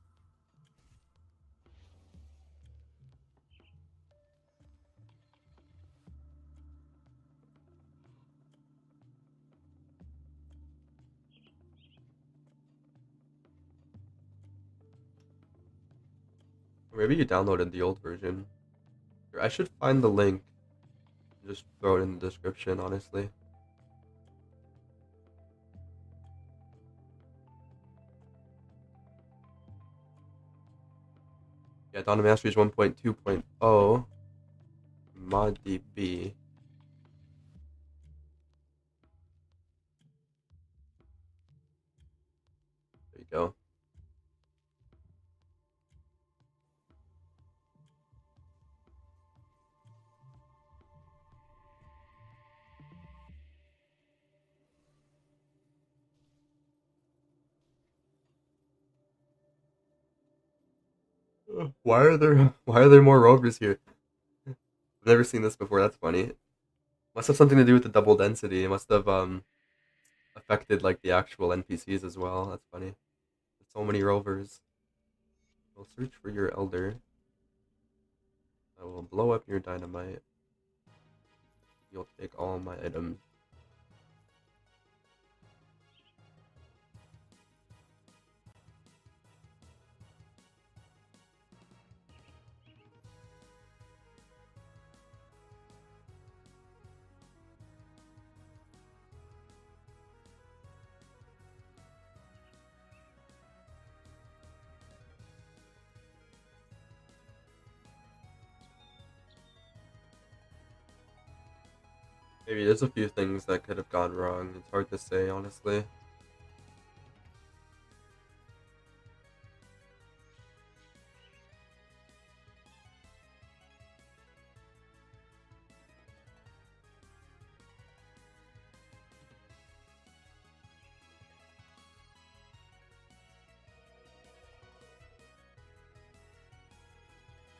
Or maybe you downloaded the old version. I should find the link. Just throw it in the description, honestly. Yeah, Dawn of Masteries 1.2.0 ModDB. There you go. Why are there more rovers here? I've never seen this before. That's funny. Must have something to do with the double density. It must have affected like the actual NPCs as well. That's funny. So many rovers. We'll search for your elder. I will blow up your dynamite. You'll take all my items. Maybe there's a few things that could have gone wrong. It's hard to say, honestly.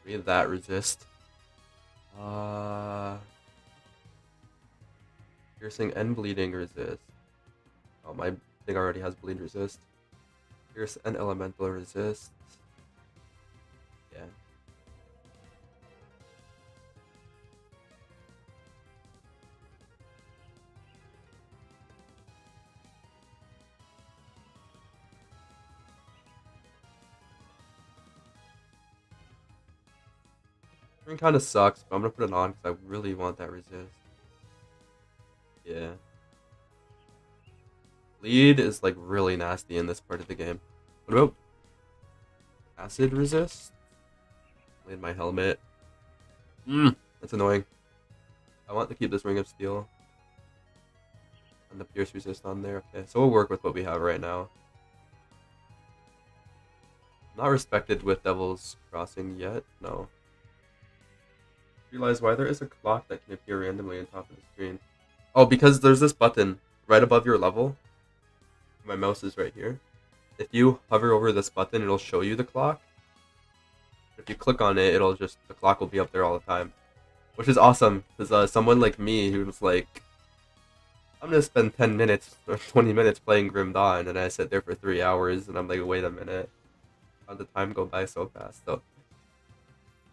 Maybe that resist. Piercing and bleeding resist. Oh, my thing already has bleed resist. Pierce and elemental resist. Yeah. It kind of sucks, but I'm gonna put it on because I really want that resist. Yeah. Bleed is like really nasty in this part of the game. What about acid resist? In my helmet. That's annoying. I want to keep this ring of steel and the pierce resist on there. Okay, so we'll work with what we have right now. Not respected with Devil's Crossing yet. No. Realize why there is a clock that can appear randomly on top of the screen. Oh, because there's this button right above your level. My mouse is right here. If you hover over this button, it'll show you the clock. If you click on it, the clock will be up there all the time. Which is awesome, because someone like me who's like, I'm gonna spend 10 minutes or 20 minutes playing Grim Dawn, and I sit there for 3 hours, and I'm like, wait a minute. How'd the time go by so fast? So,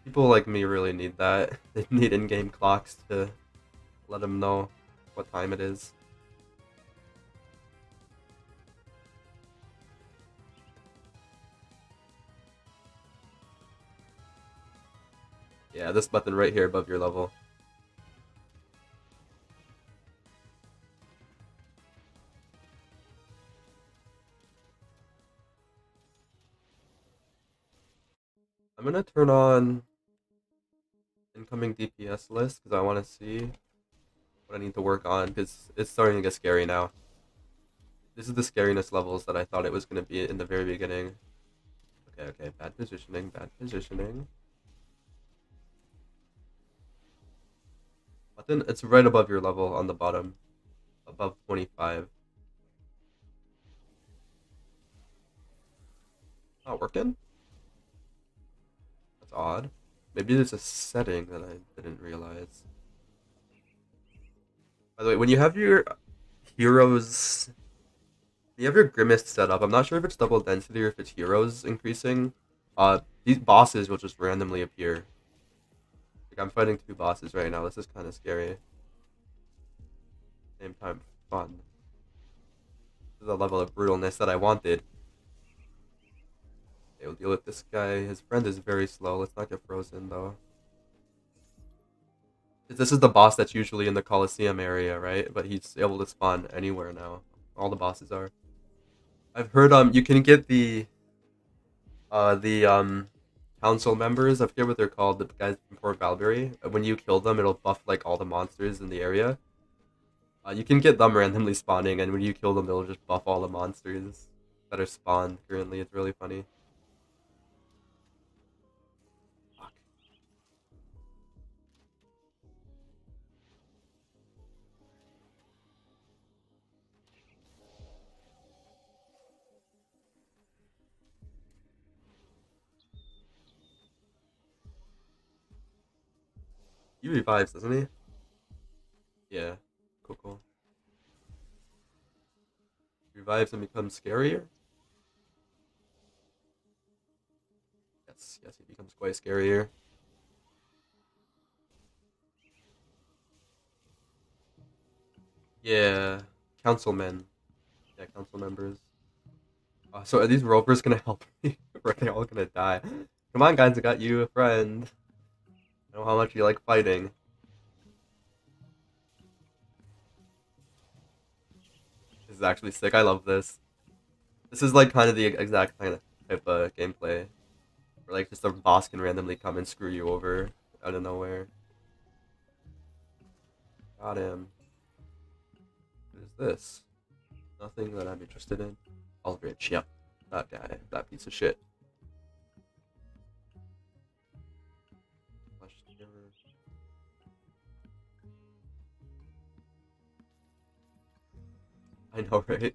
people like me really need that. They need in-game clocks to let them know what time it is. Yeah, this button right here above your level. I'm gonna turn on incoming DPS list because I want to see what I need to work on because it's starting to get scary now. This is the scariness levels that I thought it was gonna be in the very beginning. Okay, bad positioning, bad positioning. Button, it's right above your level on the bottom, above 25. Not working? That's odd. Maybe there's a setting that I didn't realize. By the way, when you have your heroes, you have your Grimmest set up. I'm not sure if it's double density or if it's heroes increasing. These bosses will just randomly appear. Like I'm fighting 2 bosses right now. This is kind of scary. Same time, fun. This is a level of brutalness that I wanted. Okay, we'll deal with this guy. His friend is very slow. Let's not get frozen though. This is the boss that's usually in the Coliseum area, right? But he's able to spawn anywhere now. All the bosses are. I've heard you can get the council members. I forget what they're called. The guys from Fort Valbury. When you kill them, it'll buff like all the monsters in the area. You can get them randomly spawning, and when you kill them, it'll just buff all the monsters that are spawned currently. It's really funny. Fuck. He revives, doesn't he? Yeah. Cool. Revives and becomes scarier. Yes, he becomes quite scarier. Yeah, councilmen. Yeah, council members. So are these rovers gonna help me? Or are they all gonna die? Come on, guys, I got you a friend. I know how much you like fighting. This is actually sick. I love this. This is like kind of the exact kind of type of gameplay where like just a boss can randomly come and screw you over out of nowhere. Got him. this? Nothing that I'm interested in. Aldrich, yep. That guy. That piece of shit. I know, right? It's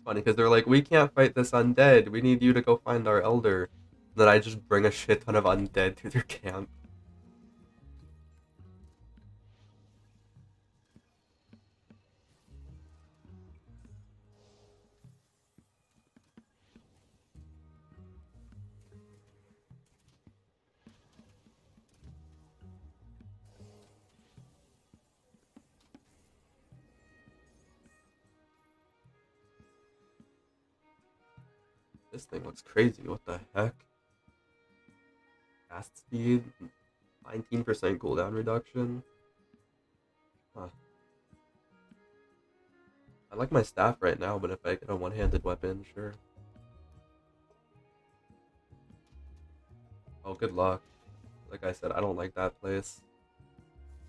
funny because they're like, we can't fight this undead. We need you to go find our elder. And then I just bring a shit ton of undead to their camp. This thing looks crazy. What the heck? Cast speed, 19% cooldown reduction. Huh. I like my staff right now, but if I get a one-handed weapon, sure. Oh, good luck. Like I said, I don't like that place.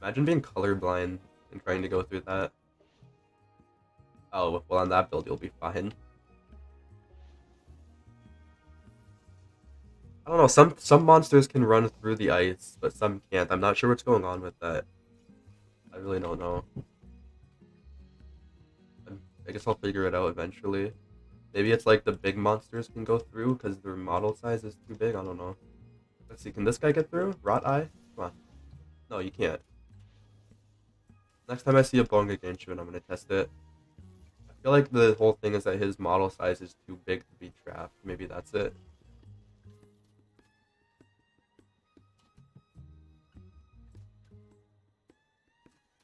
Imagine being colorblind and trying to go through that. Oh, well on that build you'll be fine. I don't know, some monsters can run through the ice, but some can't. I'm not sure what's going on with that. I really don't know. I guess I'll figure it out eventually. Maybe it's like the big monsters can go through because their model size is too big. I don't know. Let's see, can this guy get through? Rot Eye? Come on. No, you can't. Next time I see a Bonga Genshin, I'm gonna test it. I feel like the whole thing is that his model size is too big to be trapped. Maybe that's it.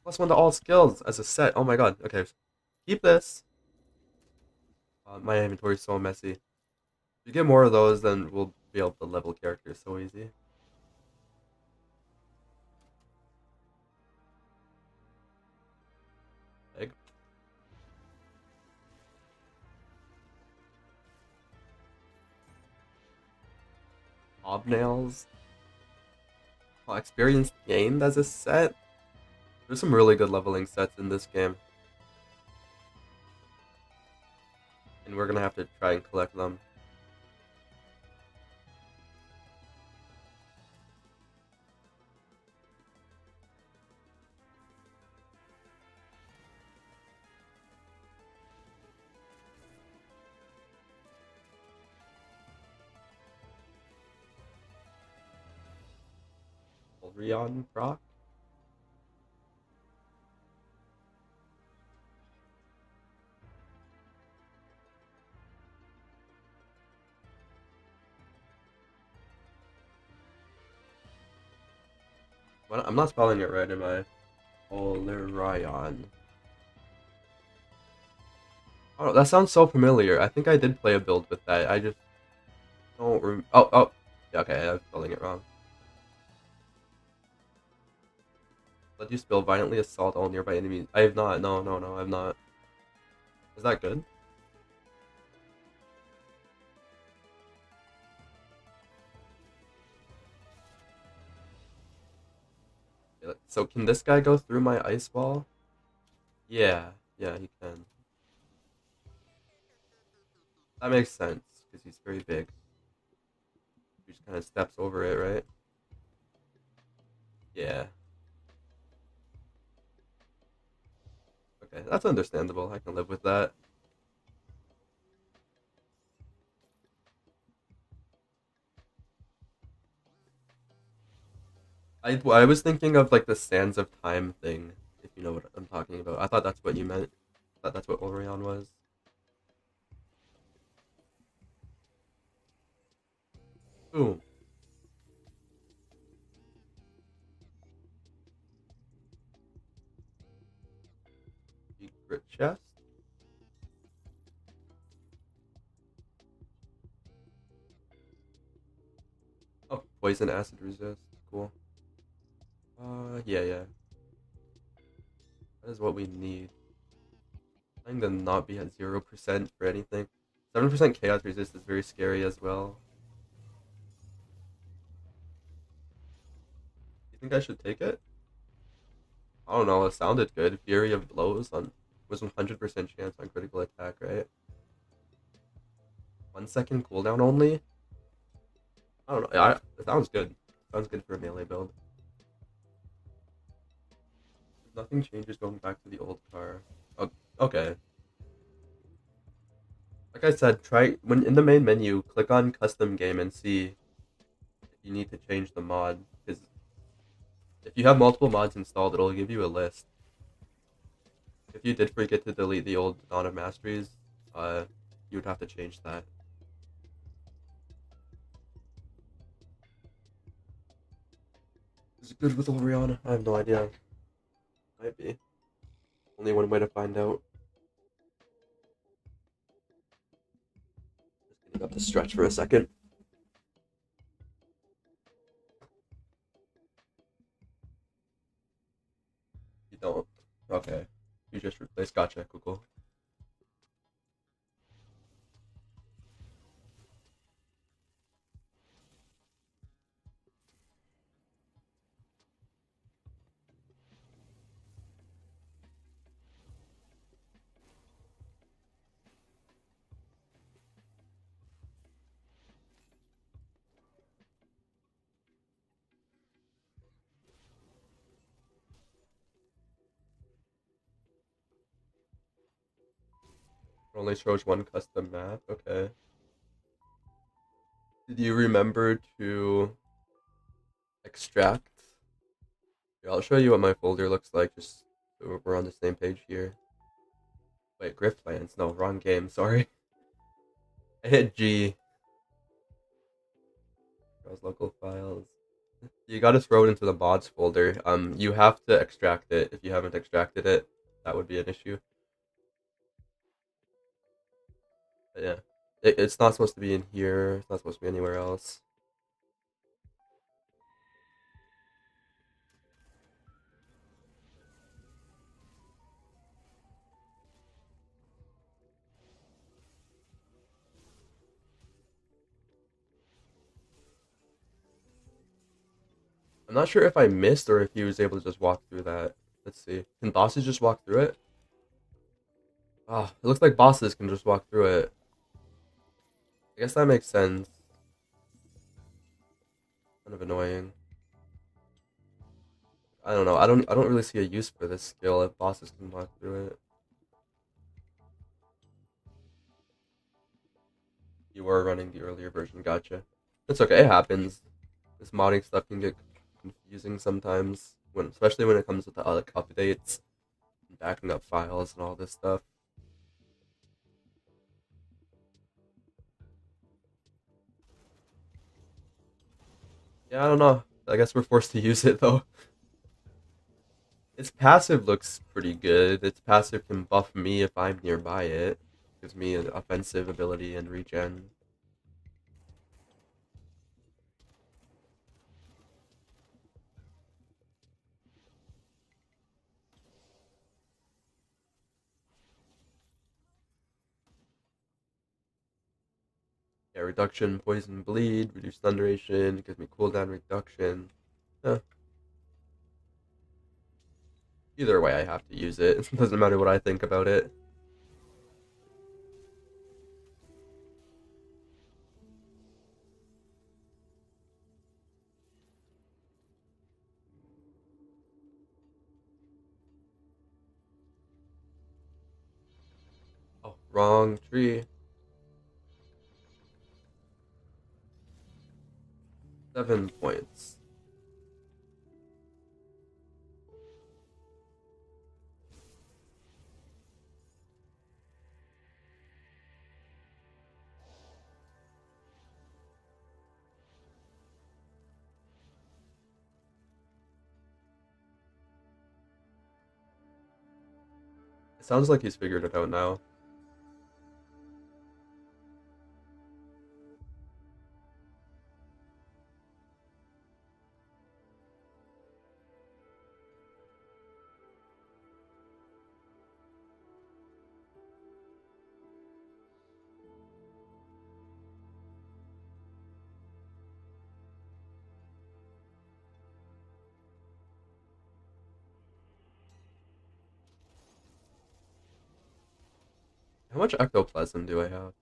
+1 to all skills as a set. Oh my god. Okay, keep this. My inventory is so messy. If you get more of those, then we'll be able to level characters so easy. Egg. Hobnails. Oh, experience gained as a set. There's some really good leveling sets in this game. And we're gonna have to try and collect them. Rion proc. Well, I'm not spelling it right, am I? Olerion. Oh, that sounds so familiar. I think I did play a build with that. I just don't rem- oh. Yeah, okay, I'm spelling it wrong. Let you spill violently assault all nearby enemies. I have not. No, no, no, I have not. Is that good? So can this guy go through my ice wall? Yeah, yeah, he can. That makes sense, because he's very big. He just kind of steps over it, right? Yeah. Okay, that's understandable. I can live with that. I was thinking of like the Sands of Time thing, if you know what I'm talking about. I thought that's what you meant. I thought that's what Orion was. Boom. Secret chest. Oh, poison acid resist. Cool. Yeah, yeah. That is what we need. Trying to not be at 0% for anything. 7% chaos resist is very scary as well. think I should take it? I don't know. It sounded good. Fury of Blows on was 100% chance on critical attack, right? 1 second cooldown only. I don't know. It sounds good. Sounds good for a melee build. Nothing changes going back to the old car. Oh, okay. Like I said, try when in the main menu, click on custom game and see if you need to change the mod. Because if you have multiple mods installed, it'll give you a list. If you did forget to delete the old Dawn of Masteries, you would have to change that. Is it good with Oriana? I have no idea. Might be. Only one way to find out. Just getting up to stretch for a second. You don't. Okay. You just replaced. Gotcha. Cool. Cool. It only shows one custom map. Okay. Did you remember to extract? Here, I'll show you what my folder looks like. Just so we're on the same page here. Wait, Griftlands. No, wrong game. Sorry. I hit G. Browse local files. You gotta throw it into the mods folder. You have to extract it. If you haven't extracted it, that would be an issue. But yeah, it's not supposed to be in here. It's not supposed to be anywhere else. I'm not sure if I missed or if he was able to just walk through that. Let's see. Can bosses just walk through it? Ah, it looks like bosses can just walk through it. I guess that makes sense. Kind of annoying. I don't know. I don't really see a use for this skill if bosses can walk through it. You were running the earlier version, gotcha. It's okay, it happens. This modding stuff can get confusing sometimes, especially when it comes with the like updates, and backing up files and all this stuff. Yeah, I don't know. I guess we're forced to use it though. Its passive looks pretty good. Its passive can buff me if I'm nearby it. Gives me an offensive ability and regen. Yeah, reduction, poison, bleed, reduce stun duration, gives me cooldown reduction. Yeah. Either way, I have to use it. It doesn't matter what I think about it. Oh, wrong tree. 7 points. It sounds like he's figured it out now. How much ectoplasm do I have?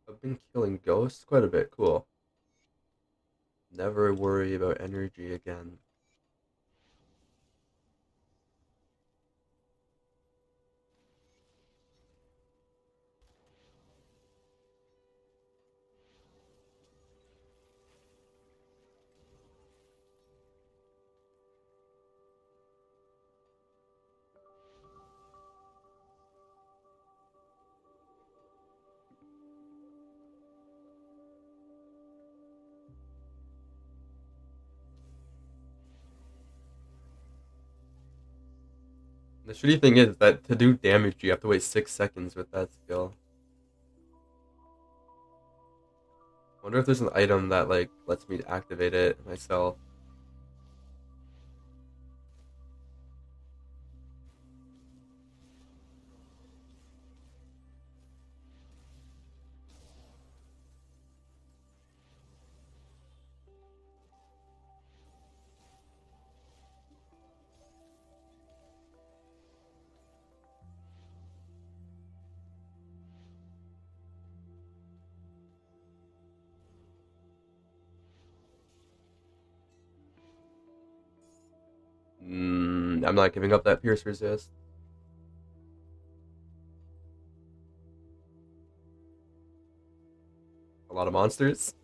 I've been killing ghosts quite a bit. Cool. Never worry about energy again. The shitty thing is that to do damage, you have to wait 6 seconds with that skill. Wonder if there's an item that like lets me activate it myself. I'm not giving up that pierce resist. A lot of monsters.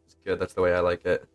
It's good. That's the way I like it.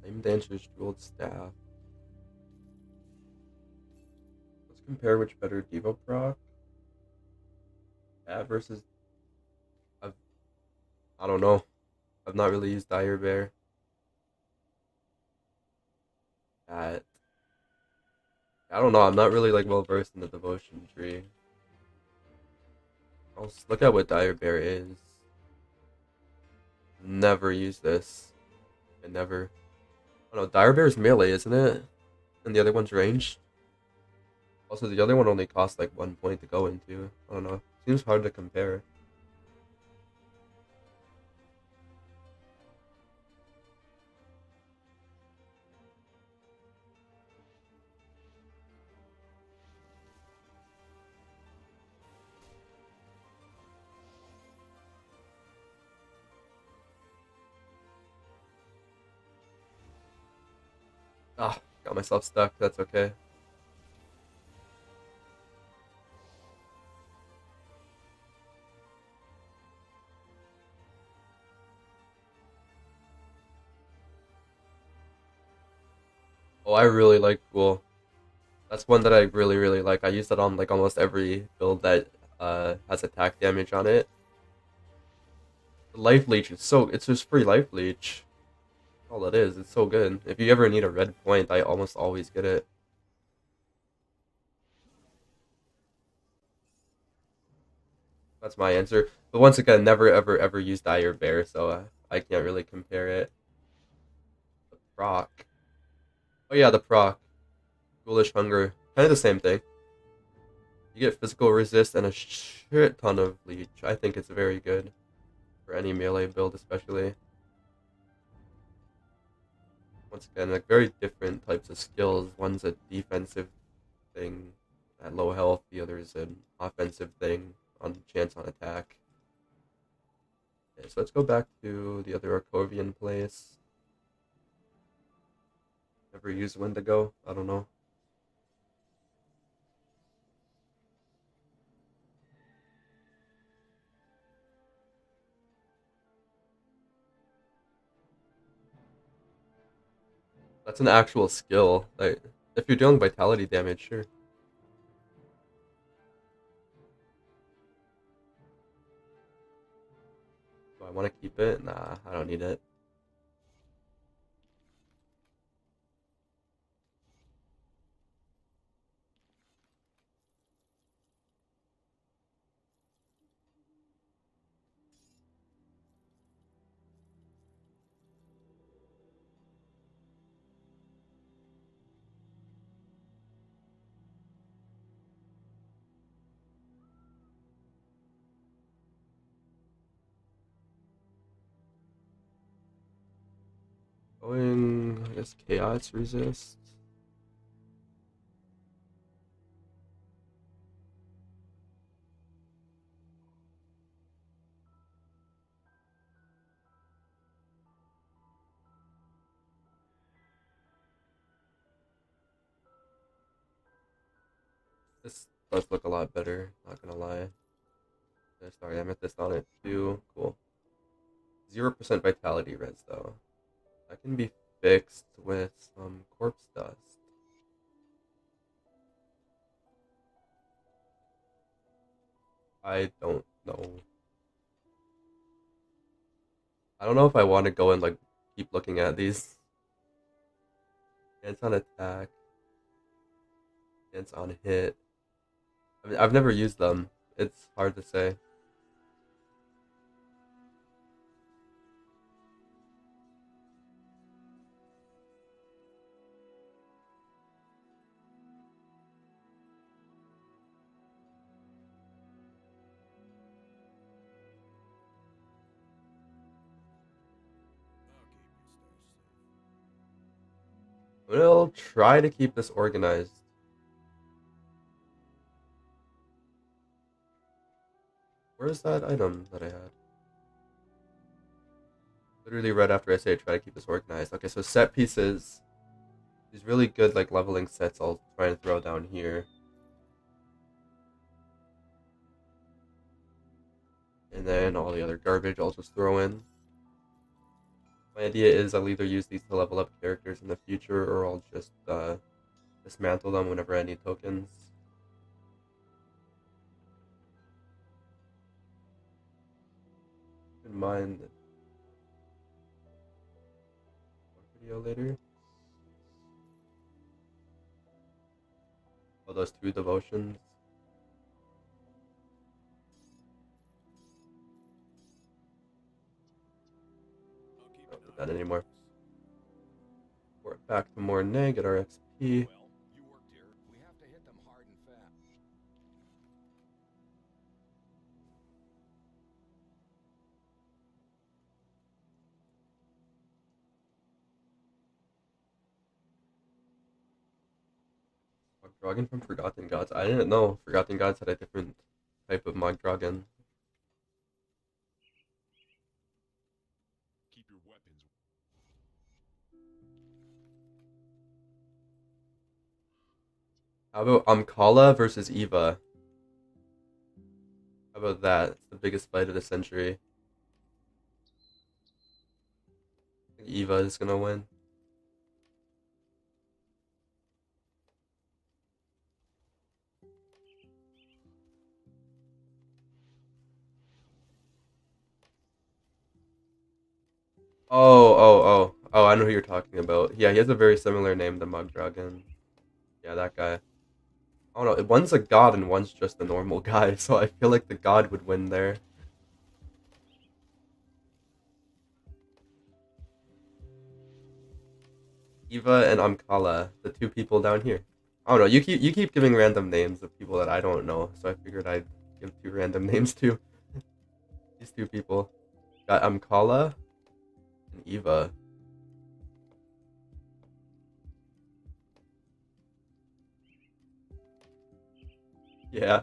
Flame Dancer's Jeweled Staff. Let's compare which better Devo proc. That versus. I've, I don't know. I've not really used Dire Bear. That. I don't know. I'm not really like well versed in the devotion tree. Look at what Dire Bear is. Never use this. I never. I don't know. Dire Bear's melee, isn't it? And the other one's ranged. Also, the other one only costs like 1 point to go into. I don't know. Seems hard to compare. Ah, got myself stuck. That's okay. Oh, I really like Ghoul. That's one that I really, really like. I use that on like almost every build that has attack damage on it. Life Leech is so it's just free Life Leech. All it is. It's so good. If you ever need a red point, I almost always get it. That's my answer. But once again, never ever ever used Dire Bear, so I can't really compare it. The proc. Oh yeah, the proc. Ghoulish Hunger. Kind of the same thing. You get physical resist and a shit ton of leech. I think it's very good for any melee build, especially. Once again, like very different types of skills. One's a defensive thing at low health. The other is an offensive thing on chance on attack. Okay, so let's go back to the other Arcovian place. Never used Wendigo. I don't know. That's an actual skill. Like, if you're dealing vitality damage, sure. want to keep it? Nah, I don't need it. Going, I guess, chaos resist. This does look a lot better, not gonna lie. Sorry, I meant this on it too. Cool. 0% vitality res though. That can be fixed with some corpse dust. I don't know. I don't know if I want to go and like keep looking at these. Chance on attack. Chance on hit. I mean, I've never used them. It's hard to say. We'll try to keep this organized. Where's that item that I had? Literally right after I say try to keep this organized. Okay, so set pieces. These really good like leveling sets I'll try and throw down here. And then all the other garbage I'll just throw in. My idea is I'll either use these to level up characters in the future or I'll just dismantle them whenever I need tokens. Keep in mind that video later. Oh, those 2 devotions. Don't do that anymore. We're back to more neg, get our XP. Well, you worked here. We have to hit them hard and fast. Dragon from Forgotten Gods. I didn't know Forgotten Gods had a different type of Mog Dragon. Keep your weapons. How about Amkala versus Eva? How about that? It's the biggest fight of the century. I think Eva is gonna win. Oh, I know who you're talking about. Yeah, he has a very similar name to Mug Dragon. Yeah, that guy. I don't know, one's a god and one's just a normal guy, so I feel like the god would win there. Eva and Amkala, the 2 people down here. I don't know, you keep giving random names of people that I don't know, so I figured I'd give 2 random names to these 2 people. Got Amkala and Eva. Yeah.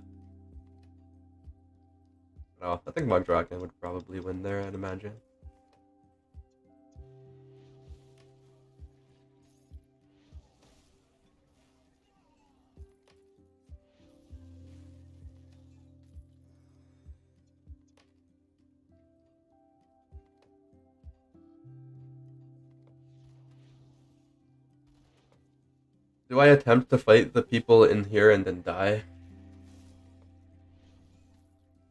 Oh, I think Mug Dragon would probably win there, I'd imagine. Do I attempt to fight the people in here and then die?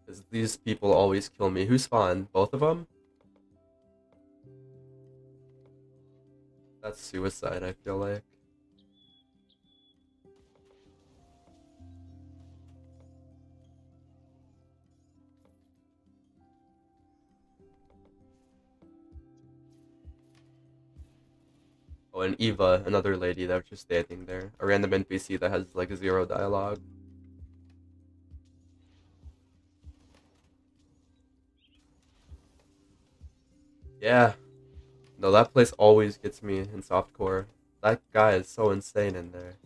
Because these people always kill me. Who spawned? Both of them? That's suicide, I feel like. Oh, and Eva, another lady that was just standing there. A random NPC that has like zero dialogue. Yeah. No, that place always gets me in softcore. That guy is so insane in there.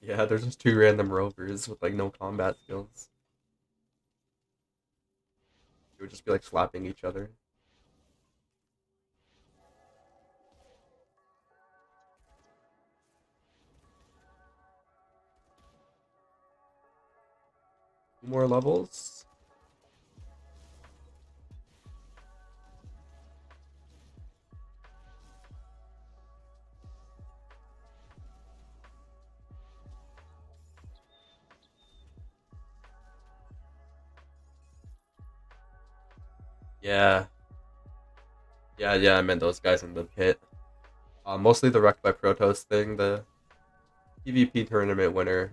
Yeah, there's just two random rovers with like no combat skills. They would just be like slapping each other. Two more levels? Yeah. Yeah, I meant those guys in the pit. Mostly the Wrecked by Protoss thing, the PvP tournament winner.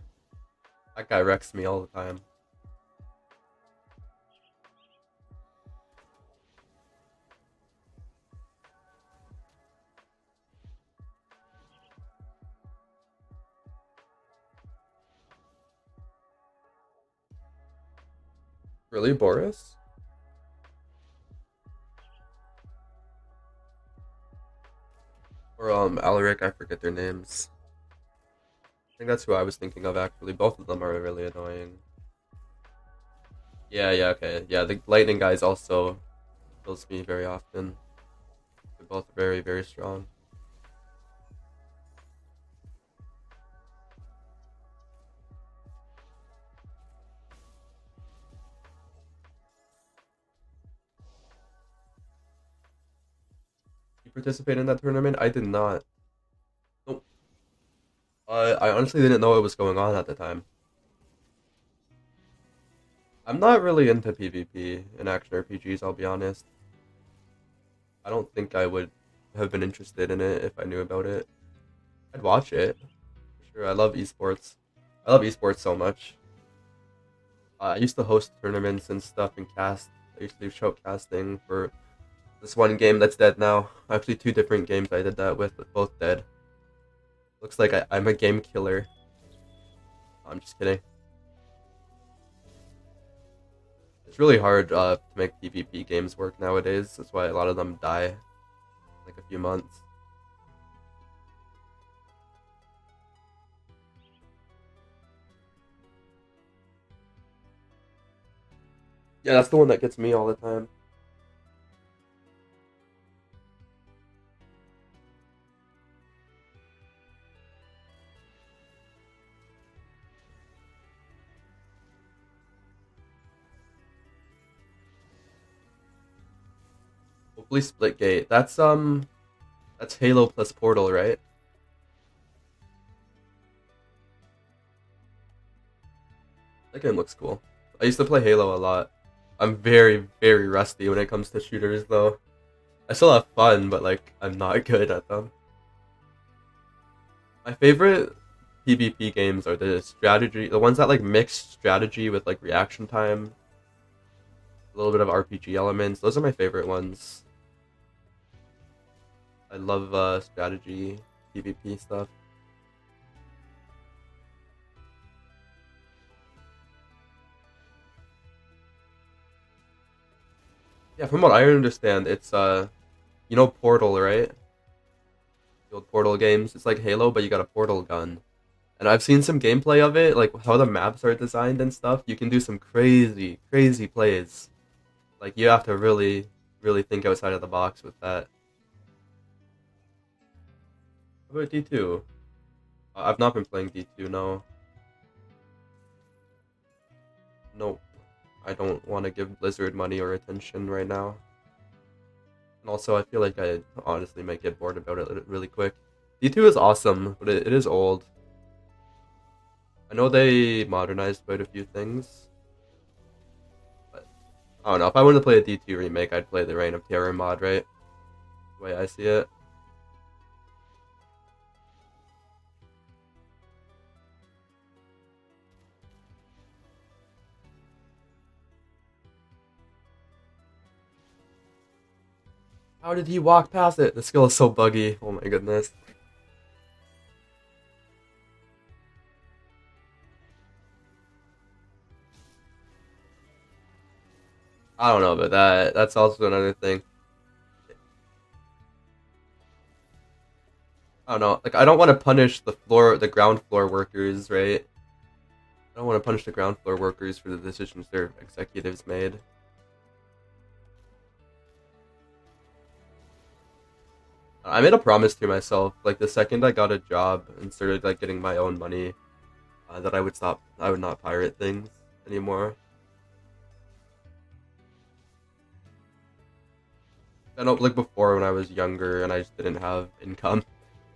That guy wrecks me all the time. Really, Boris? Or Alaric, I forget their names. I think that's who I was thinking of actually. Both of them are really annoying. Yeah, okay. Yeah, the lightning guys also kills me very often. They're both very, very strong. You participated in that tournament? I did not. Nope. I honestly didn't know what was going on at the time. I'm not really into PvP in action RPGs, I'll be honest. I don't think I would have been interested in it if I knew about it. I'd watch it. For sure, I love esports. I love esports so much. I used to host tournaments and stuff and cast. I used to do shoutcasting for this one game that's dead now. Actually, two different games I did that with, but both dead. Looks like I'm a game killer. I'm just kidding. It's really hard to make PvP games work nowadays. That's why a lot of them die in like a few months. Yeah, that's the one that gets me all the time. Hopefully Splitgate. That's Halo plus Portal, right? That game looks cool. I used to play Halo a lot. I'm very, very rusty when it comes to shooters though. I still have fun, but like I'm not good at them. My favorite PvP games are the ones that like mix strategy with like reaction time, a little bit of RPG elements. Those are my favorite ones. I love strategy PvP stuff. Yeah, from what I understand, it's you know Portal, right? The old Portal games. It's like Halo, but you got a portal gun. And I've seen some gameplay of it, like how the maps are designed and stuff. You can do some crazy, crazy plays. Like you have to really, really think outside of the box with that. How about D2? I've not been playing D2, no. Nope. I don't want to give Blizzard money or attention right now. And also, I feel like I honestly might get bored about it really quick. D2 is awesome, but it is old. I know they modernized quite a few things. But I don't know. If I wanted to play a D2 remake, I'd play the Reign of Terror mod, right? The way I see it. How did he walk past it? The skill is so buggy. Oh my goodness. I don't know about that. That's also another thing. I don't know. Like, I don't want to punish the ground floor workers, right? I don't want to punish the ground floor workers for the decisions their executives made. I made a promise to myself, like the second I got a job and started like getting my own money, that I would not pirate things anymore. I know, like before when I was younger and I just didn't have income,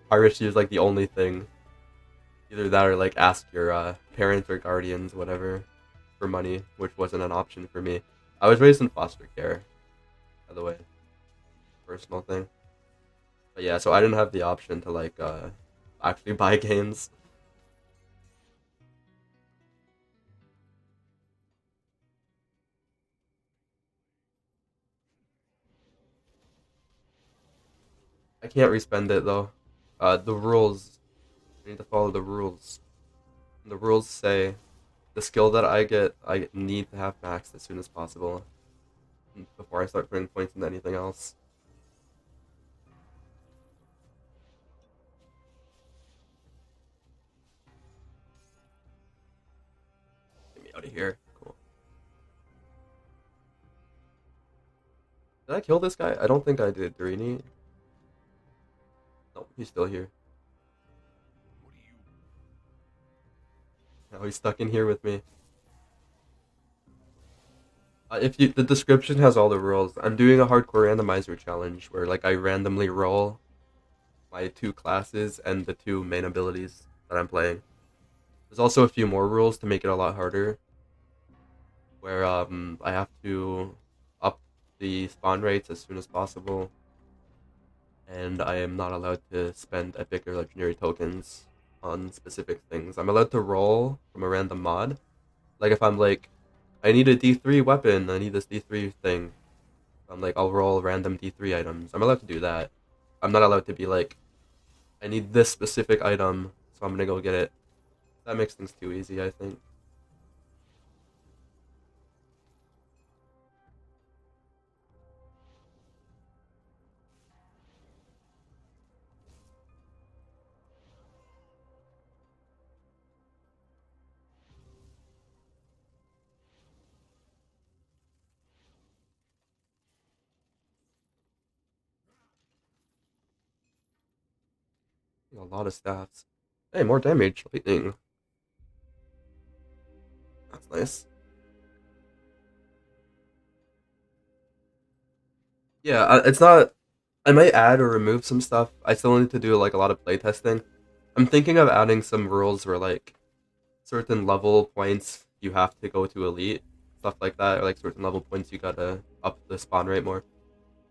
piracy was like the only thing. Either that or like ask your parents or guardians, whatever, for money, which wasn't an option for me. I was raised in foster care, by the way, personal thing. But yeah, so I didn't have the option to like actually buy games. I can't respend it though. The rules. I need to follow the rules. And the rules say the skill that I get, I need to have maxed as soon as possible before I start putting points into anything else. Get me out of here. Cool. Did I kill this guy? I don't think I did. Durini? No, he's still here. What do you... Now he's stuck in here with me. If you, the description has all the rules. I'm doing a hardcore randomizer challenge where like I randomly roll my two classes and the two main abilities that I'm playing. There's also a few more rules to make it a lot harder, where I have to up the spawn rates as soon as possible, and I am not allowed to spend epic or legendary tokens on specific things. I'm allowed to roll from a random mod. Like if I'm like, I need a D3 weapon, I need this D3 thing. I'm like, I'll roll random D3 items. I'm allowed to do that. I'm not allowed to be like, I need this specific item, so I'm gonna go get it. That makes things too easy, I think. A lot of stats. Hey, more damage. Lightning. That's nice. Yeah, it's not. I might add or remove some stuff. I still need to do like a lot of playtesting. I'm thinking of adding some rules where like certain level points you have to go to elite, stuff like that, or like certain level points you gotta up the spawn rate more.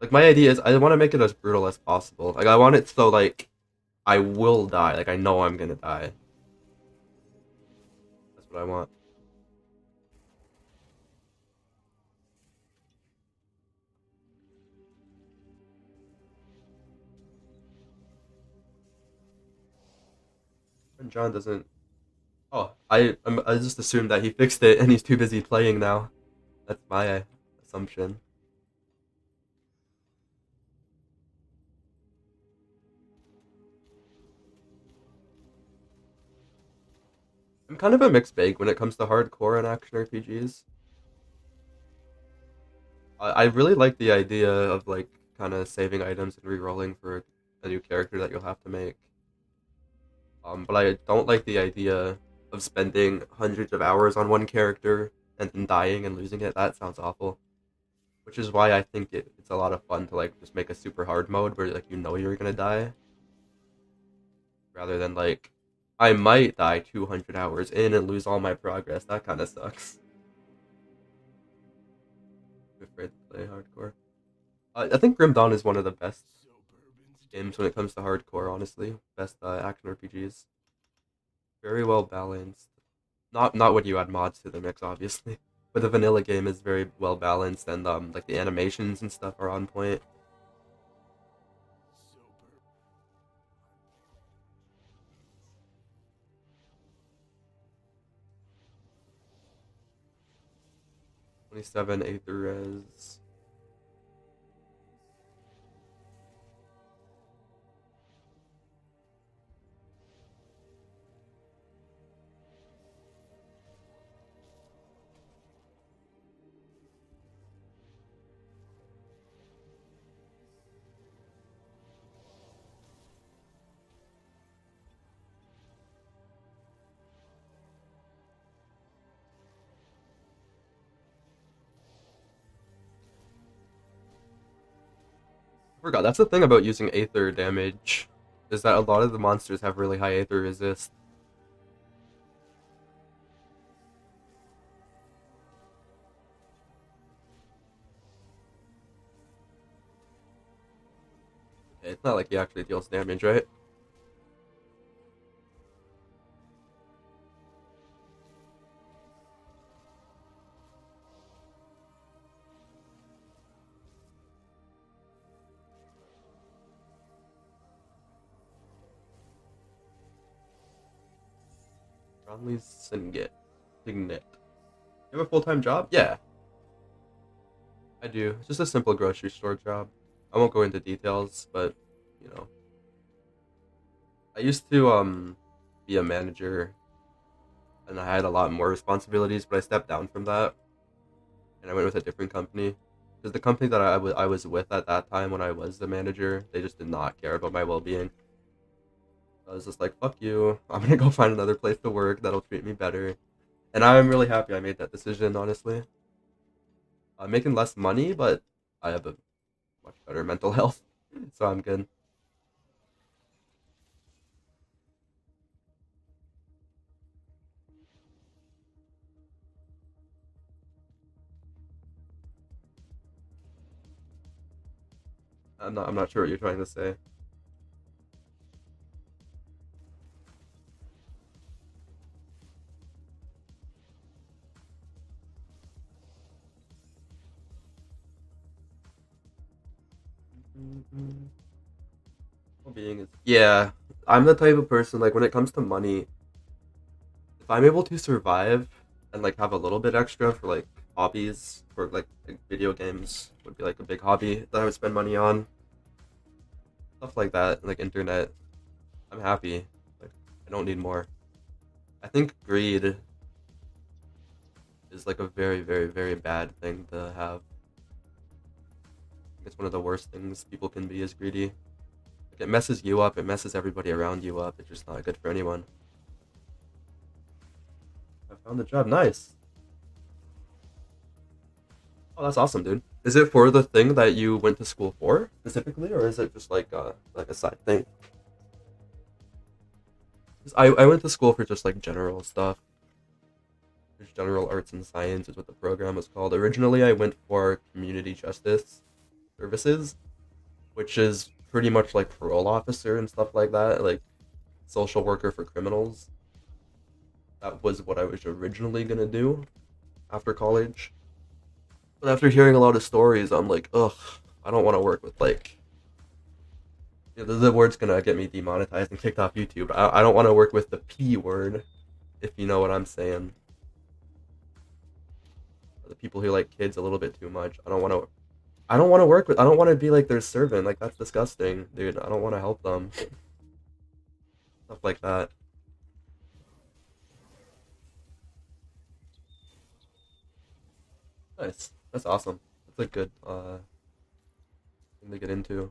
Like my idea is I want to make it as brutal as possible. Like I want it so like I will die. Like I know I'm gonna die. That's what I want. And John doesn't. Oh, I just assumed that he fixed it and he's too busy playing now. That's my assumption. I'm kind of a mixed bag when it comes to hardcore and action RPGs. I really like the idea of like kind of saving items and re-rolling for a new character that you'll have to make. But I don't like the idea of spending hundreds of hours on one character and then dying and losing it. That sounds awful. Which is why I think it's a lot of fun to like just make a super hard mode where like you know you're gonna die, rather than like I might die 200 hours in and lose all my progress. That kind of sucks. I'm afraid to play hardcore. I think Grim Dawn is one of the best games when it comes to hardcore. Honestly, best action RPGs. Very well balanced. Not when you add mods to the mix, obviously. But the vanilla game is very well balanced, and like the animations and stuff are on point. 27 Aether Res. I forgot. That's the thing about using Aether damage, is that a lot of the monsters have really high Aether resist. Okay, it's not like he actually deals damage, right? Ronley's Signet. Signet. You have a full-time job? Yeah, I do. It's just a simple grocery store job. I won't go into details, but you know, I used to be a manager, and I had a lot more responsibilities, but I stepped down from that and I went with a different company. Because the company that I was with at that time when I was the manager, they just did not care about my well-being. I was just like, fuck you. I'm gonna go find another place to work that'll treat me better. And I'm really happy I made that decision, honestly. I'm making less money, but I have a much better mental health, so I'm good. I'm not sure what you're trying to say. Well-being is, yeah. I'm the type of person, like when it comes to money, if I'm able to survive and like have a little bit extra for like hobbies, for like video games would be like a big hobby that I would spend money on, stuff like that, like internet. I'm happy. Like I don't need more. I think greed is like a very, very, very bad thing to have. It's one of the worst things people can be is greedy. Like it messes you up, it messes everybody around you up. It's just not good for anyone. I found the job. Nice. Oh, that's awesome, dude. Is it for the thing that you went to school for specifically, or is it just like a side thing? 'Cause I went to school for just like general stuff. Just general arts and science is what the program was called. Originally, I went for community justice services, which is pretty much like parole officer and stuff like that, like social worker for criminals. That was what I was originally gonna do after college. But after hearing a lot of stories, I'm like, ugh, I don't want to work with like. Yeah, the word's gonna get me demonetized and kicked off YouTube. I don't want to work with the P word, if you know what I'm saying. The people who like kids a little bit too much. I don't want to. I don't want to work with. I don't want to be like their servant. Like that's disgusting, dude. I don't want to help them. Stuff like that. Nice. That's awesome. That's a good thing to get into.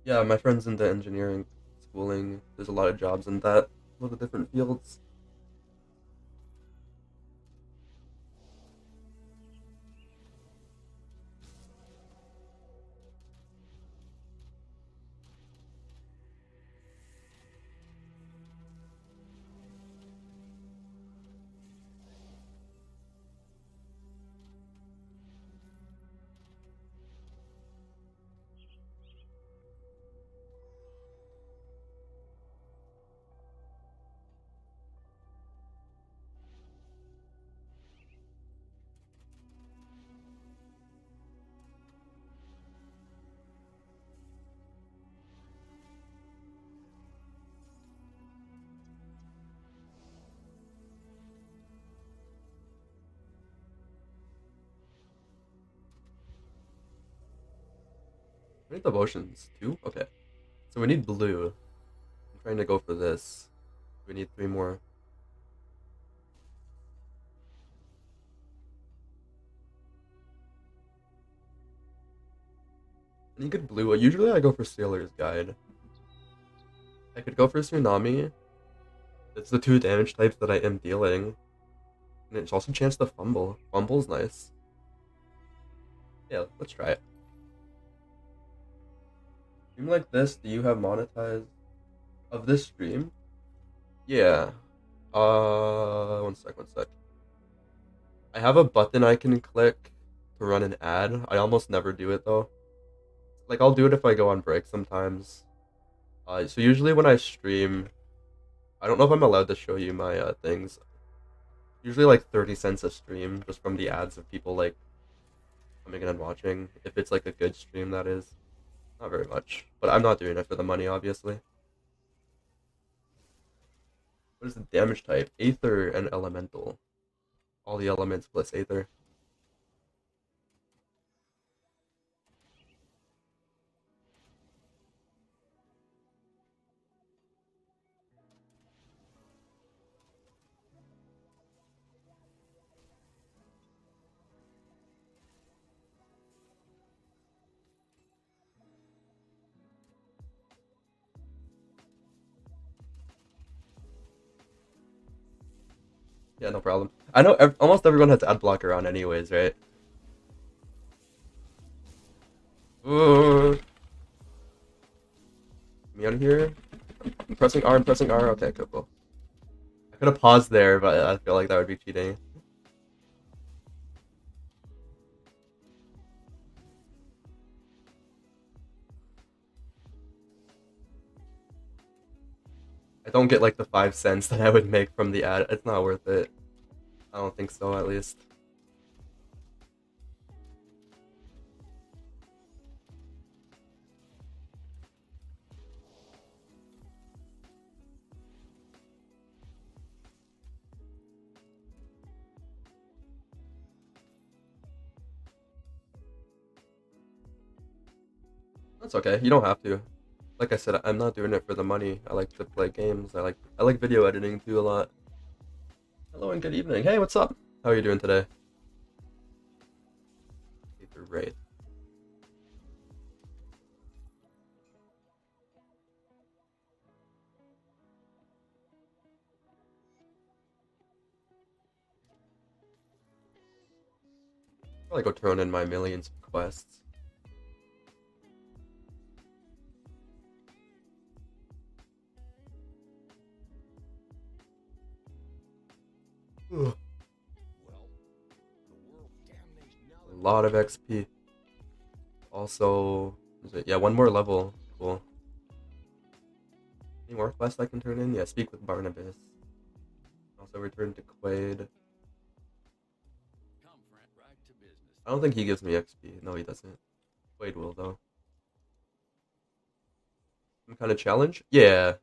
Yeah, my friend's into engineering schooling. There's a lot of jobs in that, a lot of different fields. We need devotions. Two? Okay. So we need blue. I'm trying to go for this. We need three more. I need good blue. Usually I go for Sailor's Guide. I could go for Tsunami. It's the two damage types that I am dealing. And it's also a chance to fumble. Fumble's nice. Yeah, let's try it. Stream like this, do you have monetized of this stream? Yeah. One sec. I have a button I can click to run an ad. I almost never do it though. Like I'll do it if I go on break sometimes. So usually when I stream, I don't know if I'm allowed to show you my things. Usually like 30 cents a stream just from the ads of people like coming in and watching. If it's like a good stream, that is. Not very much. But I'm not doing it for the money, obviously. What is the damage type? Aether and Elemental. All the elements plus Aether. Yeah, no problem. I know almost everyone has ad blocker on anyways, right? Ooh. Me out of here. I'm pressing R, I'm pressing R. Okay, cool. I could have paused there, but I feel like that would be cheating. I don't get like the 5 cents that I would make from the ad. It's not worth it. I don't think so, at least. That's okay. You don't have to. Like I said, I'm not doing it for the money. I like to play games. I like video editing too a lot. Hello and good evening. Hey, what's up? How are you doing today? Aether Wraith. Probably go turn in my millions of quests. Ugh. Well, the world damnation now A lot of XP. Also, is it? Yeah, one more level. Cool. Any more quests I can turn in? Yeah, speak with Barnabas. Also return to Quaid. come, friend, right to business. I don't think he gives me XP. No, he doesn't. Quaid will though. Some kind of challenge? Yeah.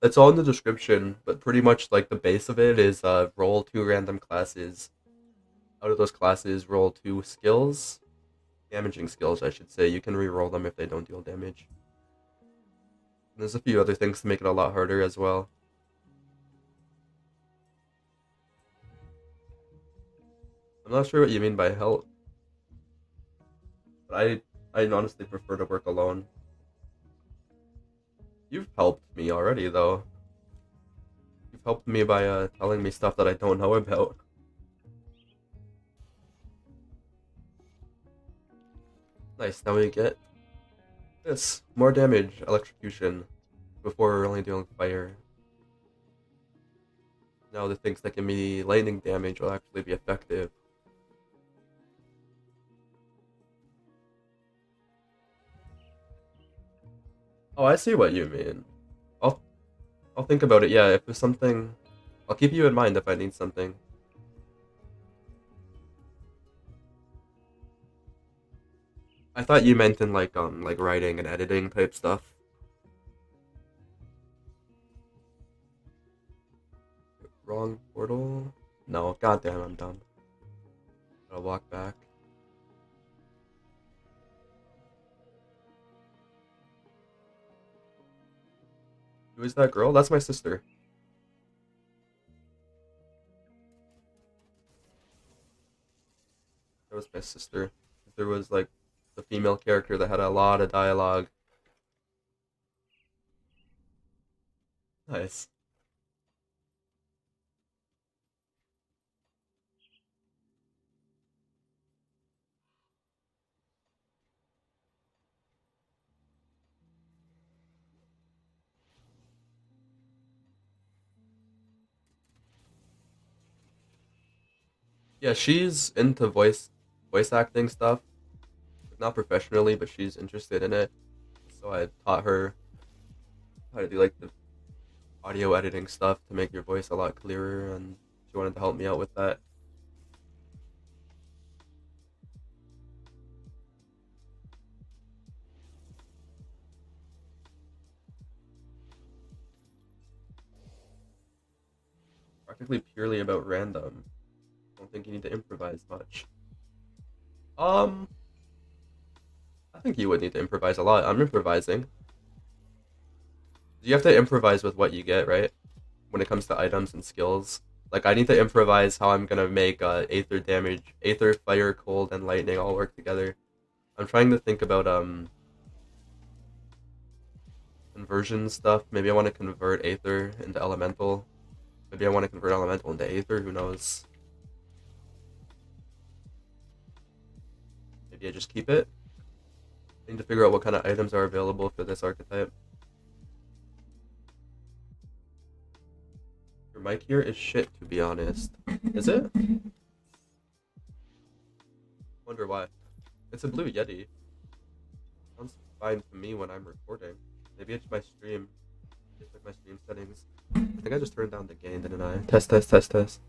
It's all in the description, but pretty much like the base of it is roll two random classes. Out of those classes, roll two skills. Damaging skills, I should say. You can re-roll them if they don't deal damage. And there's a few other things to make it a lot harder as well. I'm not sure what you mean by help. But I honestly prefer to work alone. You've helped me already, though. You've helped me by telling me stuff that I don't know about. Nice, now we get this. More damage, electrocution. Before we were only dealing with fire. Now the things that give me lightning damage will actually be effective. Oh, I see what you mean. I'll I'll think about it. Yeah, if there's something, I'll keep you in mind if I need something. I thought you meant in like writing and editing type stuff. Wrong portal? No, goddamn, I'm dumb. I'll walk back. Who is that girl? That's my sister. That was my sister. There was like the female character that had a lot of dialogue. Nice. Yeah, she's into voice acting stuff. Not professionally, but she's interested in it. So I taught her how to do like the audio editing stuff to make your voice a lot clearer, and she wanted to help me out with that. Practically purely about random. I don't think you need to improvise much. Um, I think you would need to improvise a lot. I'm improvising. You have to improvise with what you get, right? When it comes to items and skills. Like, I need to improvise how I'm gonna make Aether damage. Aether, Fire, Cold, and Lightning all work together. I'm trying to think about conversion stuff. Maybe I want to convert Aether into Elemental. Maybe I want to convert Elemental into Aether, who knows? Maybe I just keep it. I need to figure out what kind of items are available for this archetype. Your mic here is shit, to be honest. Is it? Wonder why. It's a Blue Yeti. Sounds fine to me when I'm recording. Maybe it's my stream. It's like my stream settings. I think I just turned down the gain, didn't I? Test, test, test, test.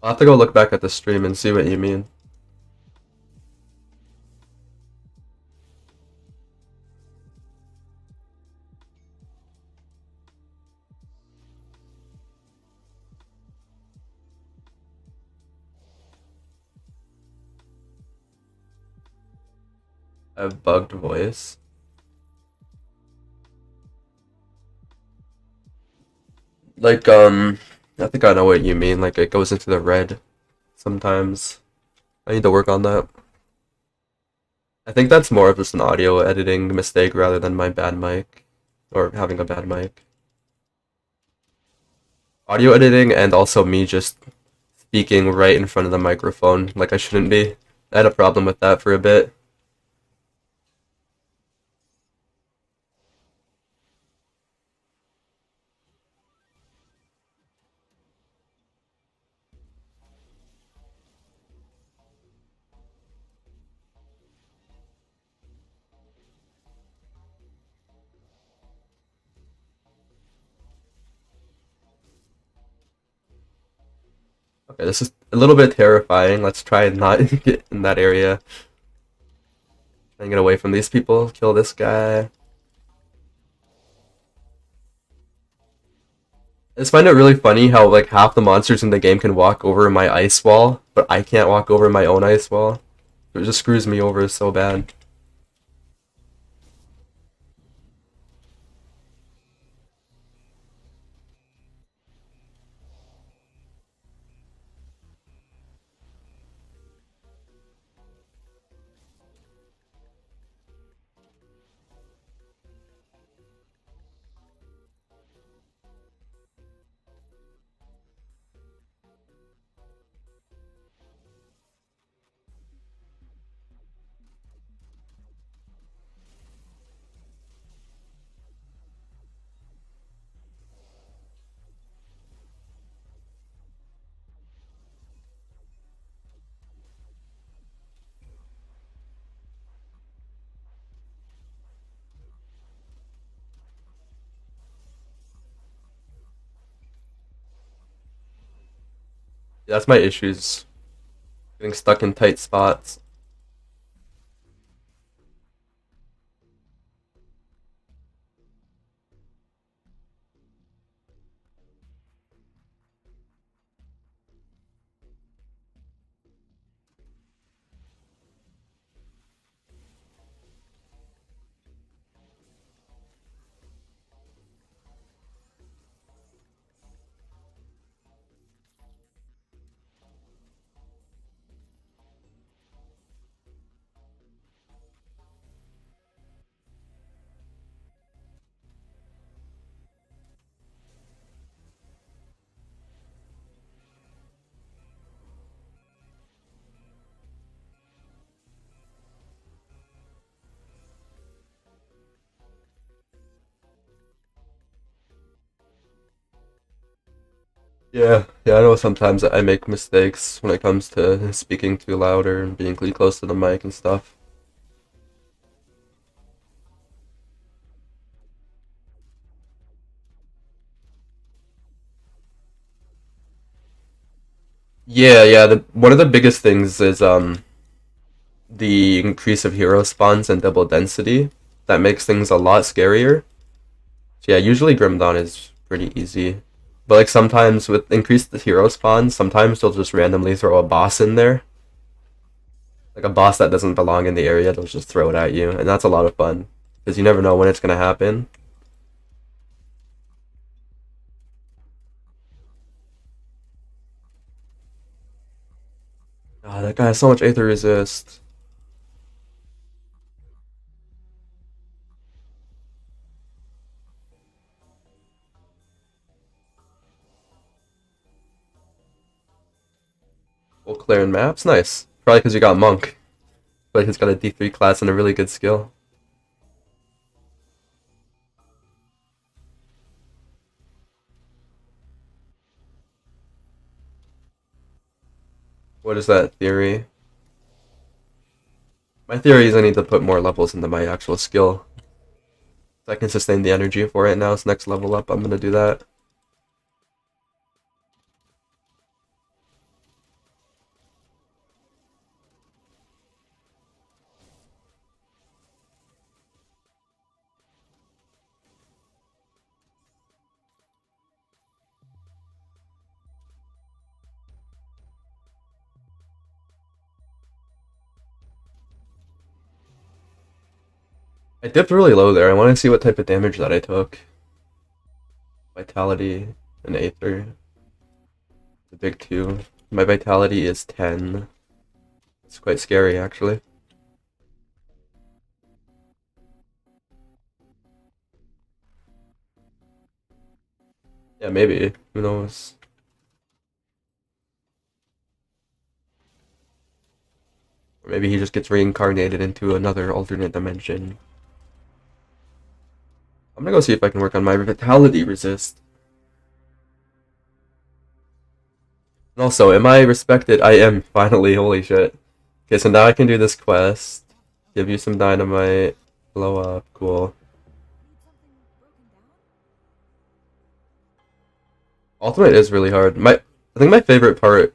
I'll have to go look back at the stream and see what you mean. I have bugged voice. Like, I think I know what you mean. Like, it goes into the red sometimes. I need to work on that. I think that's more of just an audio editing mistake rather than my bad mic. Or having a bad mic. Audio editing and also me just speaking right in front of the microphone like I shouldn't be. I had a problem with that for a bit. Okay, this is a little bit terrifying. Let's try and not get in that area. Try and get away from these people. Kill this guy. I just find it really funny how like half the monsters in the game can walk over my ice wall, but I can't walk over my own ice wall. It just screws me over so bad. That's my issues. Getting stuck in tight spots. Yeah, I know sometimes I make mistakes when it comes to speaking too loud or being too close to the mic and stuff. Yeah. One of the biggest things is the increase of hero spawns and double density. That makes things a lot scarier. So yeah, usually Grim Dawn is pretty easy. But like sometimes with increased hero spawns, sometimes they'll just randomly throw a boss in there. Like a boss that doesn't belong in the area, they'll just throw it at you, and that's a lot of fun. Because you never know when it's gonna happen. Ah, that guy has so much Aether Resist. Full clearing maps, nice. Probably because you got Monk. But he's got a D3 class and a really good skill. What is that theory? My theory is I need to put more levels into my actual skill. So I can sustain the energy for it now. It's next level up. I'm gonna do that. I dipped really low there. I want to see what type of damage that I took. Vitality and Aether. The big two. My vitality is 10. It's quite scary, actually. Yeah, maybe. Who knows? Or maybe he just gets reincarnated into another alternate dimension. I'm gonna go see if I can work on my vitality resist. And also, am I respected? I am, finally, holy shit. Okay, so now I can do this quest. Give you some dynamite. Blow up, cool. Ultimate is really hard. I think my favorite part,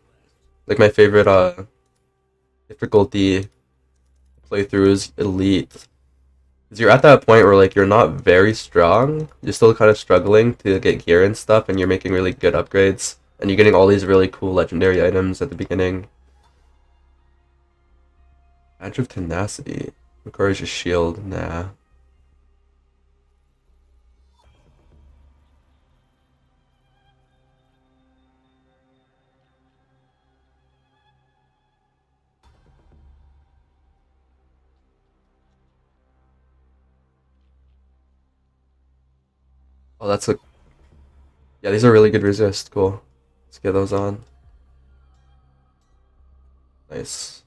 like my favorite difficulty playthrough is Elite. Because you're at that point where like you're not very strong. You're still kind of struggling to get gear and stuff, and you're making really good upgrades. And you're getting all these really cool legendary items at the beginning. Badge of Tenacity. Encourages shield. Nah. Oh, that's a... Yeah, these are really good resist. Cool. Let's get those on. Nice.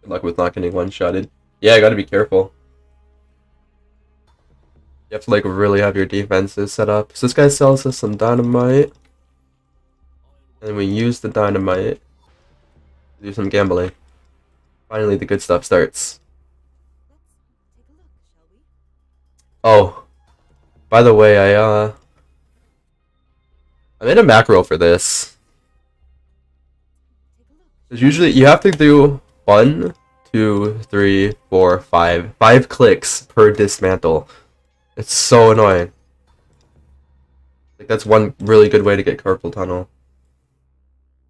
Good luck with not getting one-shotted. Yeah, I gotta be careful. You have to, like, really have your defenses set up. So this guy sells us some dynamite. And we use the dynamite to do some gambling. Finally, the good stuff starts. Oh, by the way, I made a macro for this. Because usually you have to do 1, 2, 3, 4, 5. 5 clicks per dismantle. It's so annoying. Like, that's one really good way to get carpal tunnel.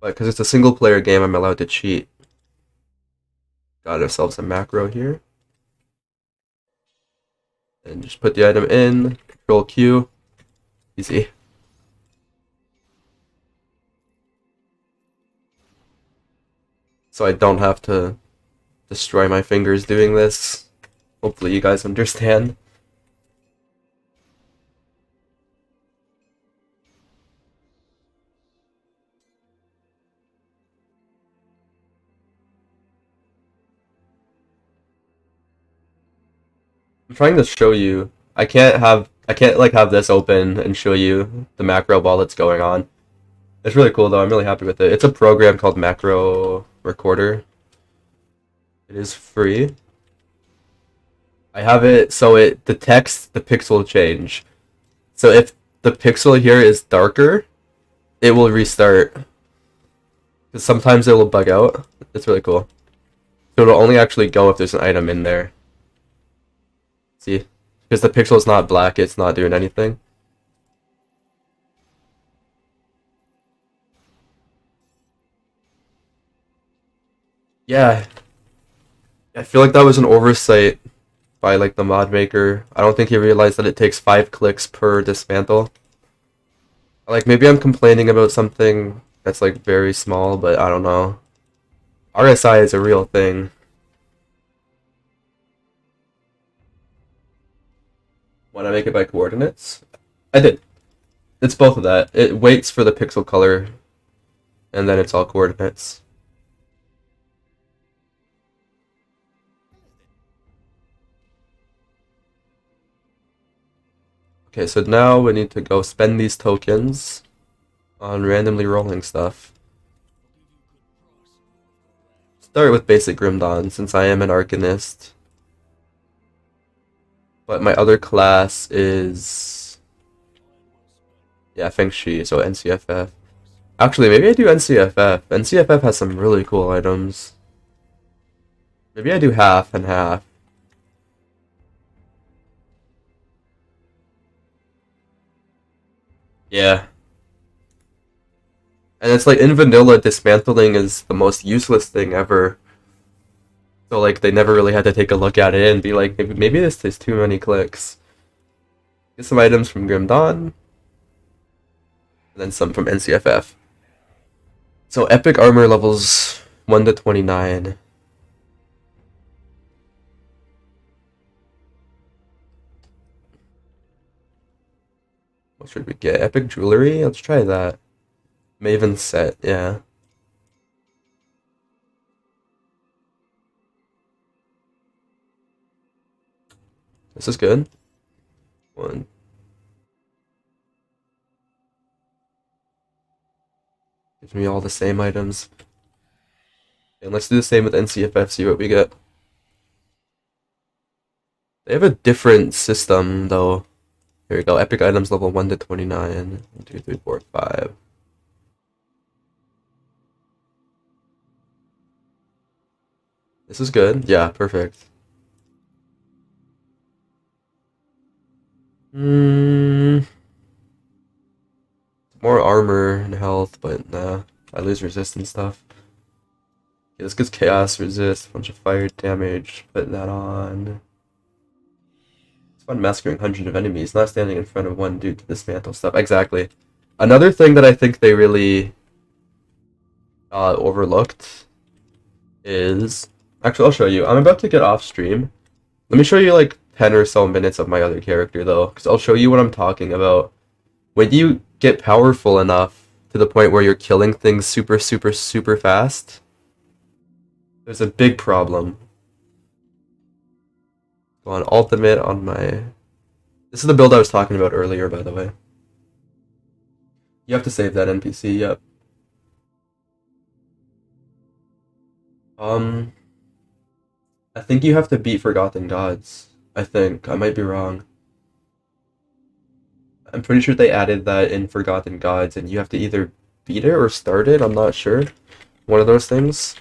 But because it's a single player game, I'm allowed to cheat. Got ourselves a macro here. And just put the item in, Control Q. Easy. So I don't have to destroy my fingers doing this. Hopefully you guys understand. I'm trying to show you. I can't like have this open and show you the macro while it's going on. It's really cool though. I'm really happy with it. It's a program called Macro Recorder. It is free. I have it so it detects the pixel change. So if the pixel here is darker, it will restart. Because sometimes it will bug out. It's really cool. So it'll only actually go if there's an item in there. See? Because the pixel is not black, it's not doing anything. Yeah. I feel like that was an oversight by like the mod maker. I don't think he realized that it takes 5 clicks per dismantle. Like maybe I'm complaining about something that's like very small, but I don't know. RSI is a real thing. When I make it by coordinates? I did. It's both of that. It waits for the pixel color, and then it's all coordinates. Okay, so now we need to go spend these tokens on randomly rolling stuff. Start with basic Grimdon, since I am an Arcanist. But my other class is... yeah, Feng Shi, so NCFF. Actually, maybe I do NCFF. NCFF has some really cool items. Maybe I do half and half. Yeah. And it's like in vanilla, dismantling is the most useless thing ever. So like they never really had to take a look at it and be like, maybe this is too many clicks. Get some items from Grim Dawn, and then some from NCFF. So epic armor levels 1 to 29. What should we get? Epic jewelry? Let's try that. Maven set, yeah. This is good. One. Gives me all the same items. And let's do the same with NCFF, see what we get. They have a different system, though. Here we go. Epic items level 1 to 29. 1, 2, 3, 4, 5. This is good. Yeah, perfect. Mm, more armor and health, but nah, I lose resistance stuff. Okay, this gets chaos resist, a bunch of fire damage. Put that on. It's fun massacring hundreds of enemies, not standing in front of one dude to dismantle stuff. Exactly. Another thing that I think they really overlooked is actually I'll show you. I'm about to get off stream. Let me show you like 10 or so minutes of my other character though, because I'll show you what I'm talking about. When you get powerful enough to the point where you're killing things super, super, super fast, there's a big problem. Go on ultimate on my... This is the build I was talking about earlier, by the way. You have to save that NPC, yep. I think you have to beat Forgotten Gods. I think. I might be wrong. I'm pretty sure they added that in Forgotten Gods, and you have to either beat it or start it. I'm not sure. One of those things.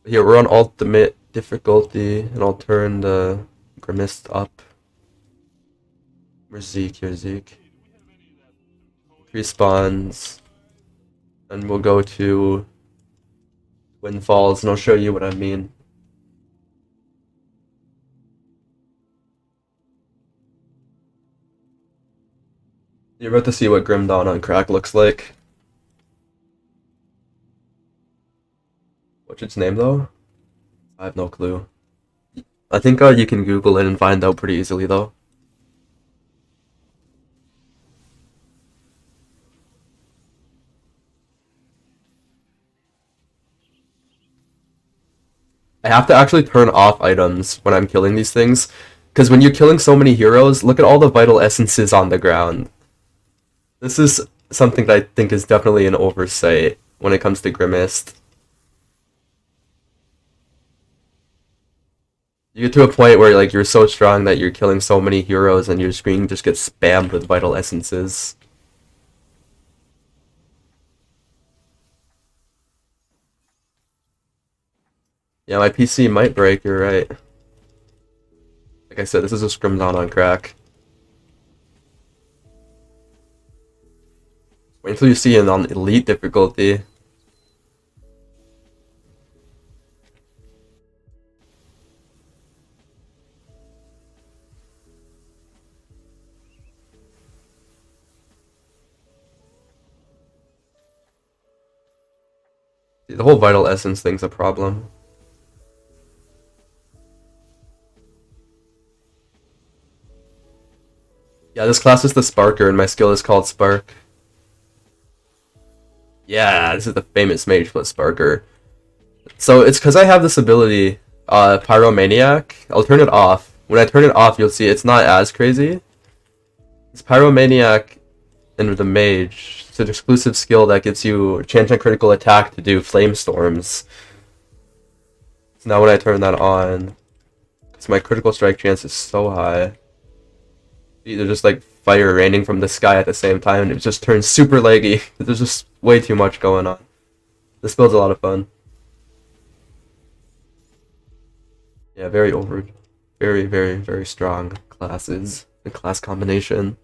Here, we're on ultimate difficulty, and I'll turn the Grimmest up. Where's Zeke? Here's Zeke. 3 spawns. And we'll go to Windfalls, and I'll show you what I mean. You're about to see what Grim Dawn on crack looks like. What's its name, though? I have no clue. I think you can Google it and find out pretty easily, though. I have to actually turn off items when I'm killing these things, because when you're killing so many heroes, look at all the vital essences on the ground. This is something that I think is definitely an oversight when it comes to Grimmest. You get to a point where like you're so strong that you're killing so many heroes and your screen just gets spammed with vital essences. Yeah, my PC might break, you're right. Like I said, this is a scrim down on crack. Wait until you see it on elite difficulty. The whole vital essence thing's a problem. Yeah, this class is the Sparker, and my skill is called Spark. Yeah, this is the famous Mage plus Sparker. So it's because I have this ability, Pyromaniac. I'll turn it off. When I turn it off, you'll see it's not as crazy. It's Pyromaniac and the Mage. It's an exclusive skill that gives you chance on critical attack to do flame storms. So now when I turn that on, because my critical strike chance is so high, either just like fire raining from the sky at the same time, and it just turns super laggy. There's just way too much going on. This build's a lot of fun. Yeah, very, very, very strong classes and class combination.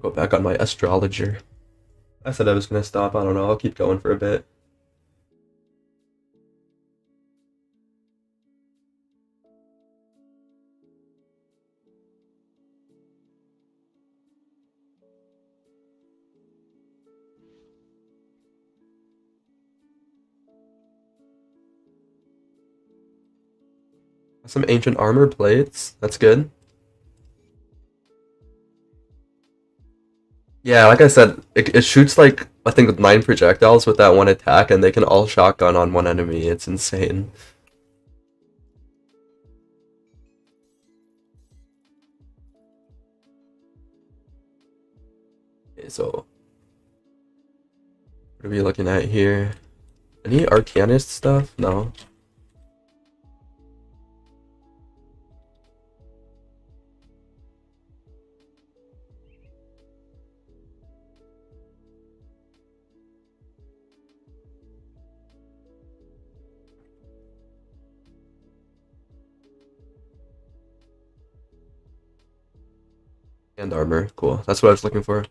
Go back on my astrologer. I said I was gonna stop. I don't know. I'll keep going for a bit. Some ancient armor plates. That's good. Yeah, like I said, it shoots like I think with 9 projectiles with that one attack, and they can all shotgun on one enemy. It's insane. Okay, so what are we looking at here? Any Arcanist stuff? No. And armor. Cool. That's what I was looking for.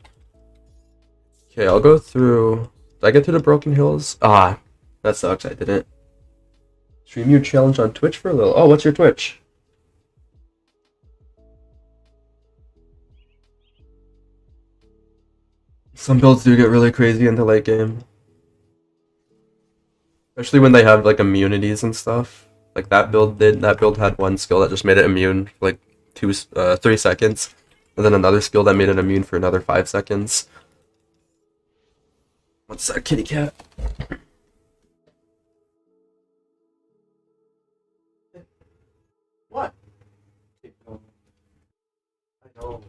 Okay, I'll go through. Did I get to the Broken Hills? Ah, that sucks. I didn't. Stream your challenge on Twitch for a little. Oh, what's your Twitch? Some builds do get really crazy into late game. Especially when they have like immunities and stuff. Like that build did. That build had one skill that just made it immune for like 3 seconds. And then another skill that made it immune for another 5 seconds. What's that, kitty cat? What? I know.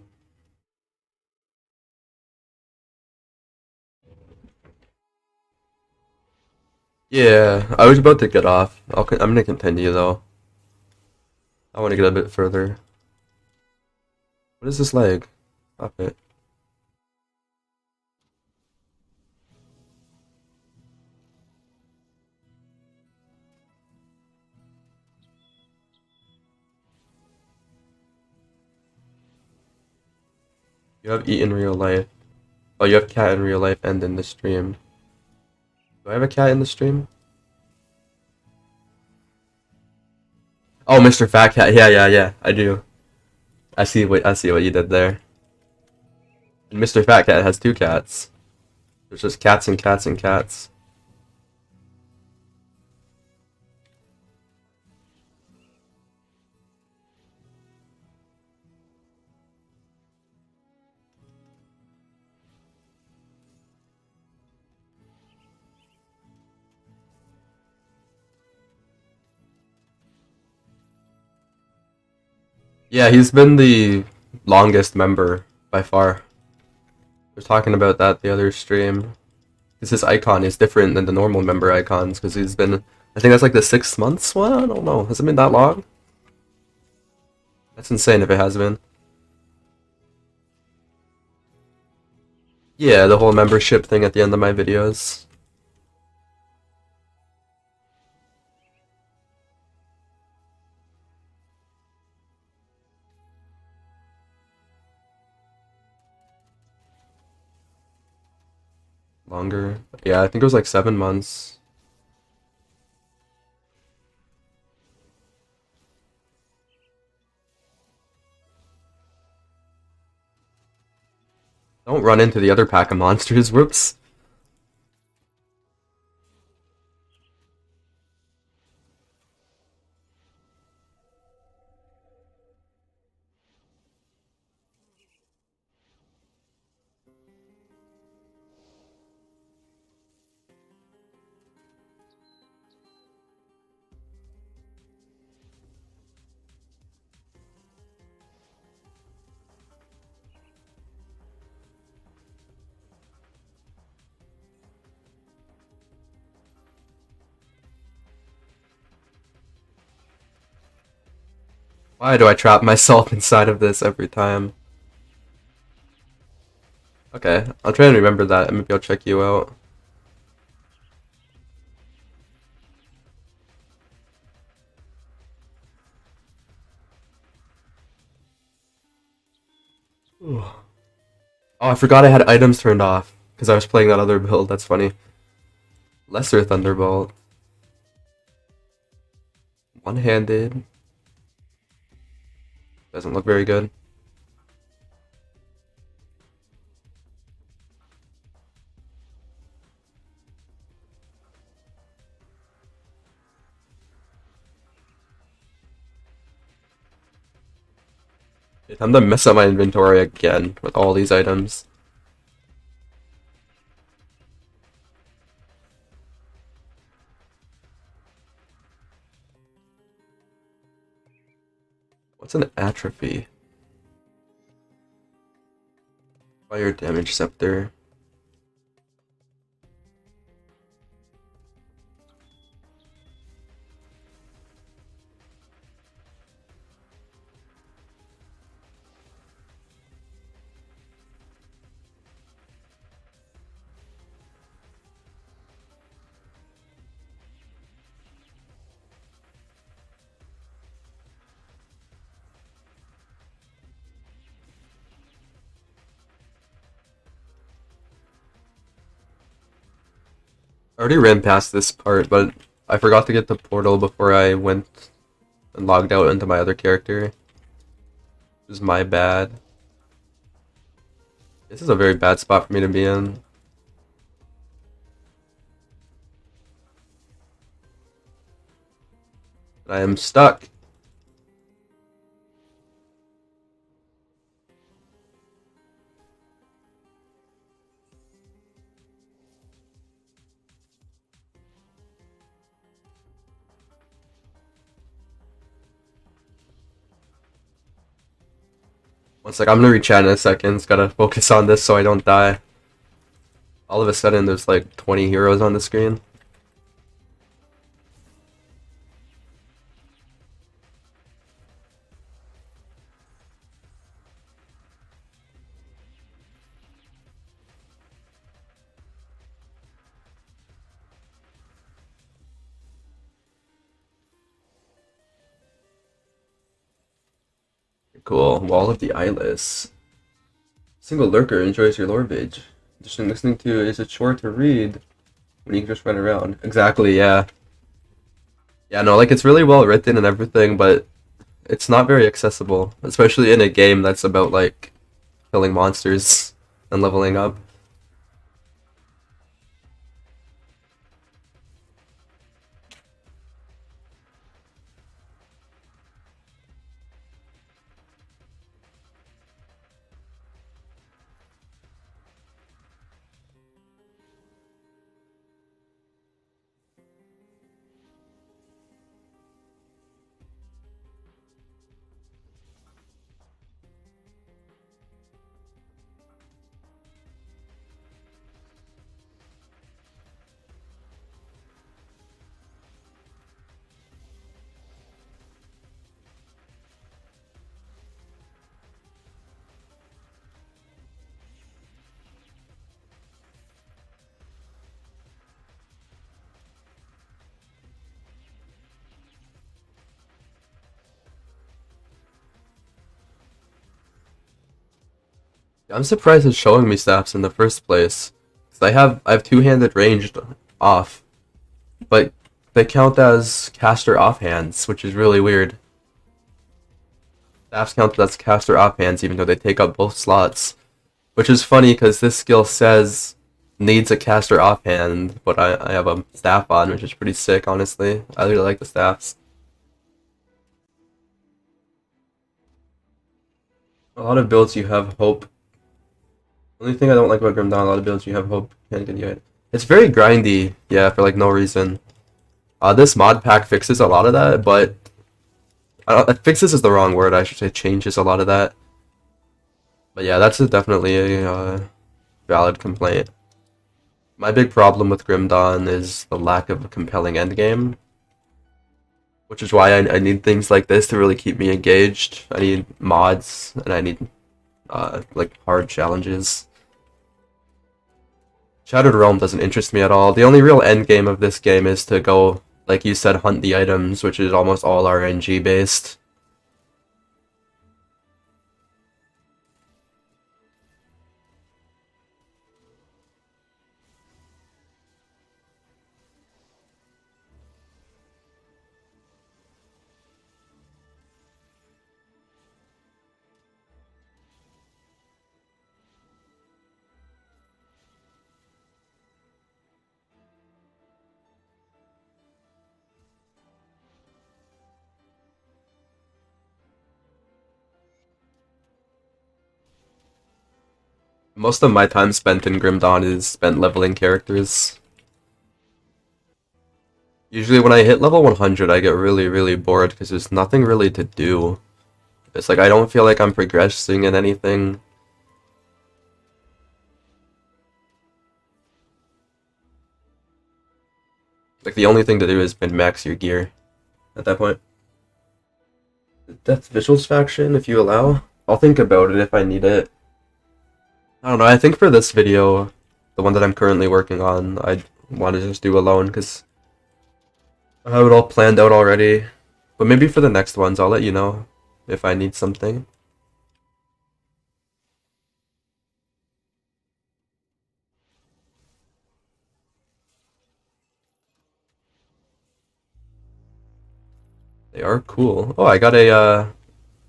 Yeah, I was about to get off. I'm gonna continue though. I want to get a bit further. What is this leg? Stop it. You have eat in real life. Oh, you have cat in real life and in the stream. Do I have a cat in the stream? Oh, Mr. Fat Cat. Yeah. I do. I see what you did there. And Mr. Fat Cat has 2 cats. There's just cats and cats and cats. Yeah, he's been the longest member by far. We were talking about that the other stream. Because his icon is different than the normal member icons. Because he's been, I think that's like the 6 months one. I don't know. Has it been that long? That's insane if it has been. Yeah, the whole membership thing at the end of my videos. Longer. Yeah, I think it was like 7 months. Don't run into the other pack of monsters. Whoops. Why do I trap myself inside of this every time? Okay, I'll try and remember that and maybe I'll check you out. Ooh. Oh, I forgot I had items turned off because I was playing that other build. That's funny. Lesser Thunderbolt. One-handed. Doesn't look very good. I'm gonna mess up my inventory again with all these items. What's an atrophy? Fire damage scepter. I already ran past this part, but I forgot to get the portal before I went and logged out into my other character. This is my bad. This is a very bad spot for me to be in. I am stuck. One sec, I'm gonna rechat in a second. Just gotta focus on this so I don't die. All of a sudden, there's like 20 heroes on the screen. Cool. Wall of the Eyeless. Single lurker enjoys your lore page. Just listening to is a chore to read when you can just run around. Exactly, yeah. Yeah, no, like it's really well written and everything, but it's not very accessible, especially in a game that's about like killing monsters and leveling up. I'm surprised it's showing me staffs in the first place. 'Cause I have two-handed ranged off, but they count as caster offhands, which is really weird. Staffs count as caster offhands even though they take up both slots, which is funny because this skill says needs a caster offhand, but I have a staff on, which is pretty sick, honestly. I really like the staffs. A lot of builds you have hope. Only thing I don't like about Grim Dawn, a lot of builds you have hope can't get you it. It's very grindy, yeah, for like no reason. This mod pack fixes a lot of that, but fixes is the wrong word. I should say changes a lot of that. But yeah, that's definitely a valid complaint. My big problem with Grim Dawn is the lack of a compelling endgame, which is why I need things like this to really keep me engaged. I need mods, and I need like hard challenges. Shattered Realm doesn't interest me at all. The only real end game of this game is to go, like you said, hunt the items, which is almost all RNG based. Most of my time spent in Grim Dawn is spent leveling characters. Usually when I hit level 100, I get really, really bored because there's nothing really to do. It's like I don't feel like I'm progressing in anything. Like the only thing to do is min-max your gear at that point. Death Visuals faction, if you allow. I'll think about it if I need it. I don't know, I think for this video, the one that I'm currently working on, I want to just do alone because I have it all planned out already. But maybe for the next ones, I'll let you know if I need something. They are cool. Oh, I got a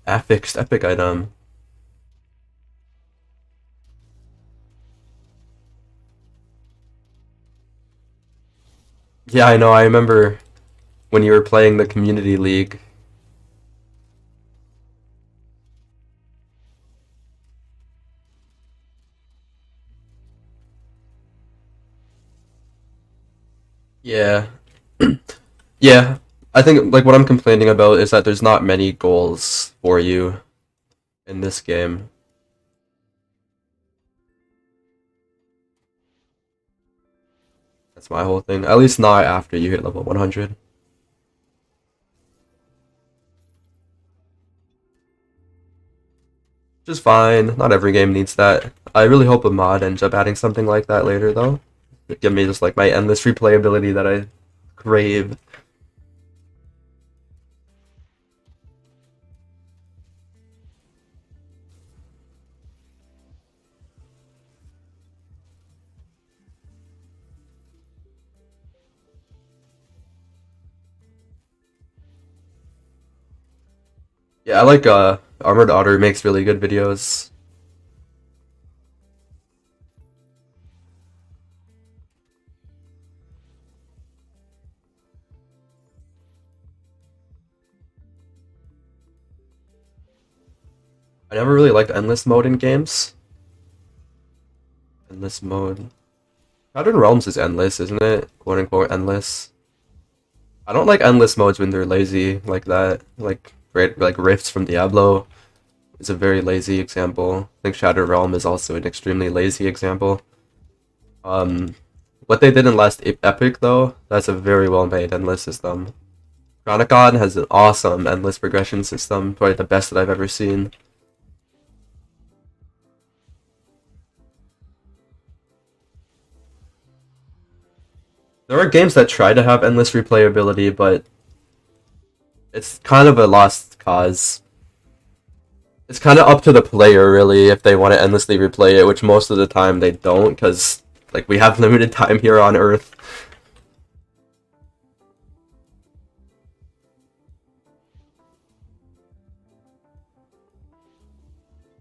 affixed epic item. Yeah, I know. I remember when you were playing the community league. Yeah. Yeah. I think like what I'm complaining about is that there's not many goals for you in this game. That's my whole thing. At least not after you hit level 100. Which is fine. Not every game needs that. I really hope a mod ends up adding something like that later, though. Give me just like my endless replayability that I crave. Yeah, I like Armored Otter makes really good videos. I never really liked endless mode in games. Endless mode. Shattered Realms is endless, isn't it? Quote unquote endless. I don't like endless modes when they're lazy like that. Like great like Rifts from Diablo is a very lazy example. I think Shattered Realm is also an extremely lazy example. Um, what they did in last Epic though, that's a very well made endless system. Chronicon has an awesome endless progression system, probably the best that I've ever seen. There are games that try to have endless replayability, but it's kind of a lost cause. It's kind of up to the player, really, if they want to endlessly replay it, which most of the time they don't, because like we have limited time here on Earth.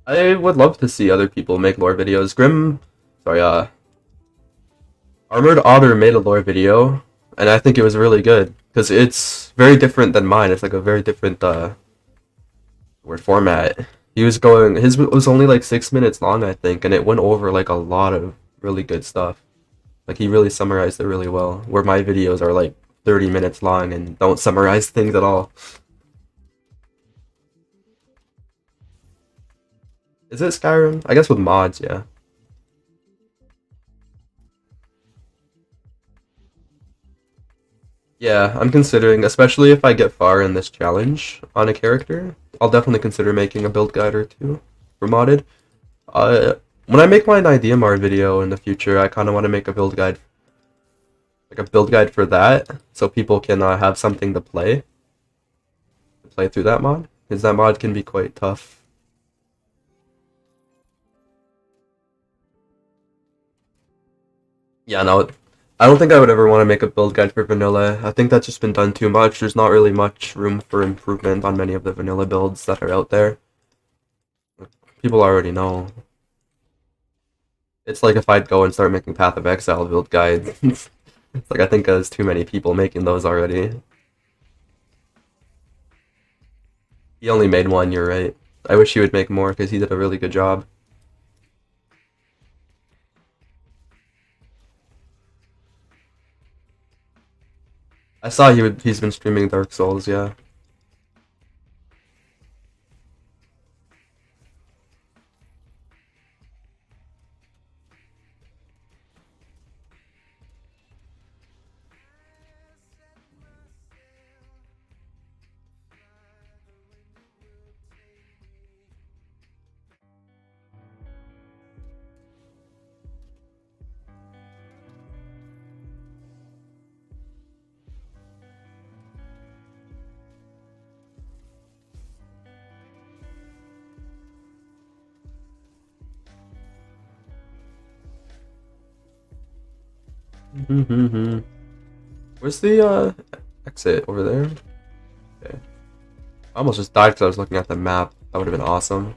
I would love to see other people make lore videos. Sorry, Armored Otter made a lore video, and I think it was really good because it's very different than mine. It's like a very different word format. He was going his was only like 6 minutes long, I think, and it went over like a lot of really good stuff. Like he really summarized it really well. Where my videos are like 30 minutes long and don't summarize things at all. Is it Skyrim? I guess with mods, yeah. Yeah, I'm considering, especially if I get far in this challenge on a character, I'll definitely consider making a build guide or two for modded. Uh, when I make my idea mod video in the future, I kind of want to make a build guide, like a build guide for that, so people can have something to play through that mod, because that mod can be quite tough. Yeah, no, I don't think I would ever want to make a build guide for vanilla. I think that's just been done too much. There's not really much room for improvement on many of the vanilla builds that are out there. People already know. It's like if I'd go and start making Path of Exile build guides. It's like I think there's too many people making those already. He only made one, you're right. I wish he would make more because he did a really good job. I saw he's been streaming Dark Souls, yeah. Where's the exit over there? Okay. I almost just died because I was looking at the map. That would have been awesome.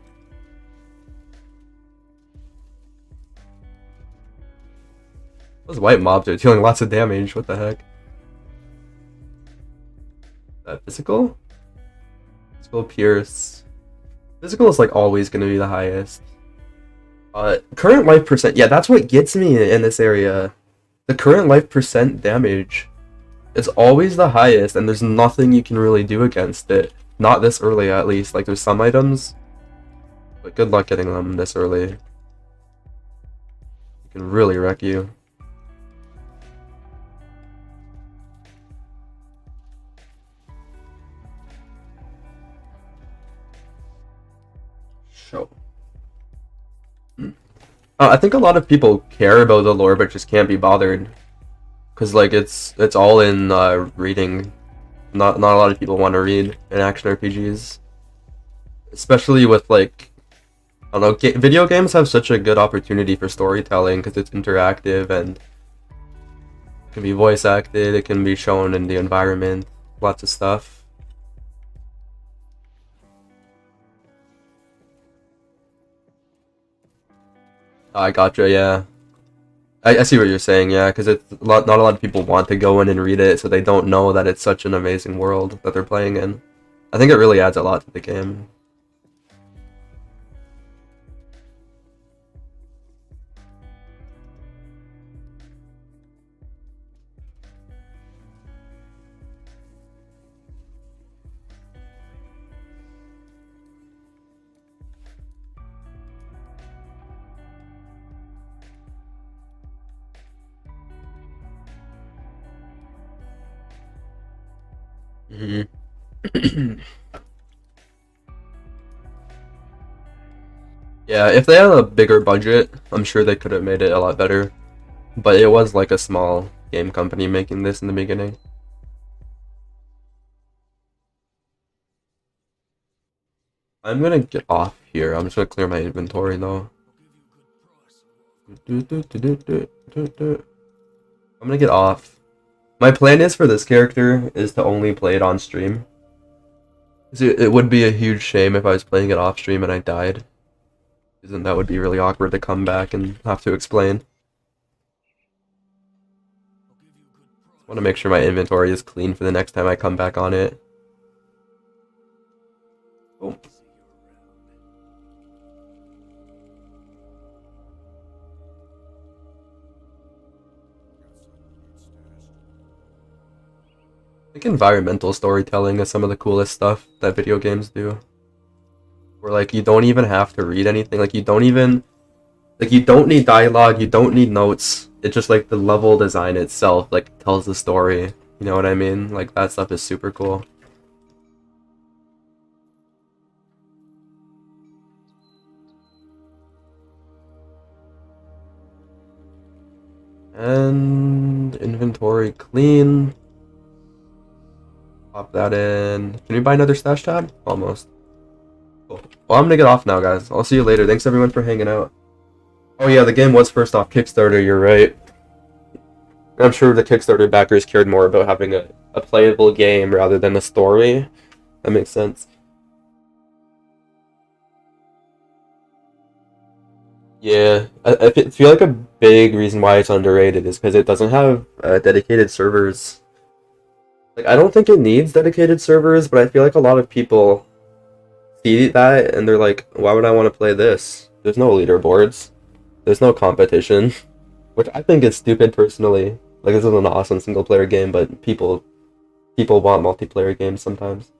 Those white mobs are dealing lots of damage. What the heck? Physical? Physical Pierce. Physical is like always going to be the highest. Current life percent. Yeah, that's what gets me in this area. The current life percent damage. It's always the highest, and there's nothing you can really do against it. Not this early, at least. Like, there's some items, but good luck getting them this early. It can really wreck you. Show. I think a lot of people care about the lore, but just can't be bothered. Because, like, it's all in reading. Not a lot of people want to read in action RPGs. Especially with, like, I don't know, video games have such a good opportunity for storytelling because it's interactive and it can be voice acted, it can be shown in the environment, lots of stuff. I gotcha, yeah. I see what you're saying, yeah, because not a lot of people want to go in and read it, so they don't know that it's such an amazing world that they're playing in. I think it really adds a lot to the game. Yeah, if they had a bigger budget, I'm sure they could have made it a lot better. But it was like a small game company making this in the beginning. I'm gonna get off here. I'm just gonna clear my inventory though. I'm gonna get off. My plan is for this character is to only play it on stream. It would be a huge shame if I was playing it off stream and I died. Isn't that would be really awkward to come back and have to explain. I want to make sure my inventory is clean for the next time I come back on it. Oh. I think environmental storytelling is some of the coolest stuff that video games do. Where like you don't even have to read anything, like you don't need dialogue, you don't need notes. It's just like the level design itself like tells the story. You know what I mean? Like that stuff is super cool. And inventory clean. Pop that in. Can we buy another stash tab? Almost. Cool. Well, I'm gonna get off now, guys. I'll see you later. Thanks everyone for hanging out. Oh yeah, the game was first off Kickstarter, you're right. I'm sure the Kickstarter backers cared more about having a playable game rather than a story. That makes sense. Yeah, I feel like a big reason why it's underrated is because it doesn't have dedicated servers. Like, I don't think it needs dedicated servers, but I feel like a lot of people see that and they're like, why would I want to play this? There's no leaderboards. There's no competition. Which I think is stupid personally. Like, this is an awesome single player game, but people want multiplayer games sometimes.